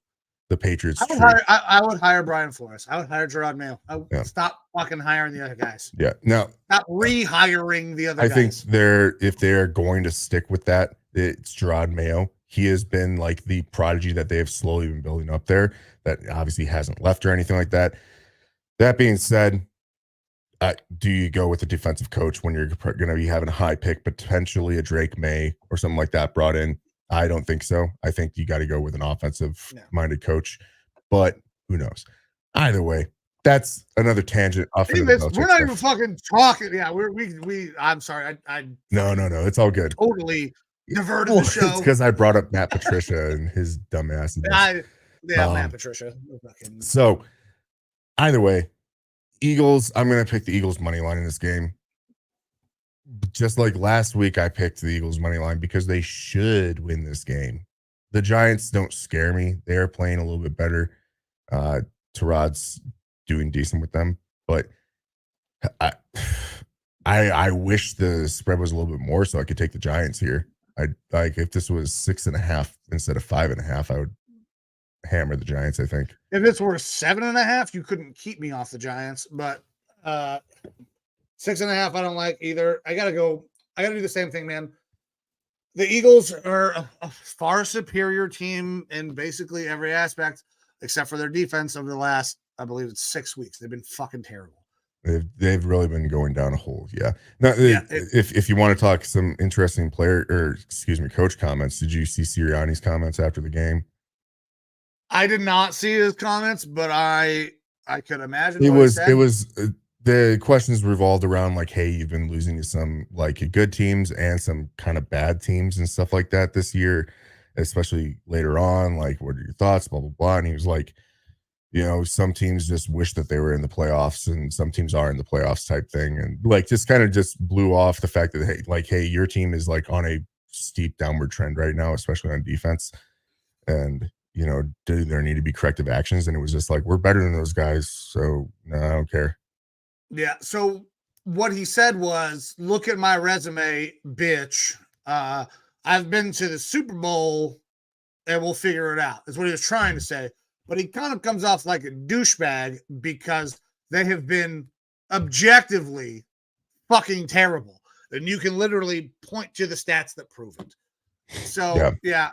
the Patriots. I would hire Brian Flores. I would hire Gerard Mayo. Stop fucking hiring the other guys. Yeah. Now, stop rehiring the other guys. I think if they're going to stick with that, it's Gerard Mayo. He has been like the prodigy that they have slowly been building up there, that obviously hasn't left or anything like that. That being said, do you go with a defensive coach when you're going to be having a high pick, potentially a Drake May or something like that brought in? I don't think so. I think you got to go with an offensive-minded coach, but who knows? Either way, that's another tangent. We're not even fucking talking. Yeah, we. I'm sorry. No. It's all good. Totally diverted the show. It's because I brought up Matt Patricia and his dumbass. Matt Patricia. So either way, Eagles. I'm going to pick the Eagles money line in this game. Just like last week, I picked the Eagles money line because they should win this game. The Giants don't scare me. They are playing a little bit better. Terod's doing decent with them, but I wish the spread was a little bit more so I could take the Giants here. If this was 6.5 instead of 5.5, I would hammer the Giants. I think if this were 7.5, you couldn't keep me off the Giants, but 6.5, I don't like either. I gotta do the same thing, man. The Eagles are a far superior team in basically every aspect, except for their defense over the last, I believe it's 6 weeks. They've been fucking terrible. They've really been going down a hole. Yeah. Now, if you want to talk some interesting coach comments, did you see Sirianni's comments after the game? I did not see his comments, but I could imagine it was the questions revolved around like, hey, you've been losing to some like good teams and some kind of bad teams and stuff like that this year, especially later on. Like, what are your thoughts? Blah, blah, blah. And he was like, some teams just wish that they were in the playoffs and some teams are in the playoffs type thing. And like, just kind of just blew off the fact that, hey, your team is like on a steep downward trend right now, especially on defense. And do there need to be corrective actions? And it was just like, we're better than those guys. So no, I don't care. Yeah. So what he said was, look at my resume, bitch. I've been to the Super Bowl and we'll figure it out. Is what he was trying to say. But he kind of comes off like a douchebag because they have been objectively fucking terrible. And you can literally point to the stats that prove it. So, yeah.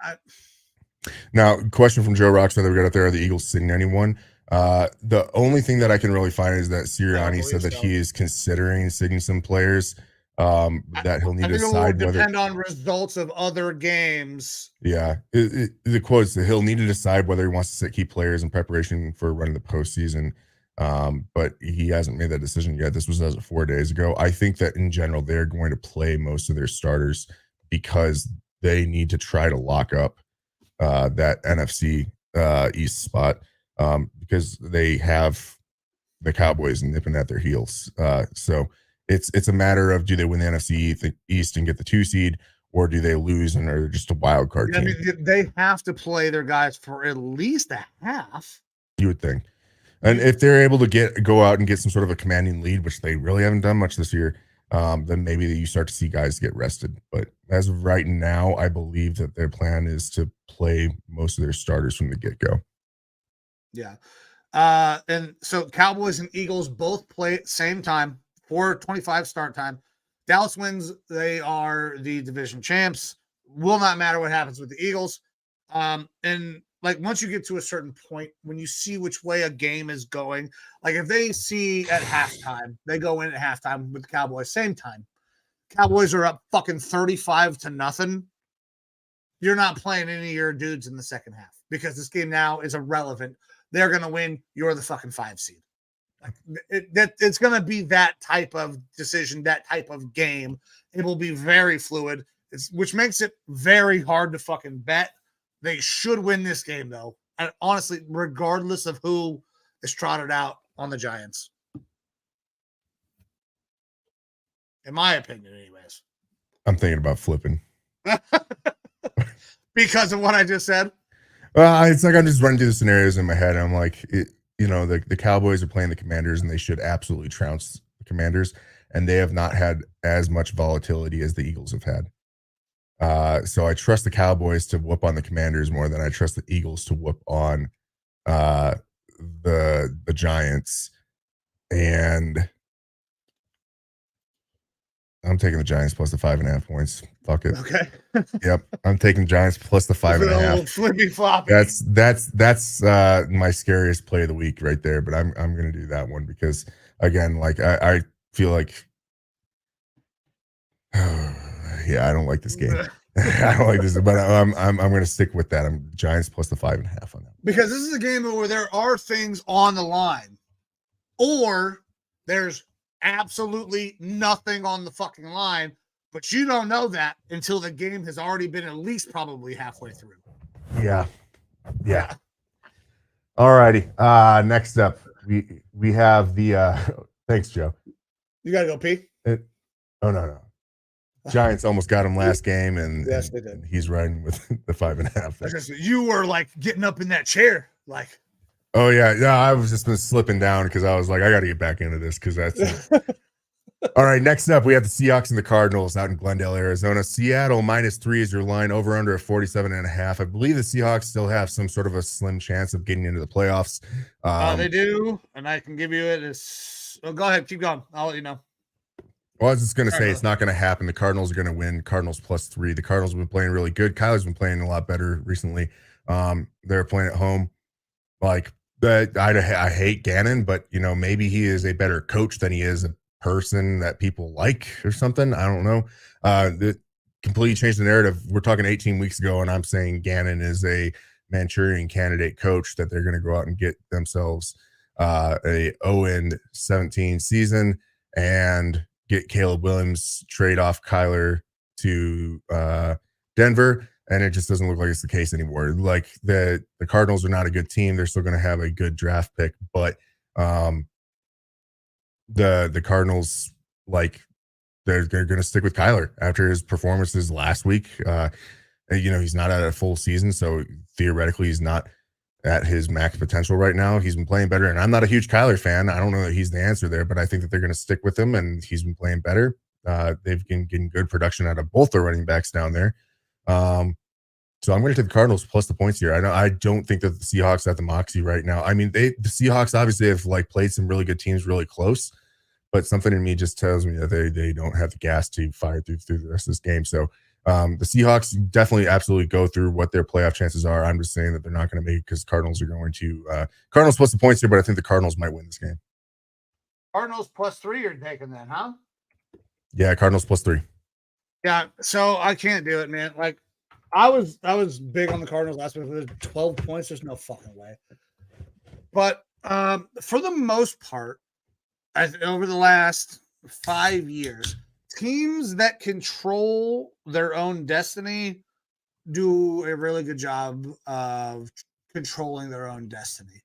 Now, question from Joe Roxman that we got out there: are the Eagles sitting anyone? The only thing that I can really find is that Sirianni said that he is considering sitting some players. That he'll need to decide whether depend on results of other games. Yeah, the quote is that he'll need to decide whether he wants to sit key players in preparation for running the postseason. But he hasn't made that decision yet. This was as of 4 days ago. I think that in general they're going to play most of their starters because they need to try to lock up that NFC East spot because they have the Cowboys nipping at their heels. So it's a matter of, do they win the NFC East and get the 2 seed, or do they lose and are just a wild card team? I mean, they have to play their guys for at least a half. You would think. And if they're able to go out and get some sort of a commanding lead, which they really haven't done much this year, then maybe you start to see guys get rested. But as of right now, I believe that their plan is to play most of their starters from the get-go. Yeah. And so Cowboys and Eagles both play at the same time, 4:25 start time. Dallas wins. They are the division champs. Will not matter what happens with the Eagles. And like once you get to a certain point, when you see which way a game is going, like if they see at halftime, they go in at halftime with the Cowboys, same time. Cowboys are up fucking 35-0. You're not playing any of your dudes in the second half because this game now is irrelevant. They're going to win. You're the fucking 5 seed. It's going to be that type of decision, that type of game. It will be very fluid, which makes it very hard to fucking bet. They should win this game, though. And honestly, regardless of who is trotted out on the Giants. In my opinion, anyways. I'm thinking about flipping. Because of what I just said? It's like I'm just running through the scenarios in my head. I'm like, the Cowboys are playing the Commanders, and they should absolutely trounce the Commanders. And they have not had as much volatility as the Eagles have had. So I trust the Cowboys to whoop on the Commanders more than I trust the Eagles to whoop on the Giants. And I'm taking the Giants plus the 5.5 points. Fuck it. Okay. Yep. I'm taking Giants plus the 5.5. Flippy floppy. That's my scariest play of the week right there. But I'm gonna do that one because again, like I feel like yeah, I don't like this game. I don't like this, but I'm gonna stick with that. I'm Giants plus the 5.5 on that. Because this is a game where there are things on the line, or there's absolutely nothing on the fucking line, but you don't know that until the game has already been at least probably halfway through. Yeah. All righty. Next up, we have the thanks, Joe. You gotta go pee. No. Giants almost got him last game, and yes, they did. He's riding with the 5.5. You were like getting up in that chair, like. Oh yeah. I was just been slipping down because I was like, I got to get back into this because that's. All right. Next up, we have the Seahawks and the Cardinals out in Glendale, Arizona. Seattle -3 is your line, over under at 47.5. I believe the Seahawks still have some sort of a slim chance of getting into the playoffs. They do, and I can give you it. Go ahead, keep going. I'll let you know. Well, I was just going to say it's not going to happen. The Cardinals are going to win. Cardinals +3. The Cardinals have been playing really good. Kyler's been playing a lot better recently. They're playing at home. Like, I hate Gannon, but, maybe he is a better coach than he is a person that people like or something. I don't know. That completely changed the narrative. We're talking 18 weeks ago, and I'm saying Gannon is a Manchurian candidate coach, that they're going to go out and get themselves a 0-17 season and get Caleb Williams, trade off Kyler to Denver, and it just doesn't look like it's the case anymore. Like the Cardinals are not a good team. They're still going to have a good draft pick, but the Cardinals, like they're going to stick with Kyler after his performances last week. He's not at a full season, so theoretically he's not at his max potential right now. He's been playing better, and I'm not a huge Kyler fan. I don't know that he's the answer there, but I think that they're going to stick with him, and he's been playing better. They've been getting good production out of both their running backs down there. So I'm going to take the Cardinals plus the points here. I don't think that the Seahawks have the moxie right now. I mean, the Seahawks obviously have played some really good teams really close, but something in me just tells me that they don't have the gas to fire through the rest of this game. So the Seahawks definitely absolutely go through what their playoff chances are. I'm just saying that they're not going to make it because Cardinals are going to Cardinals plus the points here, but I think the Cardinals might win this game. Cardinals plus 3 you're taking then, huh? Yeah, Cardinals plus 3. Yeah, so I can't do it, man. I was big on the Cardinals last week. There's 12 points. There's no fucking way. But for the most part, over the last 5 years, teams that control their own destiny do a really good job of controlling their own destiny.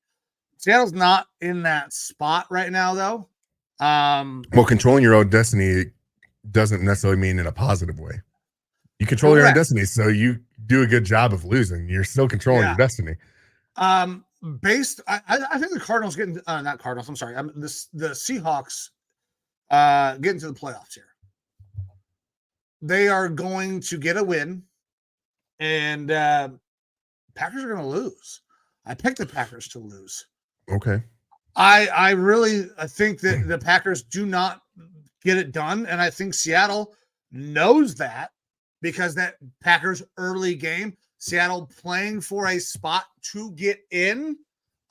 Seattle's not in that spot right now, though. Well, controlling your own destiny doesn't necessarily mean in a positive way. You control your own destiny, so you do a good job of losing. You're still controlling your destiny. I think the Cardinals getting not Cardinals. I'm sorry. The Seahawks getting to the playoffs here. They are going to get a win, and Packers are going to lose. I picked the Packers to lose. Okay. I really think that the Packers do not get it done, and I think Seattle knows that. Because that Packers early game, Seattle playing for a spot to get in.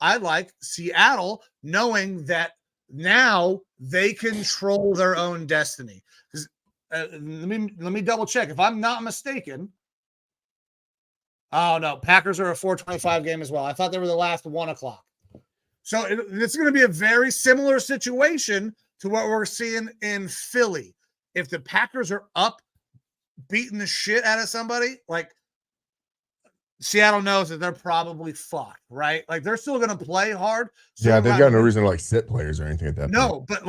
I like Seattle knowing that now they control their own destiny. Let me double check. If I'm not mistaken. Oh no, Packers are a 4:25 game as well. I thought they were the last 1 o'clock. So it's going to be a very similar situation to what we're seeing in Philly. If the Packers are up, beating the shit out of somebody, Seattle knows that they're probably fucked, right? They're still going to play hard. So they've got no reason to sit players or anything like that. No, but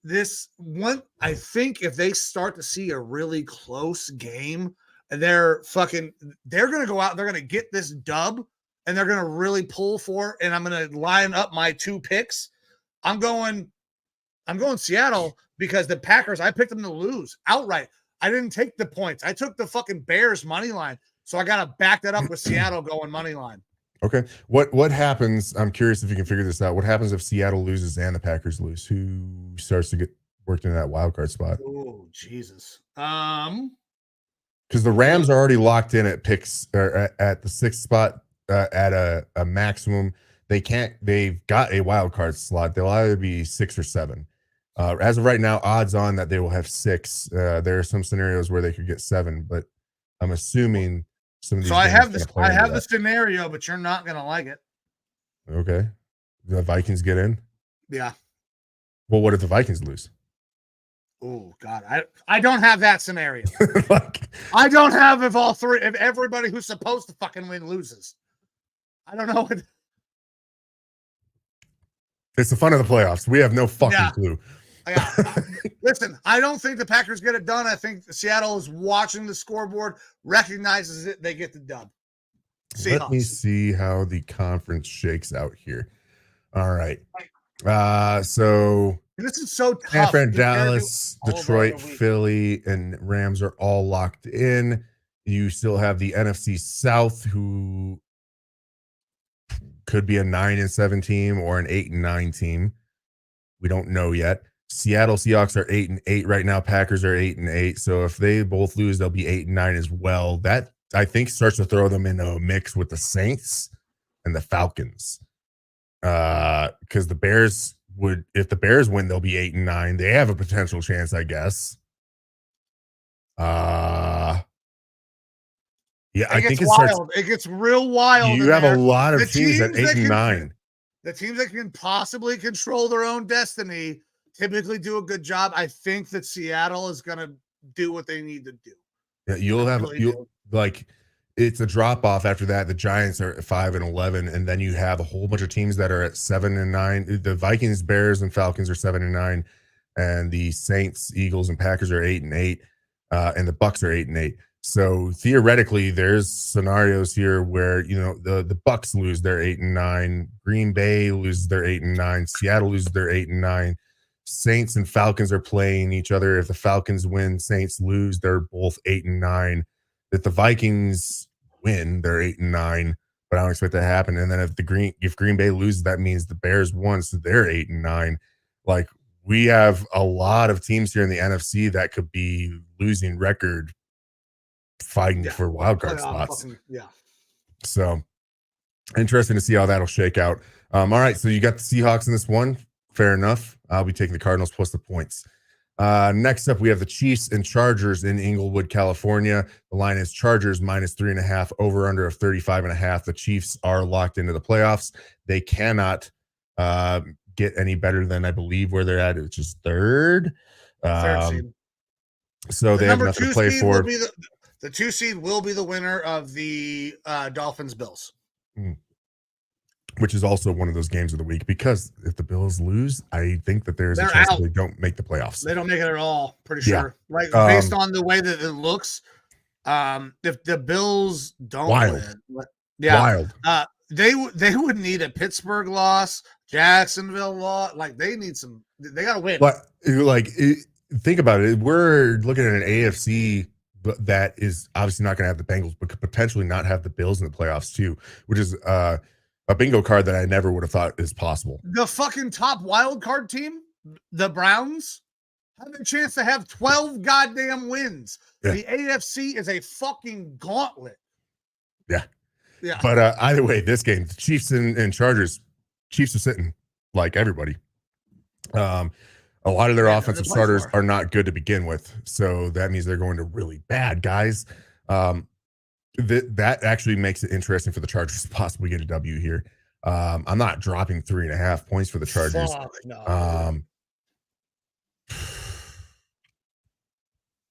this one, I think if they start to see a really close game, they're going to go out, they're going to get this dub, and they're going to really pull for it. And I'm going to line up my 2 picks. I'm going Seattle because the Packers, I picked them to lose outright. I didn't take the points. I took the fucking Bears money line. So I got to back that up with Seattle going money line. Okay. What happens? I'm curious if you can figure this out. What happens if Seattle loses and the Packers lose? Who starts to get worked into that wild card spot? Oh, Jesus. Because the Rams are already locked in at picks or at the 6th spot at a maximum. They've got a wild card slot. They'll either be 6 or 7. As of right now, odds on that they will have 6. There are some scenarios where they could get 7, but I'm assuming some of these. So I have the scenario, but you're not going to like it. Okay. The Vikings get in? Yeah. Well, what if the Vikings lose? Oh, God. I don't have that scenario. I don't have if everybody who's supposed to fucking win loses. I don't know. It's the fun of the playoffs. We have no fucking clue. Listen, I don't think the Packers get it done. I think Seattle is watching the scoreboard, recognizes it, they get the dub. Seahawks. Let me see how the conference shakes out here. All right. So this is so tough. San Fran, Dallas, Detroit, Philly, and Rams are all locked in. You still have the NFC South, who could be a 9-7 team or an 8-9 team. We don't know yet. Seattle Seahawks are 8-8 right now. Packers are 8-8. So if they both lose, they'll be 8-9 as well. That I think starts to throw them in a mix with the Saints and the Falcons. Because the Bears if the Bears win, they'll be 8-9. They have a potential chance, I guess. Yeah, I think it gets real wild. You have a lot of teams at 8-9. The teams that can possibly control their own destiny typically do a good job. I think that Seattle is going to do what they need to do. Yeah, it's a drop off after that. The Giants are at 5-11, and then you have a whole bunch of teams that are at 7-9. The Vikings, Bears, and Falcons are 7-9, and the Saints, Eagles, and Packers are 8-8, and the Bucks are 8-8. So theoretically, there's scenarios here where the Bucks lose their 8-9, Green Bay loses their 8-9, Seattle loses their 8-9. Saints and Falcons are playing each other. If the Falcons win, Saints lose, they're both 8-9. If the Vikings win, they're 8-9, but I don't expect that to happen. And then if Green Bay loses, that means the Bears won, so they're 8-9. Like, we have a lot of teams here in the NFC that could be losing record fighting for wild card spots. So interesting to see how that'll shake out. All right, so you got the Seahawks in this one. Fair enough. I'll be taking the Cardinals plus the points. Next up, we have the Chiefs and Chargers in Inglewood, California. The line is Chargers minus 3.5, over under of 35.5. The Chiefs are locked into the playoffs. They cannot get any better than, I believe, where they're at. It's just third. Third so they have nothing to play for. The 2 seed will be the winner of the Dolphins Bills. Which is also one of those games of the week, because if the Bills lose, I think that there's a chance they don't make the playoffs. They don't make it at all, pretty sure. Like, based on the way that it looks, if the Bills don't win, they would need a Pittsburgh loss, Jacksonville loss. Like, they got to win. But think about it. We're looking at an AFC that is obviously not going to have the Bengals, but could potentially not have the Bills in the playoffs too, which is a bingo card that I never would have thought is possible. The fucking top wild card team, the Browns, have a chance to have 12 goddamn wins. Yeah. The AFC is a fucking gauntlet. Yeah. But either way, this game, the Chiefs and Chargers, Chiefs are sitting like everybody. A lot of their offensive starters are not good to begin with, so that means they're going to really bad guys. That actually makes it interesting for the Chargers to possibly get a W here. I'm not dropping 3.5 points for the Chargers. No.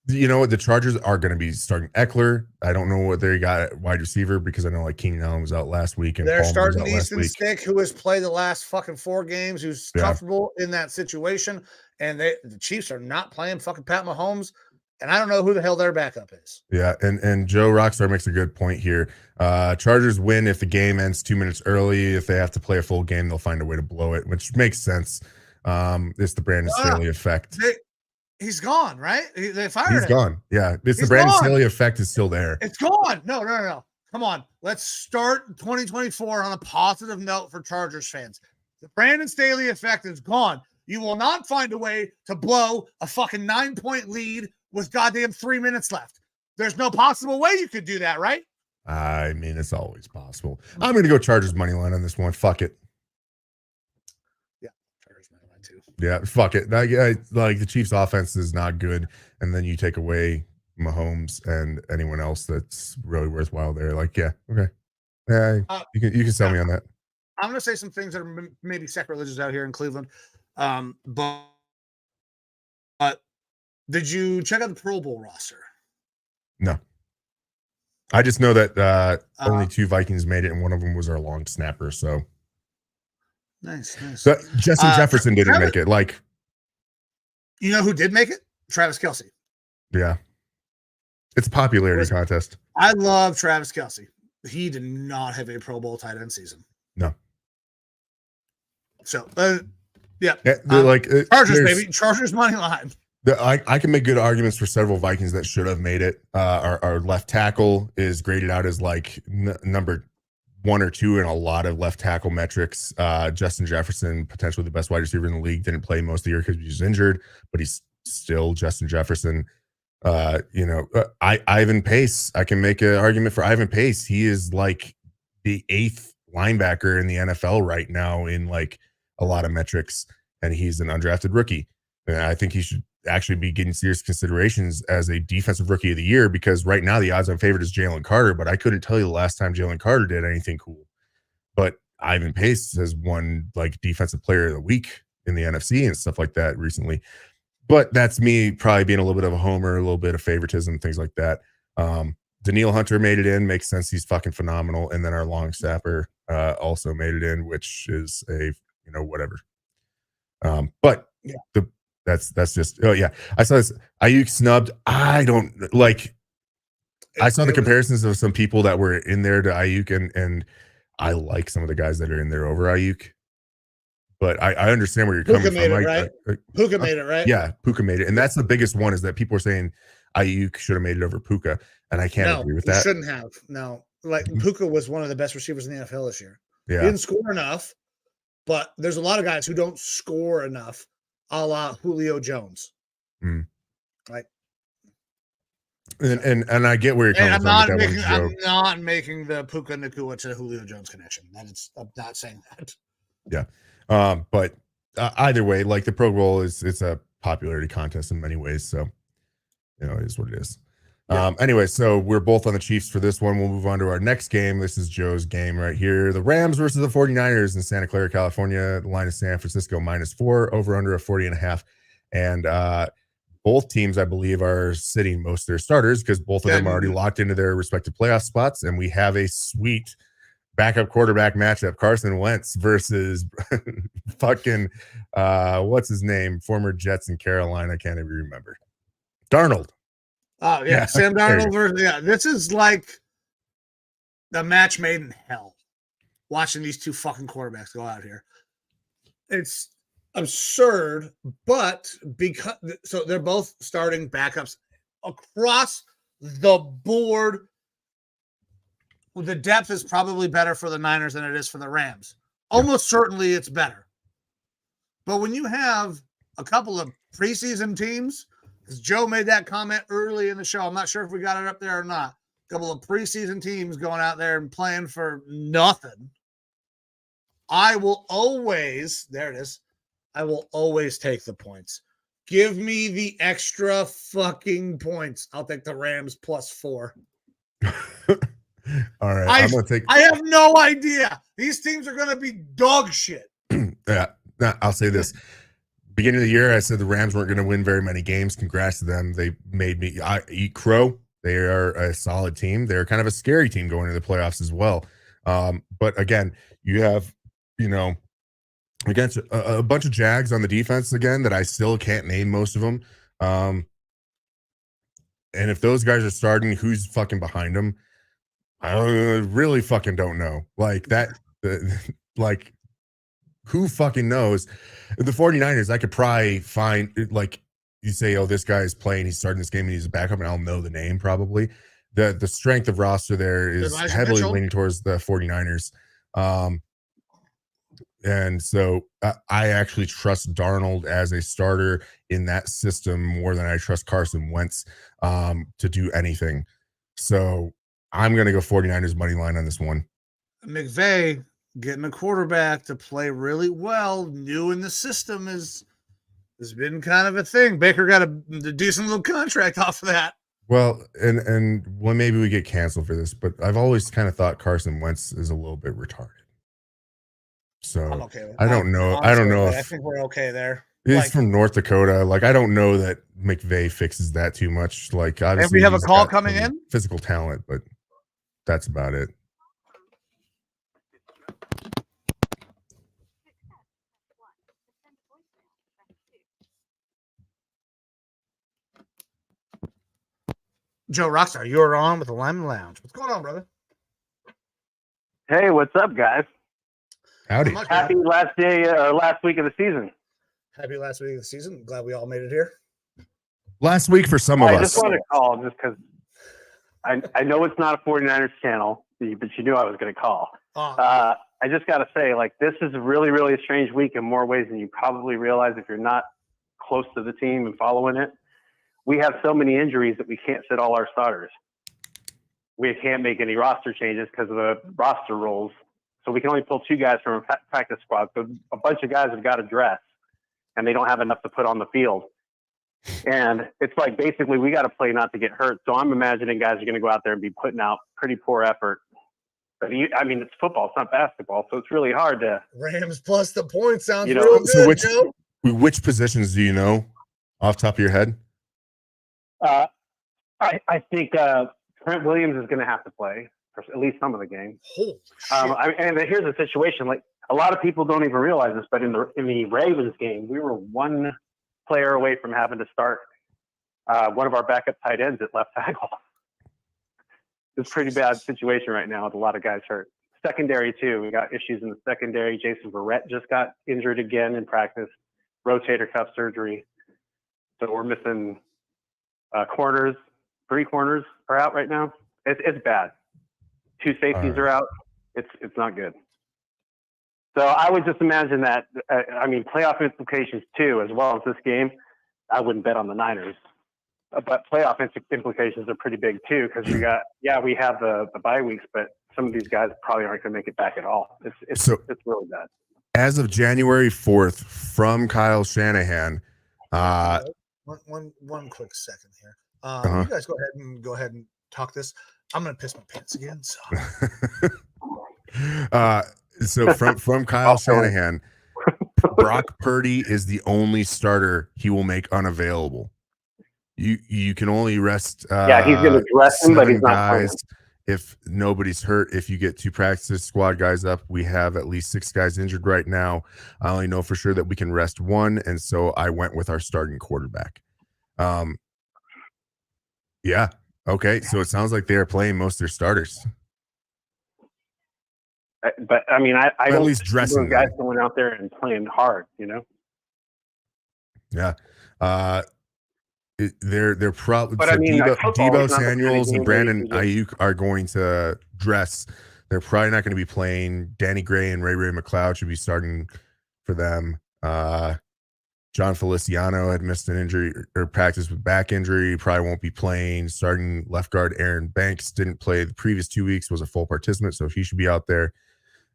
You know what? The Chargers are going to be starting Eckler. I don't know what they got at wide receiver, because I know Keenan Allen was out last week. And they're starting Easton Stick, who has played the last fucking 4 games, who's comfortable in that situation. And the Chiefs are not playing fucking Pat Mahomes. And I don't know who the hell their backup is. Yeah, and Joe Rockstar makes a good point here. Chargers win if the game ends 2 minutes early. If they have to play a full game, they'll find a way to blow it, which makes sense. It's the Brandon Staley effect. He's gone, right? They fired him. He's gone. Yeah, the Brandon Staley effect is still there. It's gone. No. Come on. Let's start 2024 on a positive note for Chargers fans. The Brandon Staley effect is gone. You will not find a way to blow a fucking 9-point lead with goddamn 3 minutes left. There's no possible way you could do that, right? I mean, it's always possible. I'm going to go Chargers money line on this one. Fuck it. Yeah, Chargers money line too. Yeah, fuck it. Like, the Chiefs' offense is not good, and then you take away Mahomes and anyone else that's really worthwhile there. Like, yeah, okay. Yeah, you can sell me on that. I'm going to say some things that are maybe sacrilegious out here in Cleveland, but did you check out the Pro Bowl roster? No. I just know that only 2 Vikings made it, and one of them was our long snapper. So nice. So Justin Jefferson didn't make it. Like, you know who did make it? Travis Kelce. Yeah, it's a popularity contest. I love Travis Kelce. He did not have a Pro Bowl tight end season. No. So, Chargers, baby. Chargers money line. I can make good arguments for several Vikings that should have made it. Our left tackle is graded out as like number 1 or 2 in a lot of left tackle metrics. Justin Jefferson, potentially the best wide receiver in the league, didn't play most of the year because he was injured, but he's still Justin Jefferson. Ivan Pace, I can make an argument for Ivan Pace. He is like the 8th linebacker in the NFL right now in like a lot of metrics, and he's an undrafted rookie. And I think he should actually be getting serious considerations as a defensive rookie of the year, because right now the odds-on favorite is Jalen Carter, but I couldn't tell you the last time Jalen Carter did anything cool. But Ivan Pace has won like defensive player of the week in the NFC and stuff like that recently. But that's me probably being a little bit of a homer, a little bit of favoritism, things like that. Daniil Hunter made it in, makes sense. He's fucking phenomenal. And then our long snapper also made it in, which is a, whatever. But yeah. That's just, I saw this Ayuk snubbed. I don't like, I saw the comparisons of some people that were in there to Ayuk, and I like some of the guys that are in there over Ayuk. But I understand where you're coming Puka made from. it, right? Puka made it, right? Yeah, Puka made it. And that's the biggest one, is that people are saying Ayuk should have made it over Puka. And I can't agree with he that. shouldn't have. No. Like Puka was one of the best receivers in the NFL this year. Yeah. He didn't score enough, but there's a lot of guys who don't score enough, a la Julio Jones. Like, and I get where you're coming from with that one joke. I'm not making the Puka Nacua to Julio Jones connection. I'm not saying that. Yeah. But either way, like the Pro Bowl it's a popularity contest in many ways. So, it is what it is. Yeah. Anyway, so we're both on the Chiefs for this one. We'll move on to our next game. This is Joe's game right here. The Rams versus the 49ers in Santa Clara, California. The line is San Francisco -4, over under a 40.5. And both teams, I believe, are sitting most of their starters because both of them are already locked into their respective playoff spots. And we have a sweet backup quarterback matchup: Carson Wentz versus fucking what's his name? Former Jets in Carolina. I can't even remember. Darnold. Oh yeah, Sam Darnold versus This is like the match made in hell. Watching these two fucking quarterbacks go out here, it's absurd. But so they're both starting backups across the board. The depth is probably better for the Niners than it is for the Rams. Almost certainly it's better. But when you have a couple of preseason teams, because Joe made that comment early in the show, I'm not sure if we got it up there or not. A couple of preseason teams going out there and playing for nothing. I will always take the points. Give me the extra fucking points. I'll take the Rams +4. All right, I'm gonna take. I have no idea. These teams are gonna be dog shit. Yeah, I'll say this. Beginning of the year, I said the Rams weren't going to win very many games. Congrats to them. They made me eat crow. They are a solid team. They're kind of a scary team going into the playoffs as well. But again, you have, against a bunch of Jags on the defense again that I still can't name most of them. And if those guys are starting, who's fucking behind them? I really fucking don't know. Like that, like who fucking knows? The 49ers, I could probably find, like, you say, oh, this guy's playing, he's starting this game and he's a backup, and I'll know the name probably. The strength of roster there is heavily leaning towards the 49ers. And so I actually trust Darnold as a starter in that system more than I trust Carson Wentz to do anything. So I'm going to go 49ers money line on this one. McVay getting a quarterback to play really well, new in the system, has been kind of a thing. Baker got a decent little contract off of that. Well, and maybe we get canceled for this, but I've always kind of thought Carson Wentz is a little bit retarded. So I'm okay with that. I don't know. I don't know. I think we're okay there. He's from North Dakota. Like, I don't know that McVay fixes that too much. Like, obviously, and we have a call coming in. Physical talent, but that's about it. Joe Rockstar, you're on with the Lineman Lounge. What's going on, brother? Hey, what's up, guys? Howdy. Happy last day or last week of the season. Happy last week of the season. Glad we all made it here. Last week for some of us. I just want to call just because I know it's not a 49ers channel, but you knew I was going to call. I just got to say, like, this is really, really a strange week in more ways than you probably realize if you're not close to the team and following it. We have so many injuries that we can't sit all our starters. We can't make any roster changes because of the roster rules. So we can only pull 2 guys from a practice squad. So a bunch of guys have got to dress, and they don't have enough to put on the field. And it's like basically we got to play not to get hurt. So I'm imagining guys are going to go out there and be putting out pretty poor effort. But I mean, it's football, it's not basketball, so it's really hard to. Rams plus the point sounds real good. So which positions do you know off the top of your head? I think Trent Williams is going to have to play for at least some of the game. Holy shit. And here's the situation: like a lot of people don't even realize this, but in the Ravens game, we were one player away from having to start one of our backup tight ends at left tackle. it's a pretty bad situation right now with a lot of guys hurt. Secondary too. We got issues in the secondary. Jason Verrett just got injured again in practice, rotator cuff surgery. So we're missing corners. 3 corners are out right now. It's bad. 2 safeties are out. It's not good. So I would just imagine that. Playoff implications too, as well as this game. I wouldn't bet on the Niners, but playoff implications are pretty big too, because we have the bye weeks, but some of these guys probably aren't going to make it back at all. It's really bad. As of January 4th, from Kyle Shanahan. One quick second here. You guys go ahead and talk this. I'm going to piss my pants again. So from Kyle Shanahan, Brock Purdy is the only starter he will make unavailable. You can only rest. He's going to dress him, but he's not playing. If nobody's hurt, if you get 2 practice squad guys up, we have at least 6 guys injured right now. I only know for sure that we can rest 1, and so I went with our starting quarterback. Yeah. Okay. So it sounds like they are playing most of their starters. But I don't at least dressing those guys going out there and playing hard, Yeah. They're probably Debo Samuels and Brandon Ayuk are going to dress. They're probably not going to be playing. Danny Gray and Ray McLeod should be starting for them. John Feliciano had missed an injury or practice with back injury. Probably won't be playing. Starting left guard Aaron Banks didn't play the previous 2 weeks, was a full participant, so he should be out there.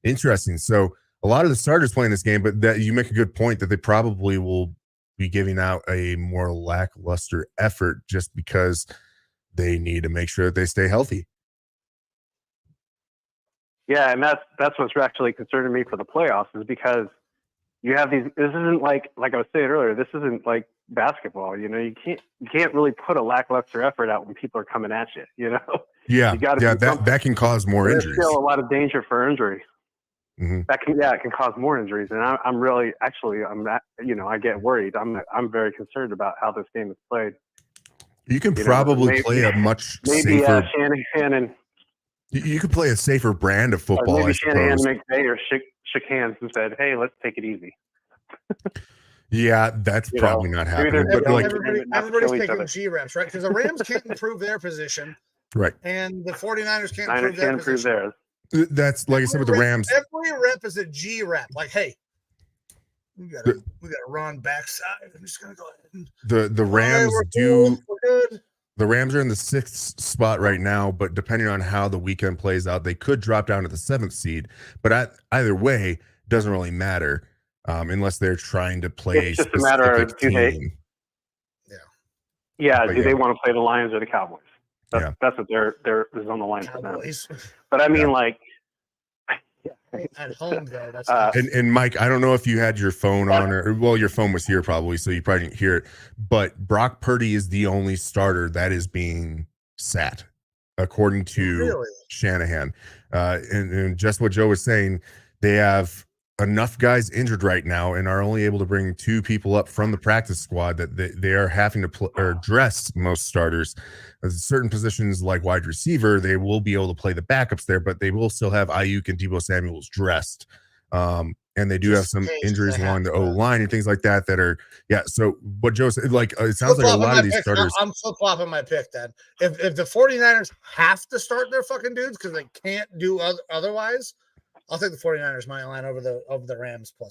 Interesting. So a lot of the starters playing this game, but that you make a good point that they probably will be giving out a more lackluster effort just because they need to make sure that they stay healthy. Yeah, and that's what's actually concerning me for the playoffs, is because you have these. This isn't like I was saying earlier. This isn't like basketball. You can't really put a lackluster effort out when people are coming at you. Yeah, you gotta that can cause more There's injuries. Still a lot of danger for injury. Mm-hmm. It can cause more injuries, and I'm really I get worried. I'm very concerned about how this game is played. You can probably play a much safer. Shanahan. You could play a safer brand of football. Maybe Shanahan McVay shook hands and said, "Hey, let's take it easy." Yeah, that's probably not happening. But everybody's taking G reps, right? Because the Rams can't improve their position, right? And the 49ers can't improve their position. Theirs. That's like I said with the Rams. Every rep is a G rep. Like, hey, we got to run backside. I'm just gonna go ahead. The Rams we're good. The Rams are in the 6th spot right now, but depending on how the weekend plays out, they could drop down to the 7th seed. But either way, it doesn't really matter unless they're trying to play it's just a matter of team. Do they want to play the Lions or the Cowboys? That's what they're is on the line Cowboys. for them. But I mean, at home though. That's and Mike, I don't know if you had your phone on or your phone was here probably, so you probably didn't hear it. But Brock Purdy is the only starter that is being sat, according to Shanahan. And just what Joe was saying, they have enough guys injured right now and are only able to bring 2 people up from the practice squad that they are having to dress most starters. Certain positions like wide receiver, they will be able to play the backups there, but they will still have Ayuk and Debo Samuels dressed. And they do have some injuries along the O-line and things like that are, So what Joe said, it sounds like a lot of these starters. I'm flip-flopping my pick then. If the 49ers have to start their fucking dudes because they can't do otherwise, I'll take the 49ers money line over the Rams +4.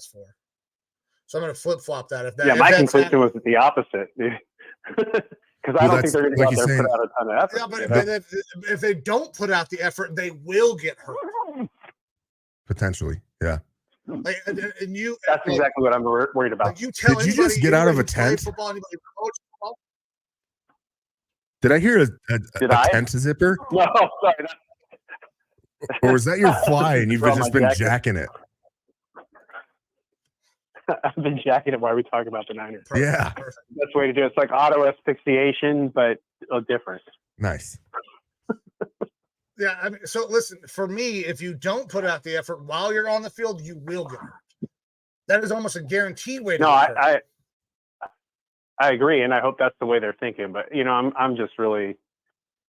So I'm going to flip-flop that. My conclusion was the opposite. Because I don't think they're going to go out there and put out a ton of effort. Yeah, but if they don't put out the effort, they will get hurt. Potentially, yeah. That's exactly what I'm worried about. Did you just get out of a tent? Did I hear a tent zipper? No, sorry. Or was that your fly and you've just been jacking it? I've been jacking it while we talk about the Niners. Yeah. Perfect. That's the way to do it. It's like auto asphyxiation, but different. Nice. Yeah. So listen, for me, if you don't put out the effort while you're on the field, you will get hurt. That is almost a guaranteed way to get hurt. I agree. And I hope that's the way they're thinking. But, I'm just really,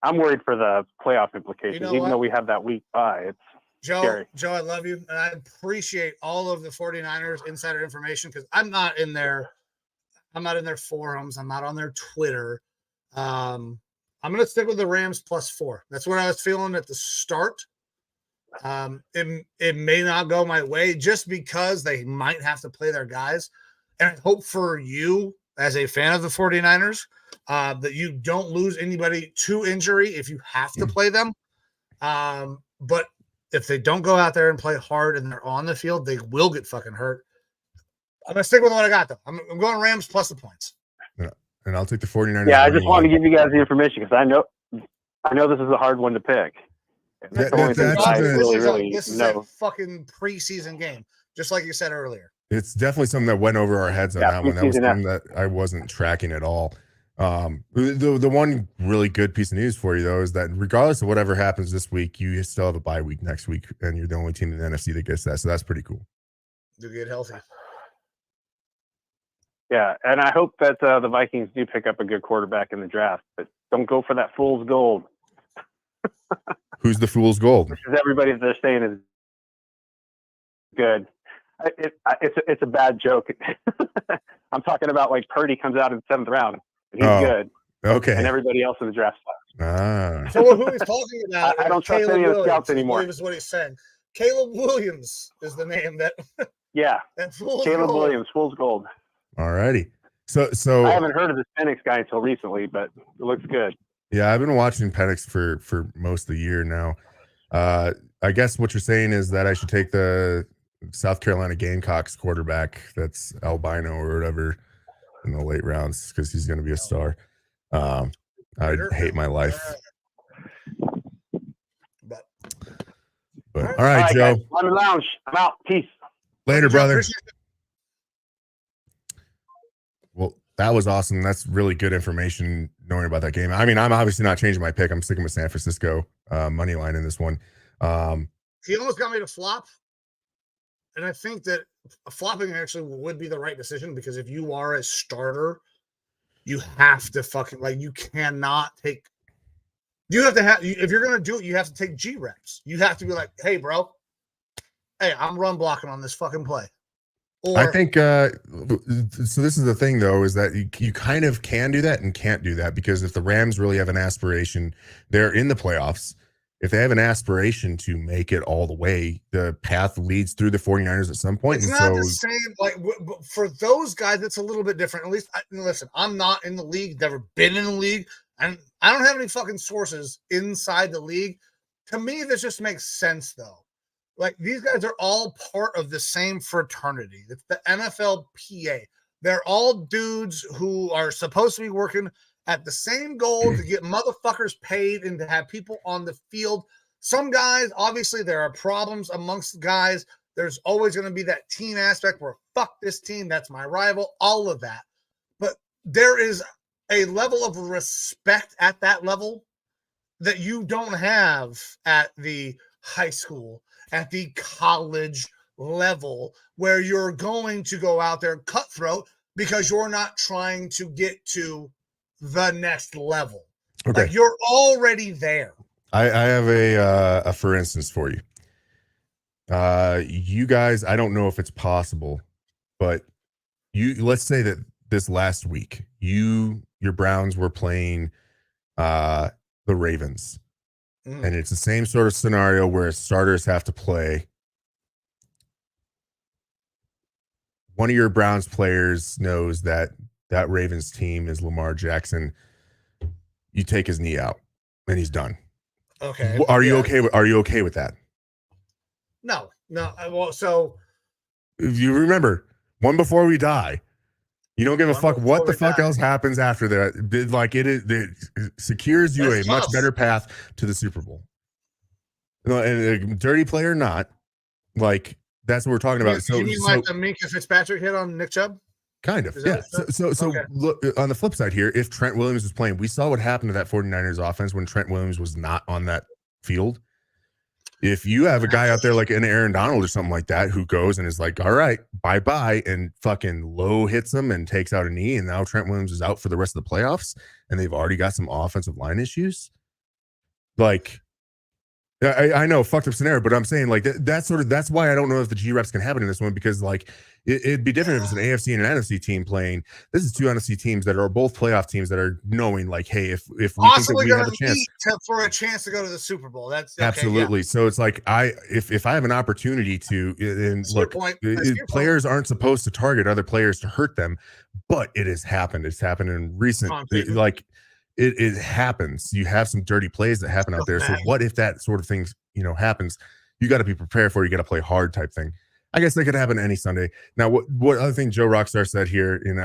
I'm worried for the playoff implications, even though we have that week bye. It's scary. Joe, I love you, and I appreciate all of the 49ers insider information because I'm not in their forums. I'm not on their Twitter. I'm going to stick with the Rams +4. That's what I was feeling at the start. It may not go my way just because they might have to play their guys. And I hope for you as a fan of the 49ers that you don't lose anybody to injury if you have to play them. But if they don't go out there and play hard and they're on the field, they will get fucking hurt. I'm going to stick with what I got, though. I'm going Rams plus the points. Yeah. And I'll take the 49ers. Yeah, I just wanted to give you guys the information because I know this is a hard one to pick. This is a fucking preseason game, just like you said earlier. It's definitely something that went over our heads on that one. That was something that I wasn't tracking at all. The one really good piece of news for you, though, is that regardless of whatever happens this week, you still have a bye week next week, and you're the only team in the NFC that gets that. So that's pretty cool. To get healthy. Yeah, and I hope that the Vikings do pick up a good quarterback in the draft, but don't go for that fool's gold. Who's the fool's gold? Because everybody that they're saying is good. It's a bad joke. I'm talking about like Purdy comes out in the 7th round and he's good. Okay. And everybody else in the draft sucks. So who he's talking about? I don't trust any of the scouts anymore. Is what he's saying. Caleb Williams is the name that. Yeah. That fool's Caleb gold. Williams, fool's gold. All righty. So I haven't heard of this Penix guy until recently, but it looks good. Yeah, I've been watching Penix for most of the year now. I guess what you're saying is that I should take the South Carolina Gamecocks quarterback that's albino or whatever in the late rounds because he's going to be a star. I hate my life. But all right, Joe. Guys, on the lounge. I'm out. Peace. Later, brother. Well, that was awesome. That's really good information knowing about that game. I mean, I'm obviously not changing my pick. I'm sticking with San Francisco money line in this one. He almost got me to flop. And I think that flopping actually would be the right decision because if you are a starter, you have to fucking you cannot take. You have to have if you're gonna do it, you have to take G reps. You have to be like, hey, bro, hey, I'm run blocking on this fucking play. Or, I think so. This is the thing, though, is that you kind of can do that and can't do that because if the Rams really have an aspiration, they're in the playoffs. If they have an aspiration to make it all the way, the path leads through the 49ers at some point. It's not the same. Like for those guys, it's a little bit different. At least, listen, I'm not in the league, never been in the league, and I don't have any fucking sources inside the league. To me, this just makes sense, though. Like, these guys are all part of the same fraternity. It's the NFLPA. They're all dudes who are supposed to be working at the same goal to get motherfuckers paid and to have people on the field. Some guys, obviously, there are problems amongst guys. There's always going to be that team aspect where, fuck this team, that's my rival, all of that. But there is a level of respect at that level that you don't have at the high school, at the college level, where you're going to go out there cutthroat because you're not trying to get to the next level. Okay. Like, you're already there. I have a for instance for you. You guys, I don't know if it's possible, but let's say that this last week, your Browns were playing the Ravens. And it's the same sort of scenario where starters have to play. One of your Browns players knows that Ravens team is Lamar Jackson. You take his knee out and he's done. Okay. Are you okay with that? No. Well, so if you remember, one before we die, you don't give a fuck what the fuck else happens after that. Like it secures you a much better path to the Super Bowl. And a dirty player or not, like that's what we're talking about. You mean like the Minka Fitzpatrick hit on Nick Chubb? Kind of, yeah. So okay. Look, on the flip side here, if Trent Williams was playing, we saw what happened to that 49ers offense when Trent Williams was not on that field. If you have a guy out there like an Aaron Donald or something like that who goes and is like, all right, bye-bye, and fucking low hits him and takes out a knee, and now Trent Williams is out for the rest of the playoffs, and they've already got some offensive line issues, like, I know, fucked up scenario, but I'm saying like that's why I don't know if the G reps can happen in this one, because like it'd be different if it's an AFC and an NFC team playing. This is two NFC teams that are both playoff teams that are knowing like, hey, if we think that we have a chance for a chance to go to the Super Bowl, that's okay, absolutely. Yeah. So it's like if I have an opportunity to, and that's look, players aren't supposed to target other players to hurt them, but it has happened. It's happened in recent like. It happens. You have some dirty plays that happen out there. So what if that sort of thing, happens? You got to be prepared for it. You got to play hard type thing. I guess that could happen any Sunday. Now, what other thing Joe Rockstar said here in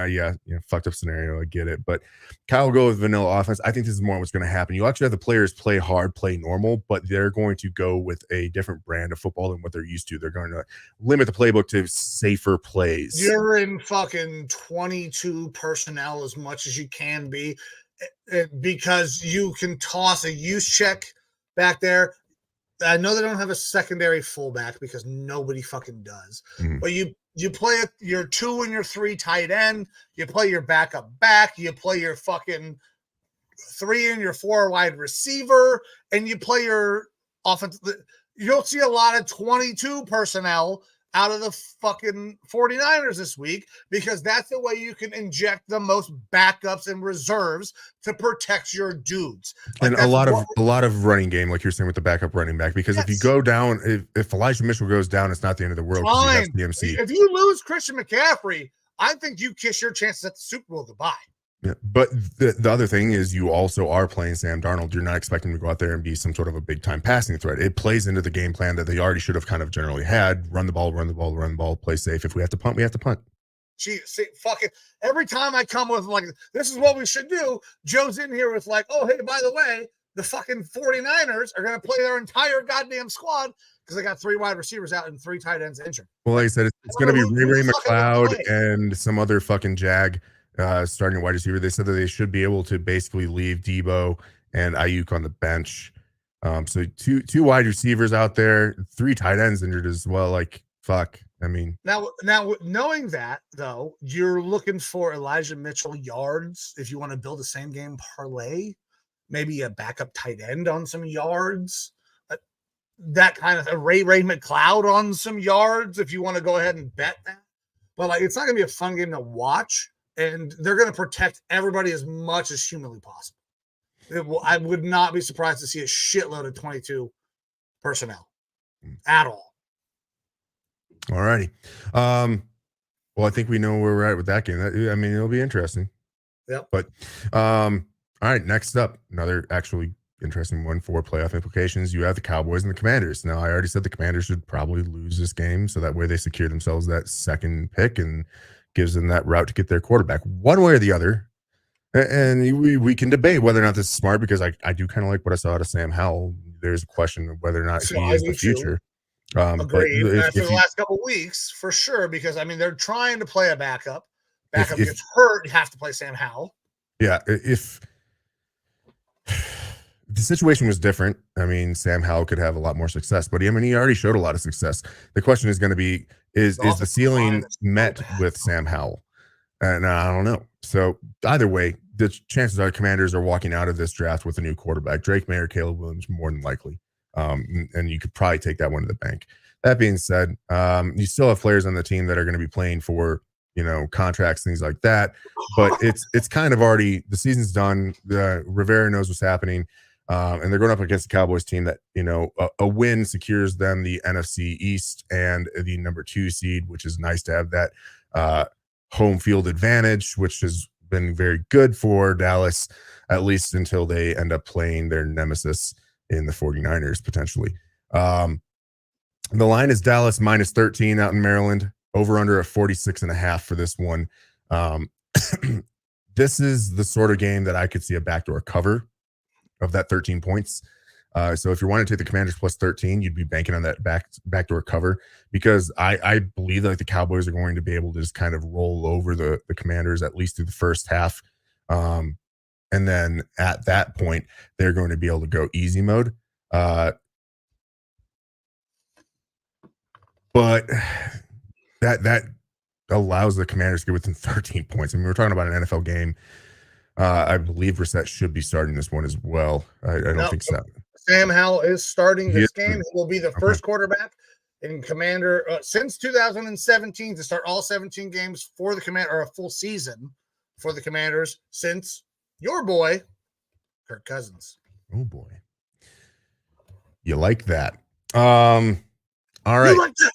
fucked up scenario, I get it. But Kyle will go with vanilla offense. I think this is more what's going to happen. You actually have the players play hard, play normal, but they're going to go with a different brand of football than what they're used to. They're going to limit the playbook to safer plays. You're in fucking 22 personnel as much as you can be, because you can toss a use check back there. I know they don't have a secondary fullback because nobody fucking does. Mm-hmm. But you play your 2 and your 3 tight end. You play your backup back. You play your fucking 3 and your 4 wide receiver, and you play your offense. You'll see a lot of 22 personnel out of the fucking 49ers this week, because that's the way you can inject the most backups and reserves to protect your dudes. Like, and a lot of running game, like you're saying with the backup running back, because if you go down, if Elijah Mitchell goes down, it's not the end of the world. DMC. If you lose Christian McCaffrey, I think you kiss your chances at the Super Bowl goodbye. Yeah, but the other thing is you also are playing Sam Darnold. You're not expecting to go out there and be some sort of a big time passing threat. It plays into the game plan that they already should have kind of generally had. Run the ball, play safe. If we have to punt, we have to punt. Gee, see, fucking every time I come with like, this is what we should do, Joe's in here with like, oh, hey, by the way, the fucking 49ers are going to play their entire goddamn squad because they got 3 wide receivers out and 3 tight ends injured. Well, like I said, it's going to be Ray McLeod and some other fucking jag. Starting wide receiver. They said that they should be able to basically leave Debo and Ayuk on the bench. So two wide receivers out there, 3 tight ends injured as well. Like, fuck. I mean, now knowing that though, you're looking for Elijah Mitchell yards. If you want to build a same game parlay, maybe a backup tight end on some yards, that kind of a Ray McLeod on some yards. If you want to go ahead and bet that, but like, it's not going to be a fun game to watch. And they're going to protect everybody as much as humanly possible. I would not be surprised to see a shitload of 22 personnel at all. All righty. Well, I think we know where we're at with that game. I mean, it'll be interesting. Yep. But all right, next up, another actually interesting one for playoff implications. You have the Cowboys and the Commanders. Now, I already said the Commanders should probably lose this game, so that way they secure themselves that second pick and gives them that route to get their quarterback one way or the other. And we can debate whether or not this is smart, because I do kind of like what I saw out of Sam Howell. There's a question of whether or not he is the future. Agreed. After the last couple of weeks, for sure, because I mean they're trying to play a backup. Backup gets hurt, you have to play Sam Howell. Yeah, if the situation was different, I mean, Sam Howell could have a lot more success, but he already showed a lot of success. The question is going to be, is the ceiling met with Sam Howell? And I don't know. So either way, the chances are Commanders are walking out of this draft with a new quarterback, Drake May or Caleb Williams, more than likely. And you could probably take that one to the bank. That being said, you still have players on the team that are going to be playing for, contracts, things like that. But it's kind of already, the season's done. Rivera knows what's happening. And they're going up against the Cowboys team that, a win secures them the NFC East and the number 2 seed, which is nice to have that home field advantage, which has been very good for Dallas, at least until they end up playing their nemesis in the 49ers, potentially. The line is Dallas minus 13 out in Maryland, over under a 46.5 for this one. This is the sort of game that I could see a backdoor cover of that 13 points. So if you want to take the Commanders plus 13, you'd be banking on that backdoor cover, because I believe that the Cowboys are going to be able to just kind of roll over the Commanders at least through the first half. And then at that point, they're going to be able to go easy mode. But that allows the Commanders to get within 13 points. I mean, we're talking about an NFL game. I believe Brissett should be starting this one as well. I don't think so. Sam Howell is starting this Yeah. game. He will be the first quarterback in Commander since 2017 to start all 17 games for the Commander, or a full season for the Commanders since your boy, Kirk Cousins. Oh boy. You like that. All right. You like that?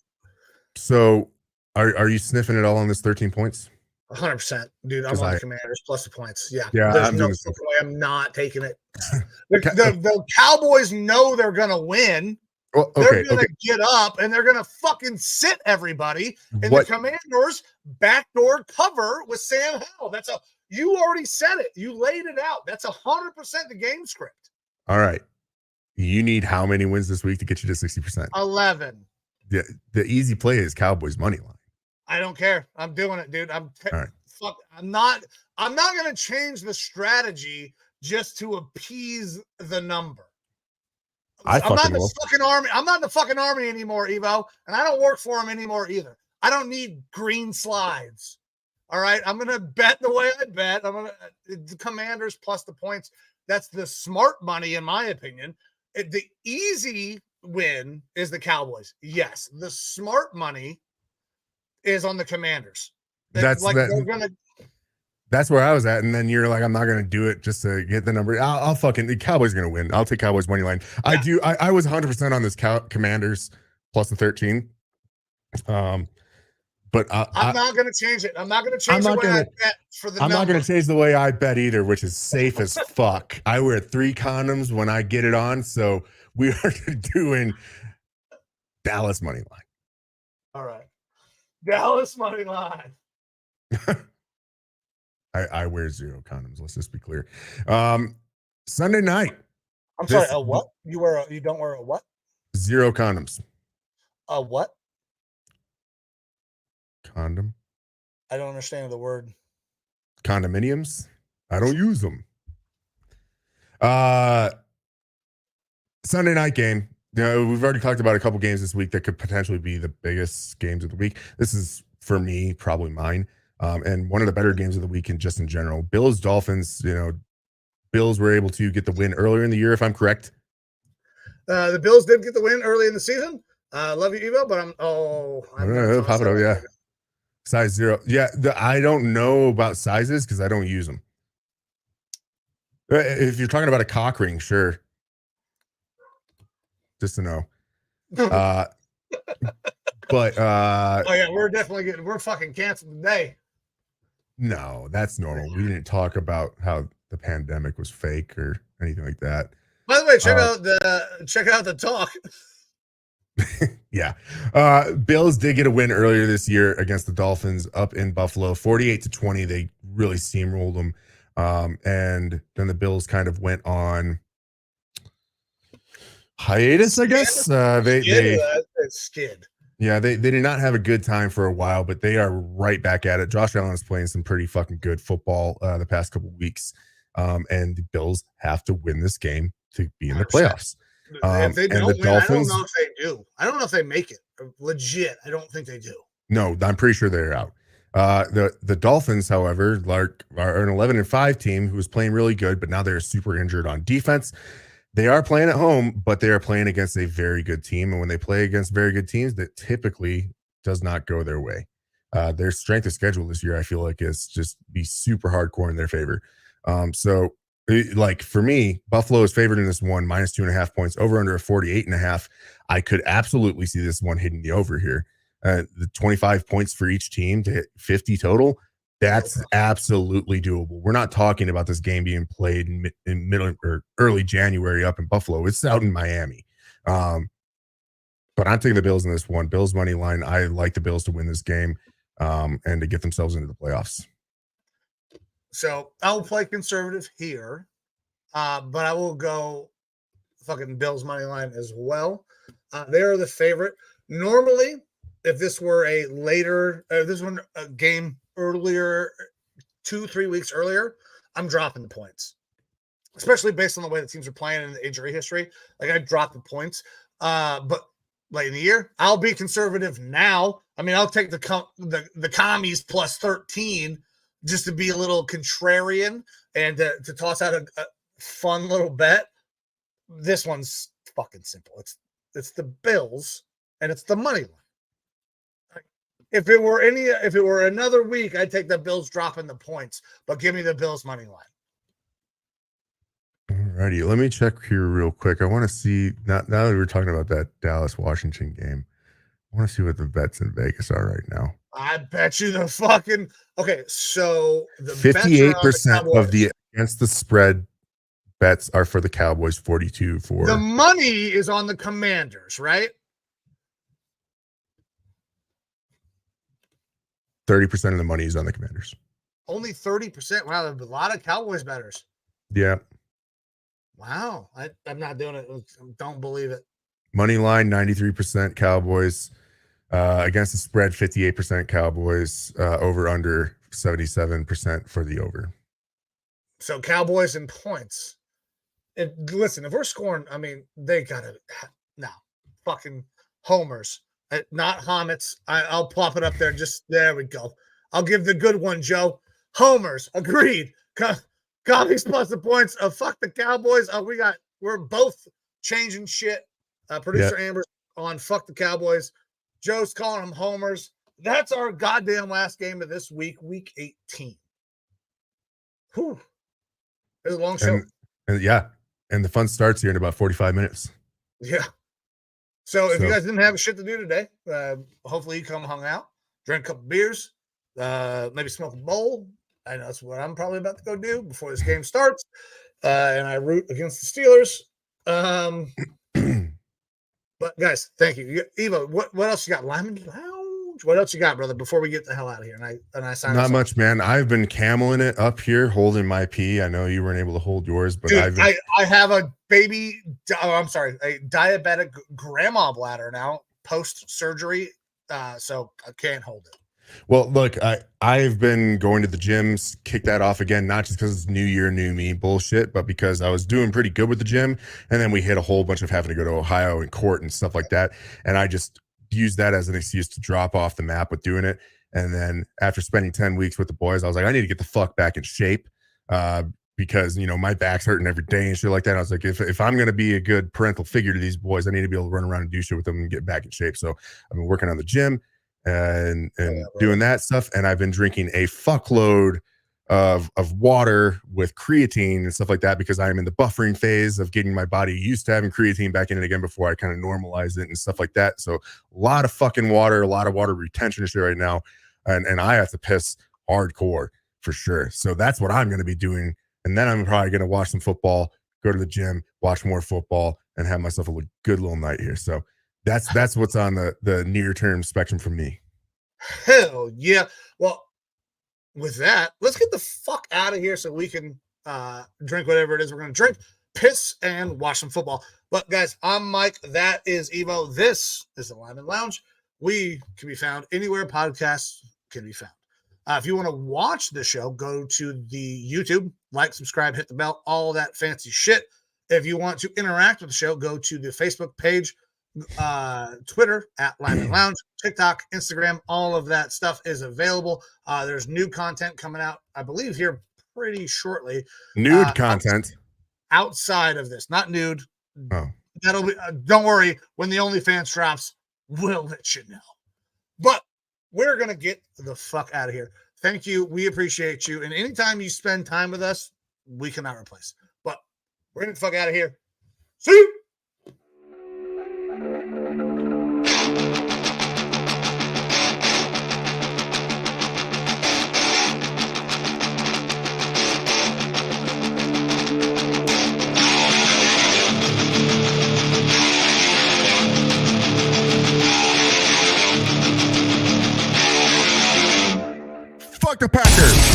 So are you sniffing it all on this 13 points? 100%, dude. I'm on the Commanders plus the points. Yeah, Yeah, there's no fucking way I'm not taking it. The Cowboys know they're gonna win. Well, they're gonna get up and they're gonna fucking sit everybody. And the Commanders backdoor cover with Sam Howell. You already said it. You laid it out. That's 100% the game script. All right. You need how many wins this week to get you to 60%? 11. The easy play is Cowboys money line. I don't care. I'm doing it, dude. All right. I'm not going to change the strategy just to appease the number. I'm not in the fucking army. I'm not in the fucking army anymore, Evo, and I don't work for them anymore either. I don't need green slides. All right, I'm going to bet the way I bet. The Commanders plus the points. That's the smart money, in my opinion. The easy win is the Cowboys. Yes, the smart money is on the Commanders. That's where I was at, and then you're like, I'm not gonna do it just to get the number. I'll fucking the Cowboys are gonna win. I'll take Cowboys money line. Yeah. I was 100% on this Commanders plus the 13. But I'm not gonna change it. I'm not gonna change the way I bet for the number. I'm not gonna change the way I bet either, which is safe as fuck. I wear 3 condoms when I get it on, so we are doing Dallas money line. All right. Dallas money line. I wear 0 condoms. Let's just be clear. Sunday night. I'm sorry. A what? You don't wear a what? 0 condoms. A what? Condom. I don't understand the word. Condominiums. I don't use them. Sunday night game. We've already talked about a couple games this week that could potentially be the biggest games of the week. This is, for me, probably mine. And one of the better games of the week in general. Bills, Dolphins, Bills were able to get the win earlier in the year, if I'm correct. The Bills did get the win early in the season. Love you, Evo, but I'm pop it up, yeah. Size 0. Yeah, I don't know about sizes because I don't use them. If you're talking about a cock ring, sure. Just to know. But oh yeah, we're fucking canceled today. No, that's normal. We didn't talk about how the pandemic was fake or anything like that. By the way, check out the talk. Yeah. Bills did get a win earlier this year against the Dolphins up in Buffalo, 48-20. They really steamrolled them. And then the Bills kind of went on hiatus, I guess. They skid. Yeah, they did not have a good time for a while, but they are right back at it. Josh Allen is playing some pretty fucking good football the past couple of weeks. And the Bills have to win this game to be in the playoffs. If they don't win, Dolphins, I don't know if they do. I don't know if they make it. Legit, I don't think they do. No, I'm pretty sure they're out. The Dolphins, however, are an 11-5 team who is playing really good, but now they're super injured on defense. They are playing at home, but they are playing against a very good team. And when they play against very good teams, that typically does not go their way. Their strength of schedule this year, I feel like, is just be super hardcore in their favor. So, like for me, Buffalo is favored in this one, -2.5 points, over under a 48.5. I could absolutely see this one hitting the over here. The 25 points for each team to hit 50 total. That's absolutely doable. We're not talking about this game being played in middle or early January up in Buffalo. It's out in Miami. But I'm taking the Bills in this one. Bills money line. I like the Bills to win this game and to get themselves into the playoffs. So I'll play conservative here, but I will go fucking Bills money line as well. They are the favorite. Normally, if this were a game earlier, 2-3 weeks earlier, I'm dropping the points, especially based on the way the teams are playing and the injury history. Like I drop the points, but late in the year, I'll be conservative now. I mean, I'll take the commies plus 13 just to be a little contrarian and to toss out a fun little bet. this one's fucking simple. It's the Bills and it's the money line. If it were another week, I'd take the Bills dropping the points, but give me the Bills money line. Alrighty, let me check here real quick. I want to see now that we're talking about that Dallas-Washington game. I want to see what the bets in Vegas are right now. I bet you the fucking so the 58% of the against the spread bets are for the Cowboys, 42 for the money is on the Commanders, right? 30% of the money is on the Commanders. Only 30%. Wow, there's a lot of Cowboys bettors. Yeah. Wow, I'm not doing it. Don't believe it. Money line 93% Cowboys. Against the spread, 58% Cowboys. Over under 77% for the over. So Cowboys and points. Listen, if we're scoring, I mean, they gotta fucking homers, not Homets. I'll plop it up there. Just there we go. I'll give the good one, Joe. Homers, agreed. Comics plus the points. Fuck the Cowboys. We're both changing shit. Producer Amber's on fuck the Cowboys. Joe's calling them homers. That's our goddamn last game of this week, week 18. Whew. It was a long show. And the fun starts here in about 45 minutes. Yeah. So if you guys didn't have shit to do today, hopefully you come hung out, drink a couple beers, maybe smoke a bowl. I know that's what I'm probably about to go do before this game starts. And I root against the Steelers. But guys, thank you. Evo, what else you got? Lineman Lounge? What else you got, brother, before we get the hell out of here? And I sign Not much, man. I've been cameling it up here, holding my pee. I know you weren't able to hold yours, but dude, I have a diabetic grandma bladder now, post-surgery. So I can't hold it. Well, look, I've been going to the gyms, kick that off again, not just because it's new year, new me bullshit, but because I was doing pretty good with the gym. And then we hit a whole bunch of having to go to Ohio and court and stuff like that. And I just used that as an excuse to drop off the map with doing it. And then after spending 10 weeks with the boys, I was like, I need to get the fuck back in shape because, you know, my back's hurting every day and shit like that. And I was like, if I'm going to be a good parental figure to these boys, I need to be able to run around and do shit with them and get back in shape. So I've been working on the gym and doing that stuff, and I've been drinking a fuckload of water with creatine and stuff like that because I am in the buffering phase of getting my body used to having creatine back in it again before I kind of normalize it and stuff like that. So a lot of fucking water, a lot of water retention and shit right now, and I have to piss hardcore for sure. So that's what I'm going to be doing, and then I'm probably going to watch some football, go to the gym, watch more football, and have myself a good little night here. So that's what's on the near term spectrum for me. Hell yeah. Well, with that, let's get the fuck out of here so we can drink whatever it is we're going to drink, piss, and watch some football. But guys, I'm Mike. That is Evo. This is the Lineman Lounge. We can be found anywhere podcasts can be found. If you want to watch the show, go to the YouTube, like, subscribe, hit the bell, all that fancy shit. If you want to interact with the show, go to the Facebook page, Twitter at Lineman Lounge, TikTok, Instagram, all of that stuff is available. There's new content coming out, I believe, here pretty shortly. Nude content outside of this, not nude. Oh, that'll be. Don't worry, when the OnlyFans drops, we'll let you know. But we're gonna get the fuck out of here. Thank you. We appreciate you. And anytime you spend time with us, we cannot replace. But we're gonna get the fuck out of here. See you. fuck the Packers.